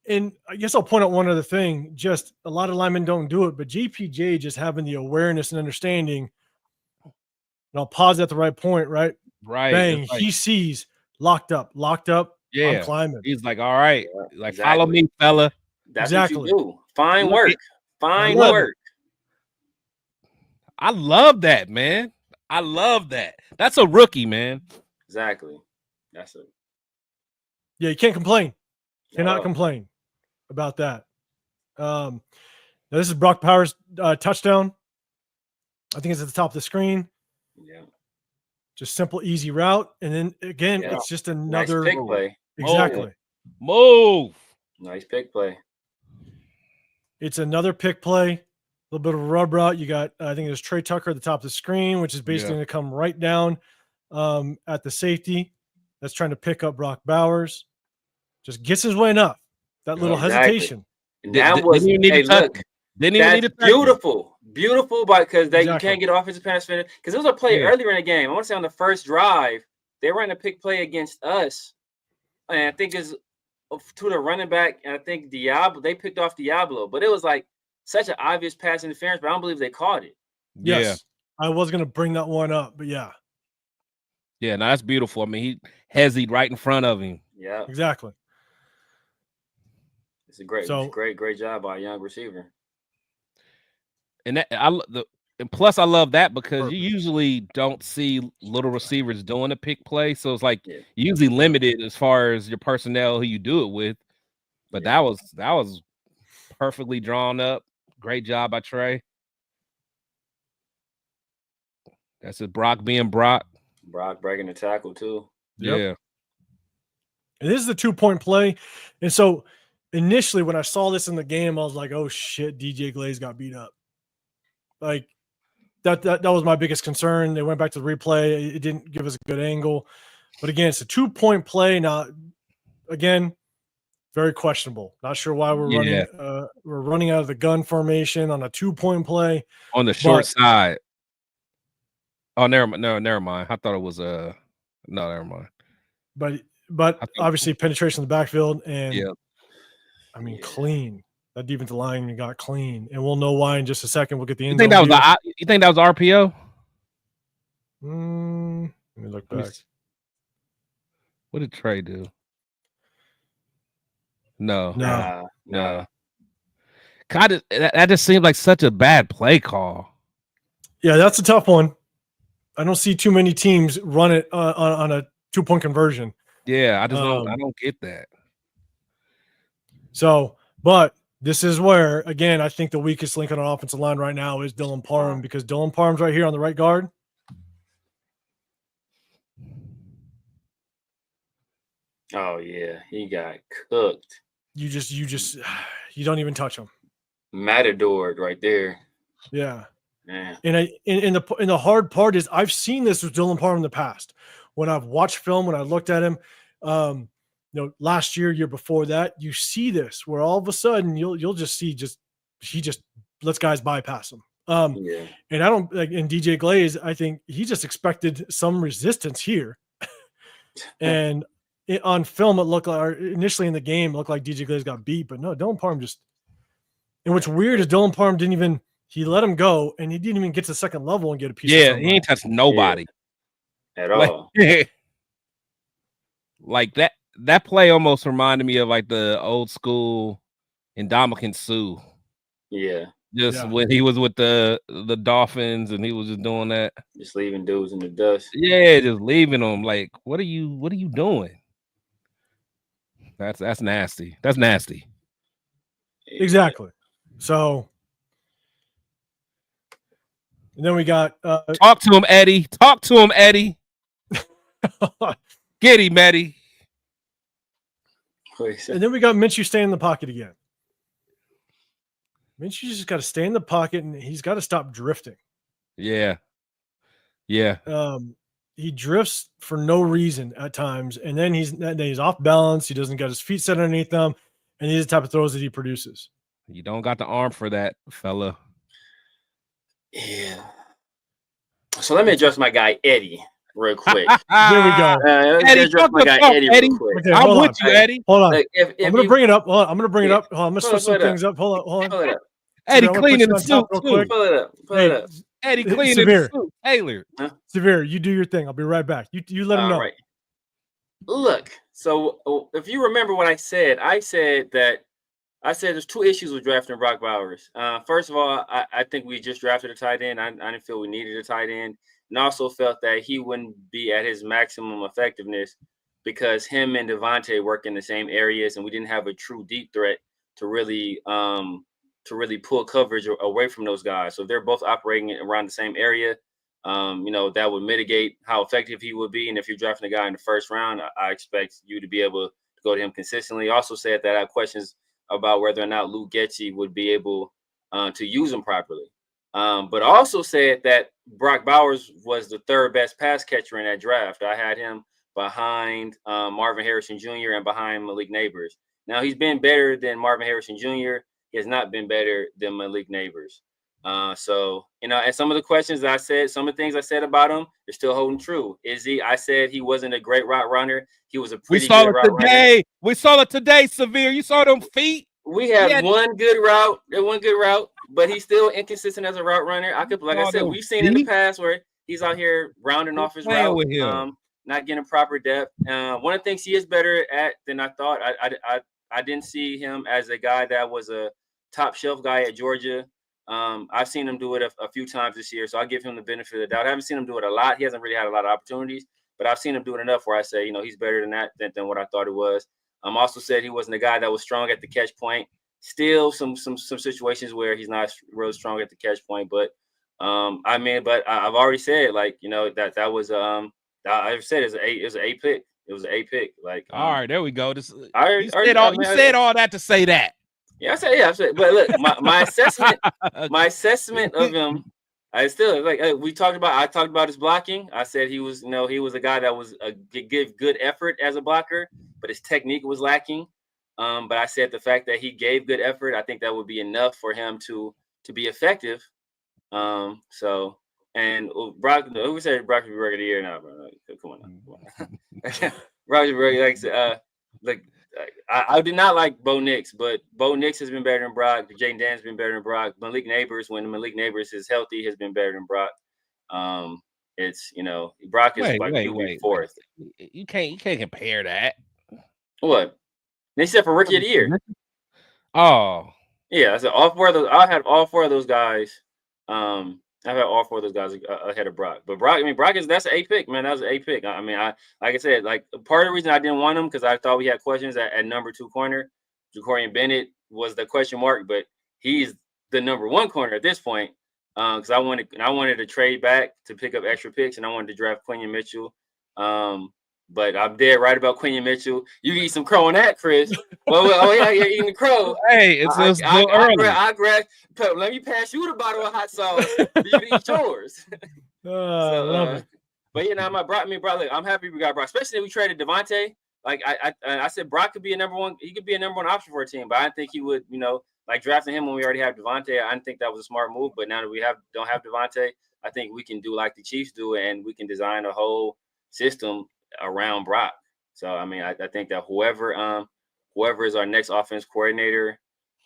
and I guess I'll point out one other thing, just a lot of linemen don't do it, but JPJ just having the awareness and understanding, and I'll pause at the right point, right? Right. Bang, he sees locked up. Yeah. I'm climbing. He's like, all right, like exactly. Follow me, fella. That's what you do. Fine work. Fine work. I love that, man. I love that. That's a rookie, man. Exactly. That's it. Yeah, you can't complain. Cannot complain about that. Now this is Brock Powers' touchdown. I think it's at the top of the screen. Yeah. Just simple, easy route. And then again, it's just another nice pick play. Exactly. Move. Nice pick play. It's another pick play. A little bit of a rub route. You got, I think there's Trey Tucker at the top of the screen, which is basically going to come right down at the safety. That's trying to pick up Brock Bowers. Just gets his way enough. That little hesitation. And that was, beautiful. Beautiful, because you can't get offensive pass finish. Because there was a play earlier in the game. I want to say on the first drive, they ran a pick play against us. And I think it's to the running back. And I think Diablo, they picked off Diablo. But it was like such an obvious pass interference, but I don't believe they caught it. Yes. I was going to bring that one up, but yeah. Yeah, no, that's beautiful. I mean, he hesied right in front of him. Yeah. Exactly. It's a great job by a young receiver. And plus I love that because you usually don't see little receivers doing a pick play. So it's like usually limited as far as your personnel who you do it with. But that was perfectly drawn up. Great job by Trey. That's just Brock being Brock. Brock breaking the tackle too. Yeah. And this is the 2-point play. And so initially when I saw this in the game, I was like, oh shit, DJ Glaze got beat up. Like that was my biggest concern. They went back to the replay. It didn't give us a good angle. But again, it's a 2-point play. Now, again, very questionable. Not sure why we're running out of the gun formation on a 2-point play. On the short side. Oh, never mind. I thought it was no, never mind. But obviously penetration in the backfield and clean. That defensive line got clean, and we'll know why in just a second. We'll get the end. You think that was RPO? Let me look back. What did Trey do? No. That just seemed like such a bad play call. Yeah, that's a tough one. I don't see too many teams run it on a 2-point conversion. Yeah, I don't get that. So, but this is where, again, I think the weakest link on our offensive line right now is Dylan Parham, because Dylan Parham's right here on the right guard. Oh yeah, he got cooked. You don't even touch him. Matador right there. Yeah. Man. And the hard part is I've seen this with Dylan Parham in the past. When I've watched film, when I looked at him, last year before that, you see this where all of a sudden you'll just see he just lets guys bypass him. And I don't like in DJ Glaze, I think he just expected some resistance here. And on film, it looked like initially in the game, it looked like DJ Glaze got beat, but no, Dylan Parham and what's weird is Dylan Parham he let him go and he didn't even get to the second level and get a piece. Yeah, he ain't touched nobody at all. Like that play almost reminded me of like the old school Ndamukong Suh. Yeah. Just when he was with the Dolphins and he was just doing that. Just leaving dudes in the dust. Yeah, just leaving them. Like, what are you doing? That's nasty. That's nasty. Exactly. So, and then we got talk to him, Eddie. Talk to him, Eddie. Get him, Eddie. And then we got Minshew staying in the pocket again. Minshew just got to stay in the pocket, and he's got to stop drifting. Yeah. Yeah. He drifts for no reason at times, and then he's off balance. He doesn't got his feet set underneath him, and these are the type of throws that he produces. You don't got the arm for that, fella. Yeah. So let me address my guy Eddie real quick. Here we go. Eddie, talk my guy Eddie. Real quick. Okay, I'm with you, Eddie. Hold on. Like, I'm gonna bring it up. Hold on. I'm gonna bring it up. Hold on. I'm gonna switch some things up. Hold on. Eddie cleaning the suit too. Pull it up. Eddie cleaning the suit. Taylor. Severe, you do your thing. I'll be right back. You let him know. Right. Look, so if you remember what I said there's two issues with drafting Brock Bowers. First of all, I think we just drafted a tight end. I didn't feel we needed a tight end, and also felt that he wouldn't be at his maximum effectiveness because him and Devontae work in the same areas, and we didn't have a true deep threat to really pull coverage away from those guys. So if they're both operating around the same area, that would mitigate how effective he would be. And if you're drafting a guy in the first round, I expect you to be able to go to him consistently. Also said that I have questions about whether or not Luke Getsy would be able to use him properly. But also said that Brock Bowers was the third best pass catcher in that draft. I had him behind Marvin Harrison Jr. and behind Malik Neighbors. Now, he's been better than Marvin Harrison Jr. He has not been better than Malik Neighbors. And some of the questions I said, some of the things I said about him, they're still holding true. I said he wasn't a great route runner. He was a pretty good route runner. We saw it today, Severe. You saw them feet? We had one good route, but he's still inconsistent as a route runner. We've seen in the past where he's out here rounding off his route, not getting proper depth. One of the things he is better at than I thought. I didn't see him as a guy that was a top shelf guy at Georgia. I've seen him do it a few times this year, so I'll give him the benefit of the doubt. I haven't seen him do it a lot. He hasn't really had a lot of opportunities, but I've seen him do it enough where I say, he's better than that than what I thought it was. Also said he wasn't a guy that was strong at the catch point. Still some situations where he's not really strong at the catch point, but I've already said that was I've said it was an A pick. It was an A pick. All right, there we go. You said all that to say that. Yeah, I said. But look, my assessment of him, I talked about his blocking. I said he was a guy that was give good effort as a blocker, but his technique was lacking. But I said the fact that he gave good effort, I think that would be enough for him to be effective. Brock, who said Brock would be record of the year now, bro? Come on. Brock would be I did not like Bo Nix, but Bo Nix has been better than Brock. Jaden Dan's been better than Brock. Malik Neighbors, when Malik Neighbors is healthy, has been better than Brock. Brock is fourth. You can't compare that. What? They said for rookie of the year. Oh. Yeah, I said all four of those. I had all four of those guys. I've had all four of those guys ahead of Brock. But Brock, that's an A pick, man. That was an A pick. Like I said, part of the reason I didn't want him because I thought we had questions at number 2 corner. Jacorian Bennett was the question mark, but he's the number 1 corner at this point. Because I wanted to trade back to pick up extra picks, and I wanted to draft Quinion Mitchell. But I'm dead right about Quinion Mitchell. You eat some crow on that, Chris. You're eating the crow. Hey, it's early. Let me pass you the bottle of hot sauce. You eat yours. Love it. But Brock, look, I'm happy we got Brock, especially if we traded Devontae. I said Brock could be a number 1. He could be a number 1 option for a team, but I didn't think he would. Drafting him when we already have Devontae, I didn't think that was a smart move. But now that we don't have Devontae, I think we can do like the Chiefs do, and we can design a whole system around Brock. So I think that whoever is our next offense coordinator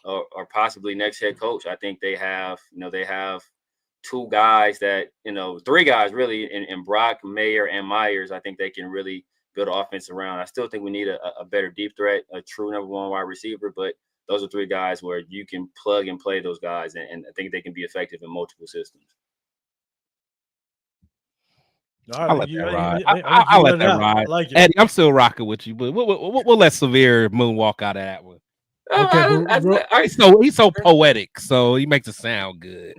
or possibly next head coach, I think they have 2 guys that 3 guys really in Brock, Mayer, and Myers. I think they can really build an offense around. I still think we need a better deep threat, a true number one wide receiver, but those are 3 guys where you can plug and play those guys, and I think they can be effective in multiple systems. I'll let that ride. I think I'll you let let it that out. ride. I like it. Eddie, I'm still rocking with you, but we'll let Severe moonwalk out of that one. Okay, He's so poetic, so he makes it sound good.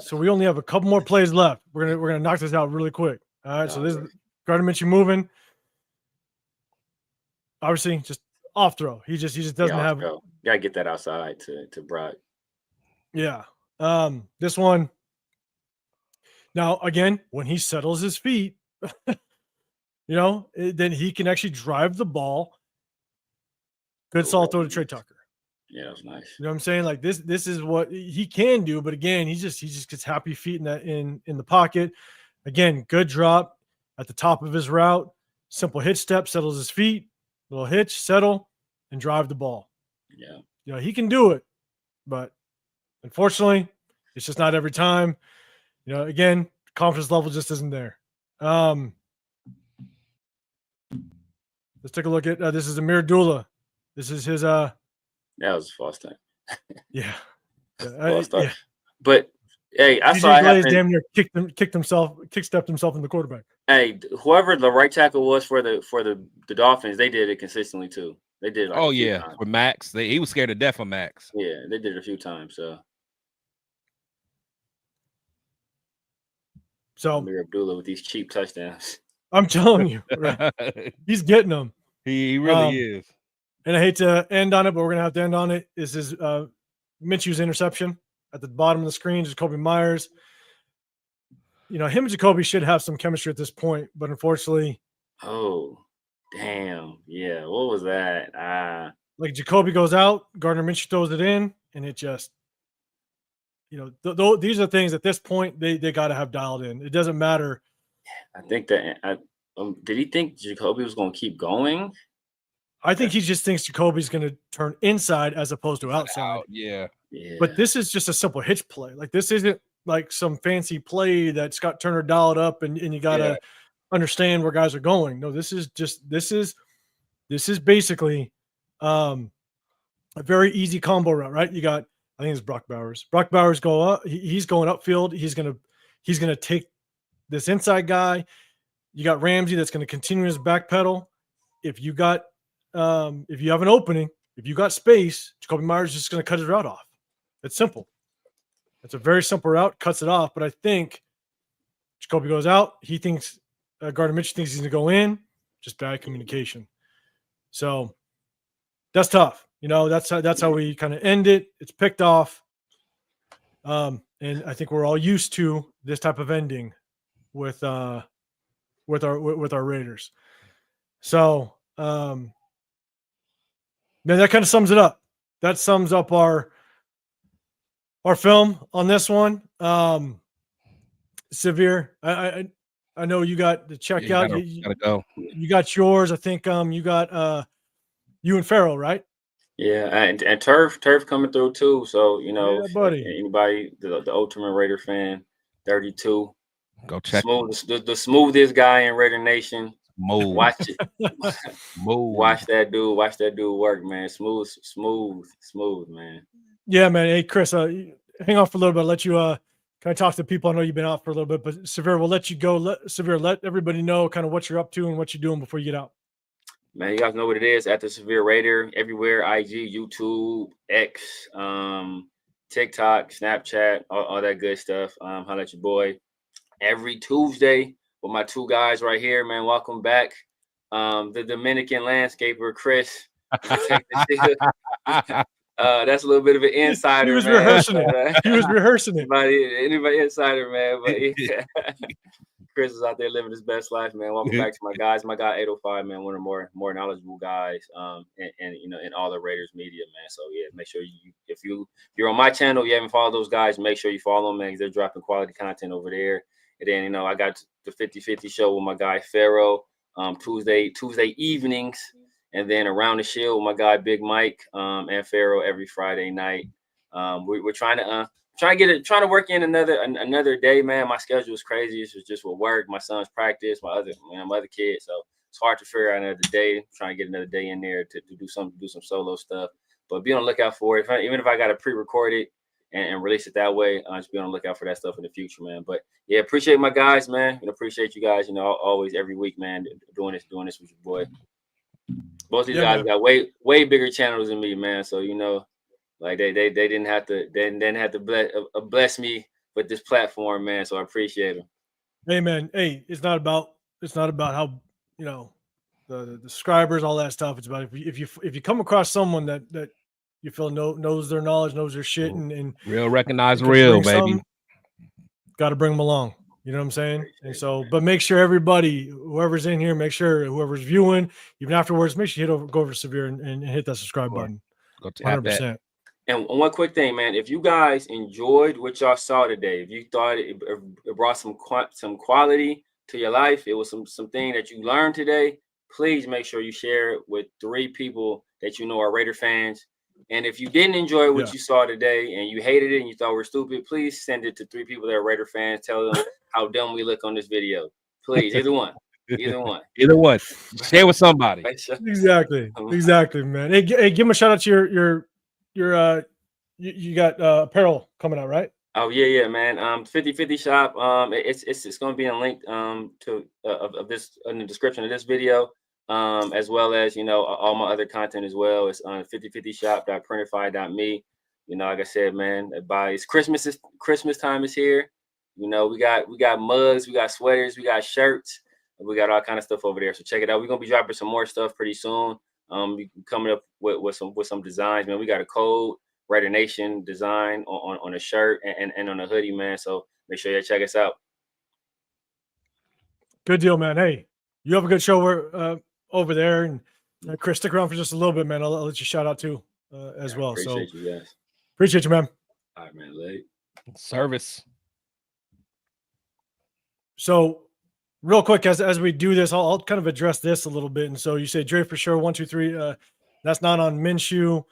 So we only have a couple more plays left. We're gonna knock this out really quick. All right. So this is Gardner Minshew moving. Obviously, just off throw. He just doesn't have. Gotta get that outside to Brock. Yeah. This one. Now again, when he settles his feet, then he can actually drive the ball. Good solid throw to Trey Tucker. Yeah, that was nice. You know what I'm saying? Like this is what he can do, but again, he just gets happy feet in the pocket. Again, good drop at the top of his route. Simple hitch step, settles his feet, little hitch, settle, and drive the ball. Yeah. He can do it, but unfortunately, it's just not every time. Again, confidence level just isn't there. Let's take a look at this is Amir Abdullah. This is his that was a false time. Yeah. Yeah. But hey, I saw damn near kick-stepped himself in the quarterback. Hey, whoever the right tackle was for the Dolphins, they did it consistently too. They did it with Max. He was scared to death of Max. Yeah, they did it a few times. So Amir Abdullah with these cheap touchdowns. I'm telling you, he's getting them. He really is. And I hate to end on it, but we're gonna have to end on it. Is his Minshew's interception at the bottom of the screen? Jacoby Myers. Him and Jacoby should have some chemistry at this point, but unfortunately, oh damn, yeah. What was that? Like Jacoby goes out, Gardner Minshew throws it in, and it just, these are things at this point they got to have dialed in. It doesn't matter. I think that did he think Jacoby was going to keep going? I think he just thinks Jacoby's going to turn inside as opposed to outside. Yeah. But this is just a simple hitch play. Like this isn't like some fancy play that Scott Turner dialed up and you got to understand where guys are going. No, this is basically a very easy combo route, right? You got, I think it's Brock Bowers. Brock Bowers go up. He's going upfield. He's gonna take this inside guy. You got Ramsey that's going to continue his back pedal. If you got, if you have an opening, if you got space, Jacoby Myers is just going to cut his route off. It's simple. It's a very simple route, cuts it off. But I think Jacoby goes out. He thinks Gardner Minshew thinks he's going to go in. Just bad communication. So that's tough. That's how we kind of end it. It's picked off. And I think we're all used to this type of ending with our Raiders. So man, that kind of sums it up. That sums up our film on this one. Severe. I know you got the checkout. Gotta go. You got yours. I think you got you and Pharaoh, right? Yeah, and Turf coming through too. So buddy. Anybody, the Ultimate Raider fan, 32. Go check the smoothest guy in Raider Nation. Move. Watch it. Move. Watch that dude work, man. Smooth, man. Yeah, man. Hey, Chris, hang on for a little bit. I'll let you kind of talk to people. I know you've been out for a little bit, but Severe, we'll let you go. Let everybody know kind of what you're up to and what you're doing before you get out. Man, you guys know what it is at the Severe Raider everywhere: IG, YouTube, X, TikTok, Snapchat, all that good stuff. Holla at your boy every Tuesday with my 2 guys right here, man. Welcome back. The Dominican landscaper, Chris. That's a little bit of an insider. He was man. rehearsing it. He was rehearsing it. Anybody insider, man. But Chris is out there living his best life, man. Welcome back to my guys. My guy 805, man, one of the more knowledgeable guys, and in all the Raiders media, man. So yeah, make sure if you're on my channel, you haven't followed those guys, make sure you follow them, man, because they're dropping quality content over there. And then I got the 50-50 show with my guy Pharaoh, Tuesday evenings, and then Around the Shield with my guy Big Mike, and Pharaoh every Friday night. We're trying to work in another day, man. My schedule is crazy. It's just with work, my son's practice, my other kids. So it's hard to figure out another day. I'm trying to get another day in there to do some solo stuff. But be on the lookout for it. Even if I got to pre-record it and release it that way, just be on the lookout for that stuff in the future, man. But yeah, appreciate my guys, man. Appreciate you guys, always every week, man, doing this with your boy. Most of these guys got way bigger channels than me, man. So like they didn't have to bless me with this platform, man. So I appreciate them. Hey, man. Hey, it's not about how the subscribers, all that stuff. It's about if you come across someone that you feel knows their knowledge, knows their shit, and real recognize real, baby. Got to bring them along. You know what I'm saying? And so, but make sure everybody, whoever's in here, make sure whoever's viewing, even afterwards, make sure you go over to Severe and hit that subscribe button. Go tap 100%. That. And one quick thing, man, if you guys enjoyed what y'all saw today, if you thought it brought some quality to your life, it was something that you learned today, please make sure you share it with 3 people that are Raider fans. And if you didn't enjoy what you saw today and you hated it and you thought we're stupid, please send it to 3 people that are Raider fans. Tell them how dumb we look on this video. Please, either one. Share with somebody. Exactly, man. Hey, give them a shout out to your you got apparel coming out, right? Oh yeah, man. 50/50 shop. It's going to be a link to of this in the description of this video. As well as all my other content as well. It's on 5050shop.printify.me. Like I said, man, it's Christmas time is here. We got mugs, we got sweaters, we got shirts, we got all kind of stuff over there. So check it out. We're gonna be dropping some more stuff pretty soon. Coming up with some designs, man. We got a code Raider Nation design on a shirt and on a hoodie, man. So make sure you check us out. Good deal, man. Hey, you have a good show over there, and Chris, stick around for just a little bit, man. I'll let you shout out too as well. Appreciate you guys. Appreciate you, man. All right, man. Late service. So real quick, as we do this, I'll kind of address this a little bit. And so you say Dre for sure, 1, 2, 3. That's not on Minshew.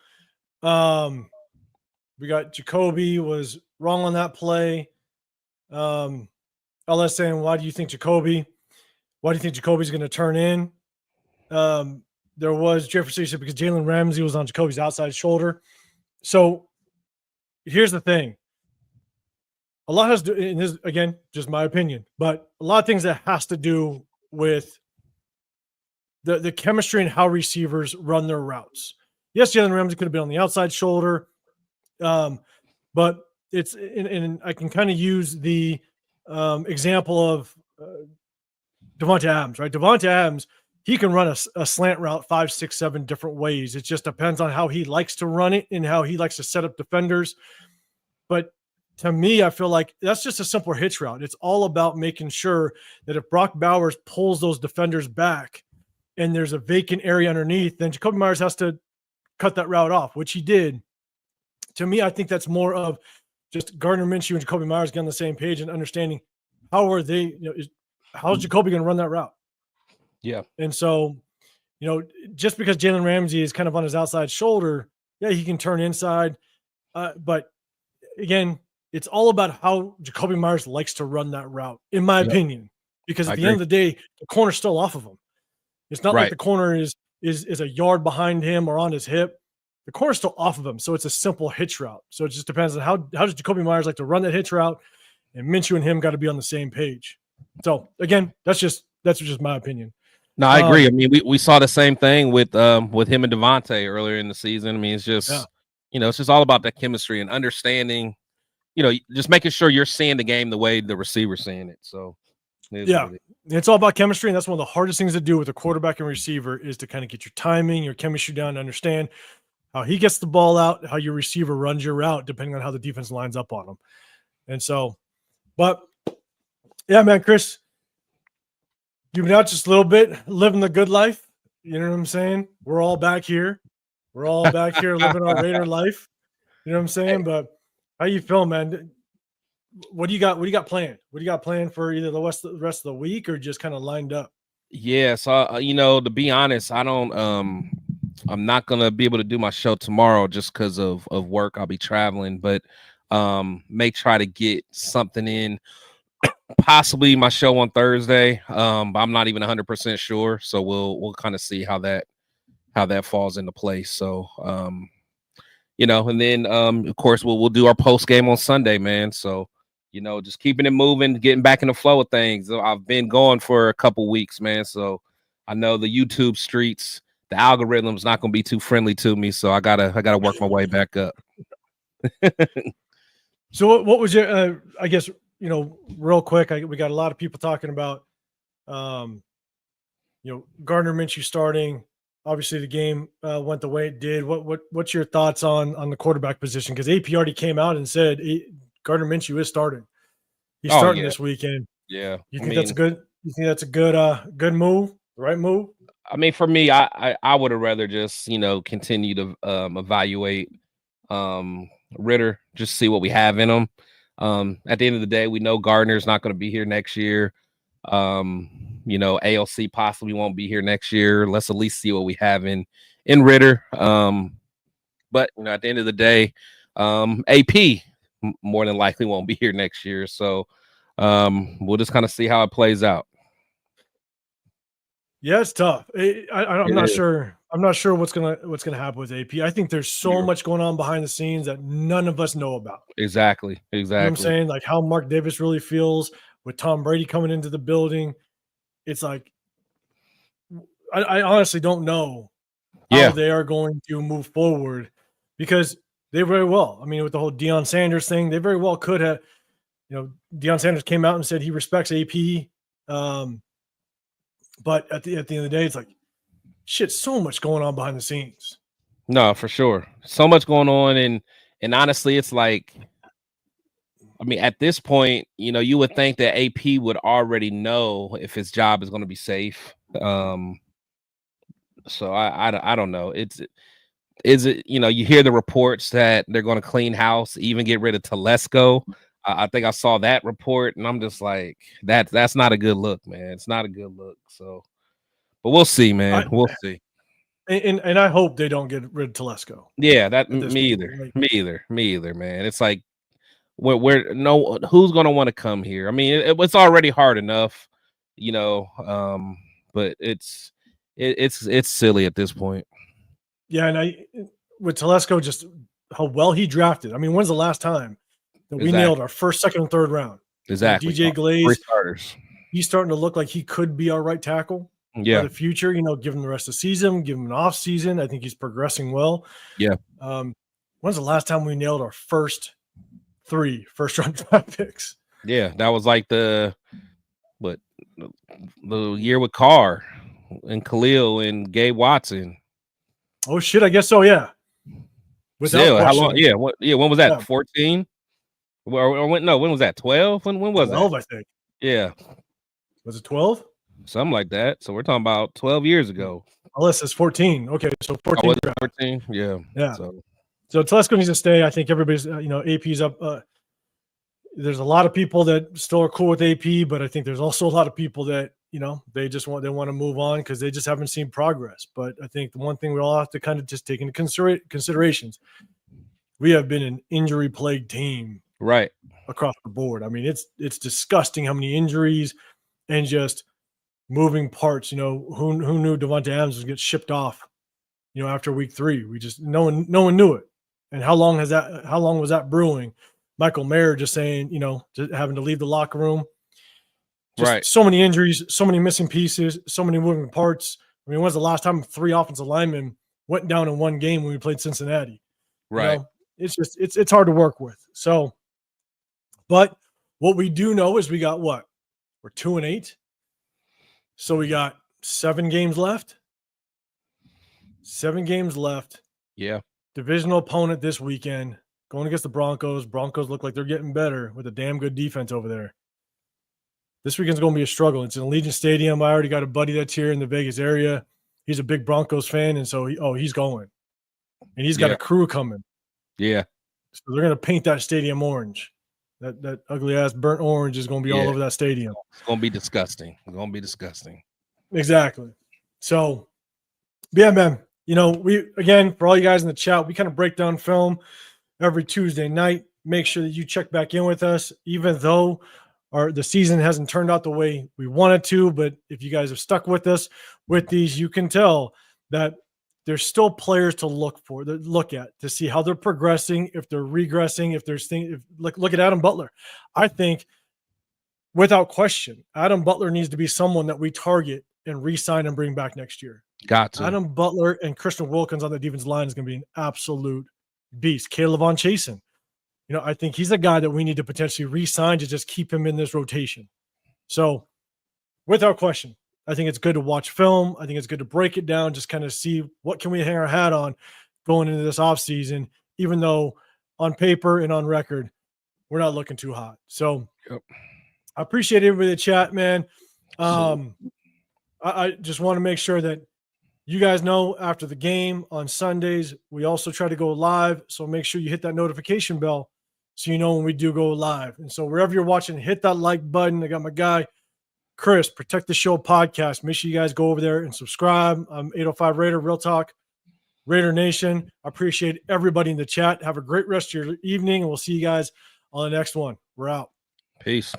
We got Jacoby was wrong on that play. LS saying, why do you think Jacoby's going to turn in? There was Jefferson because Jalen Ramsey was on Jacoby's outside shoulder. So here's the thing. A lot has to do, and this, again, just my opinion, but a lot of things that has to do with the chemistry and how receivers run their routes. Yes, Jalen Ramsey could have been on the outside shoulder, but it's and I can kind of use the example of Devontae Adams, right? Devontae Adams, he can run a slant route 5, 6, 7 different ways. It just depends on how he likes to run it and how he likes to set up defenders. But to me, I feel like that's just a simple hitch route. It's all about making sure that if Brock Bowers pulls those defenders back and there's a vacant area underneath, then Jacoby Myers has to cut that route off, which he did. To me, I think that's more of just Gardner Minshew and Jacoby Myers getting on the same page and understanding how are they, how's Jacoby going to run that route? Yeah. And so, just because Jalen Ramsey is kind of on his outside shoulder, yeah, he can turn inside. But again, it's all about how Jacoby Myers likes to run that route, in my opinion, because at the end of the day, the corner's still off of him. It's not like the corner is a yard behind him or on his hip. The corner's still off of him. So it's a simple hitch route. So it just depends on how does Jacoby Myers like to run that hitch route, and Minshew and him got to be on the same page. So again, that's just my opinion. No, I agree. I mean, we saw the same thing with him and Devontae earlier in the season. I mean, it's just it's just all about that chemistry and understanding, just making sure you're seeing the game the way the receiver's seeing it. So it's all about chemistry, and that's one of the hardest things to do with a quarterback and receiver is to kind of get your timing, your chemistry down, and understand how he gets the ball out, how your receiver runs your route, depending on how the defense lines up on him. And so, but yeah, man, Chris, you've been out just a little bit, living the good life. You know what I'm saying? We're all back here. We're all back here living our Raider life. You know what I'm saying? But how you feeling, man? What do you got? What do you got planned? What do you got planned for either the rest of the week or just kind of lined up? Yeah, so to be honest, I'm not gonna be able to do my show tomorrow just because of work. I'll be traveling, but may try to get something in Possibly my show on Thursday. But I'm not even 100% sure. So we'll kind of see how that falls into place. So and then of course we'll do our post game on Sunday, man. So just keeping it moving, getting back in the flow of things. I've been going for a couple weeks, man. So I know the YouTube streets, the algorithm's not going to be too friendly to me. So I gotta work my way back up. So what was your? I guess real quick. We got a lot of people talking about, Gardner Minshew starting. Obviously, the game went the way it did. What's your thoughts on the quarterback position? Because AP already came out and said Gardner Minshew is starting. He's starting this weekend. Yeah, you think that's good? You think that's a good move? The right move? I mean, for me, I would have rather just continue to evaluate Ritter, just see what we have in him. At the end of the day, we know Gardner's not going to be here next year. ALC possibly won't be here next year. Let's at least see what we have in Ritter. But at the end of the day, AP more than likely won't be here next year. So we'll just kind of see how it plays out. Yeah, it's tough. I'm not sure. I'm not sure what's gonna happen with AP. I think there's so much going on behind the scenes that none of us know about. Exactly. You know what I'm saying? Like how Mark Davis really feels with Tom Brady coming into the building. It's like I honestly don't know how they are going to move forward, because they very well. I mean, with the whole Deion Sanders thing, they very well could have. Deion Sanders came out and said he respects AP. But at the end of the day, it's like, shit, so much going on behind the scenes. No, for sure. So much going on. And honestly, it's like, I mean, at this point, you would think that AP would already know if his job is going to be safe. So I don't know. Is it, you hear the reports that they're going to clean house, even get rid of Telesco. I think I saw that report, and I'm just like, that's not a good look, man. It's not a good look. So, but we'll see, man. We'll see. And I hope they don't get rid of Telesco. Yeah, me either, man. It's like, who's gonna want to come here? I mean, it's already hard enough, but it's silly at this point. Yeah, and with Telesco, just how well he drafted. I mean, when's the last time that we nailed our first, second, and third round? Exactly. DJ Glaze, 3 starters. He's starting to look like he could be our right tackle. For the future, give him the rest of the season, give him an off season. I think he's progressing well. Yeah. When's the last time we nailed our first 3 first-round draft picks? Yeah, that was like the year with Carr and Khalil and Gabe Watson. Oh shit, I guess so. Yeah. Still, how long? Yeah. When was that? 14? Or when was that? 12? When was 12, that? I think. Yeah. Was it 12? Something like that. So we're talking about 12 years ago. Unless it's 14. Okay, so 14. 14? Yeah. Yeah. So Telesco needs to stay. I think everybody's, AP's up. There's a lot of people that still are cool with AP, but I think there's also a lot of people that, they want to move on because they just haven't seen progress. But I think the one thing we all have to kind of just take into considerations, we have been an injury-plagued team, right, across the board. I mean, it's disgusting how many injuries and just moving parts. Who knew Devontae Adams would get shipped off, after week 3? We just no one knew it. And how long was that brewing? Michael Mayer just saying, just having to leave the locker room. Just right. So many injuries, so many missing pieces, so many moving parts. I mean, when's the last time 3 offensive linemen went down in one game when we played Cincinnati? Right. It's just it's hard to work with. So, but what we do know is we got what? We're 2-8. So we got 7 games left. 7 games left. Yeah. Divisional opponent this weekend, going against the Broncos. Broncos look like they're getting better with a damn good defense over there. This weekend's going to be a struggle. It's in Allegiant Stadium. I already got a buddy that's here in the Vegas area. He's a big Broncos fan, and so he's going. And he's got a crew coming. Yeah. So they're going to paint that stadium orange. That ugly-ass burnt orange is going to be all over that stadium. It's going to be disgusting. It's going to be disgusting. Exactly. So, yeah, man. We, again, for all you guys in the chat, we kind of break down film every Tuesday night. Make sure that you check back in with us, even though the season hasn't turned out the way we wanted to, but if you guys have stuck with us with these, you can tell that there's still players to look at to see how they're progressing, if they're regressing, if there's things. Look at Adam Butler. I think, without question, Adam Butler needs to be someone that we target and re-sign and bring back next year. Got to. Adam Butler and Christian Wilkins on the defense line is going to be an absolute beast. Caleb Von Chasen, I think he's a guy that we need to potentially re-sign to just keep him in this rotation. So, without question, I think it's good to watch film. I think it's good to break it down, just kind of see what can we hang our hat on going into this offseason, even though on paper and on record, we're not looking too hot. So I appreciate everybody in the chat, man. I just want to make sure that you guys know after the game on Sundays, we also try to go live. So make sure you hit that notification bell so you know when we do go live. And so wherever you're watching, hit that like button. I got my guy, Chris, Protect the Show podcast. Make sure you guys go over there and subscribe. I'm 805 Raider, Real Talk, Raider Nation. I appreciate everybody in the chat. Have a great rest of your evening, and we'll see you guys on the next one. We're out. Peace.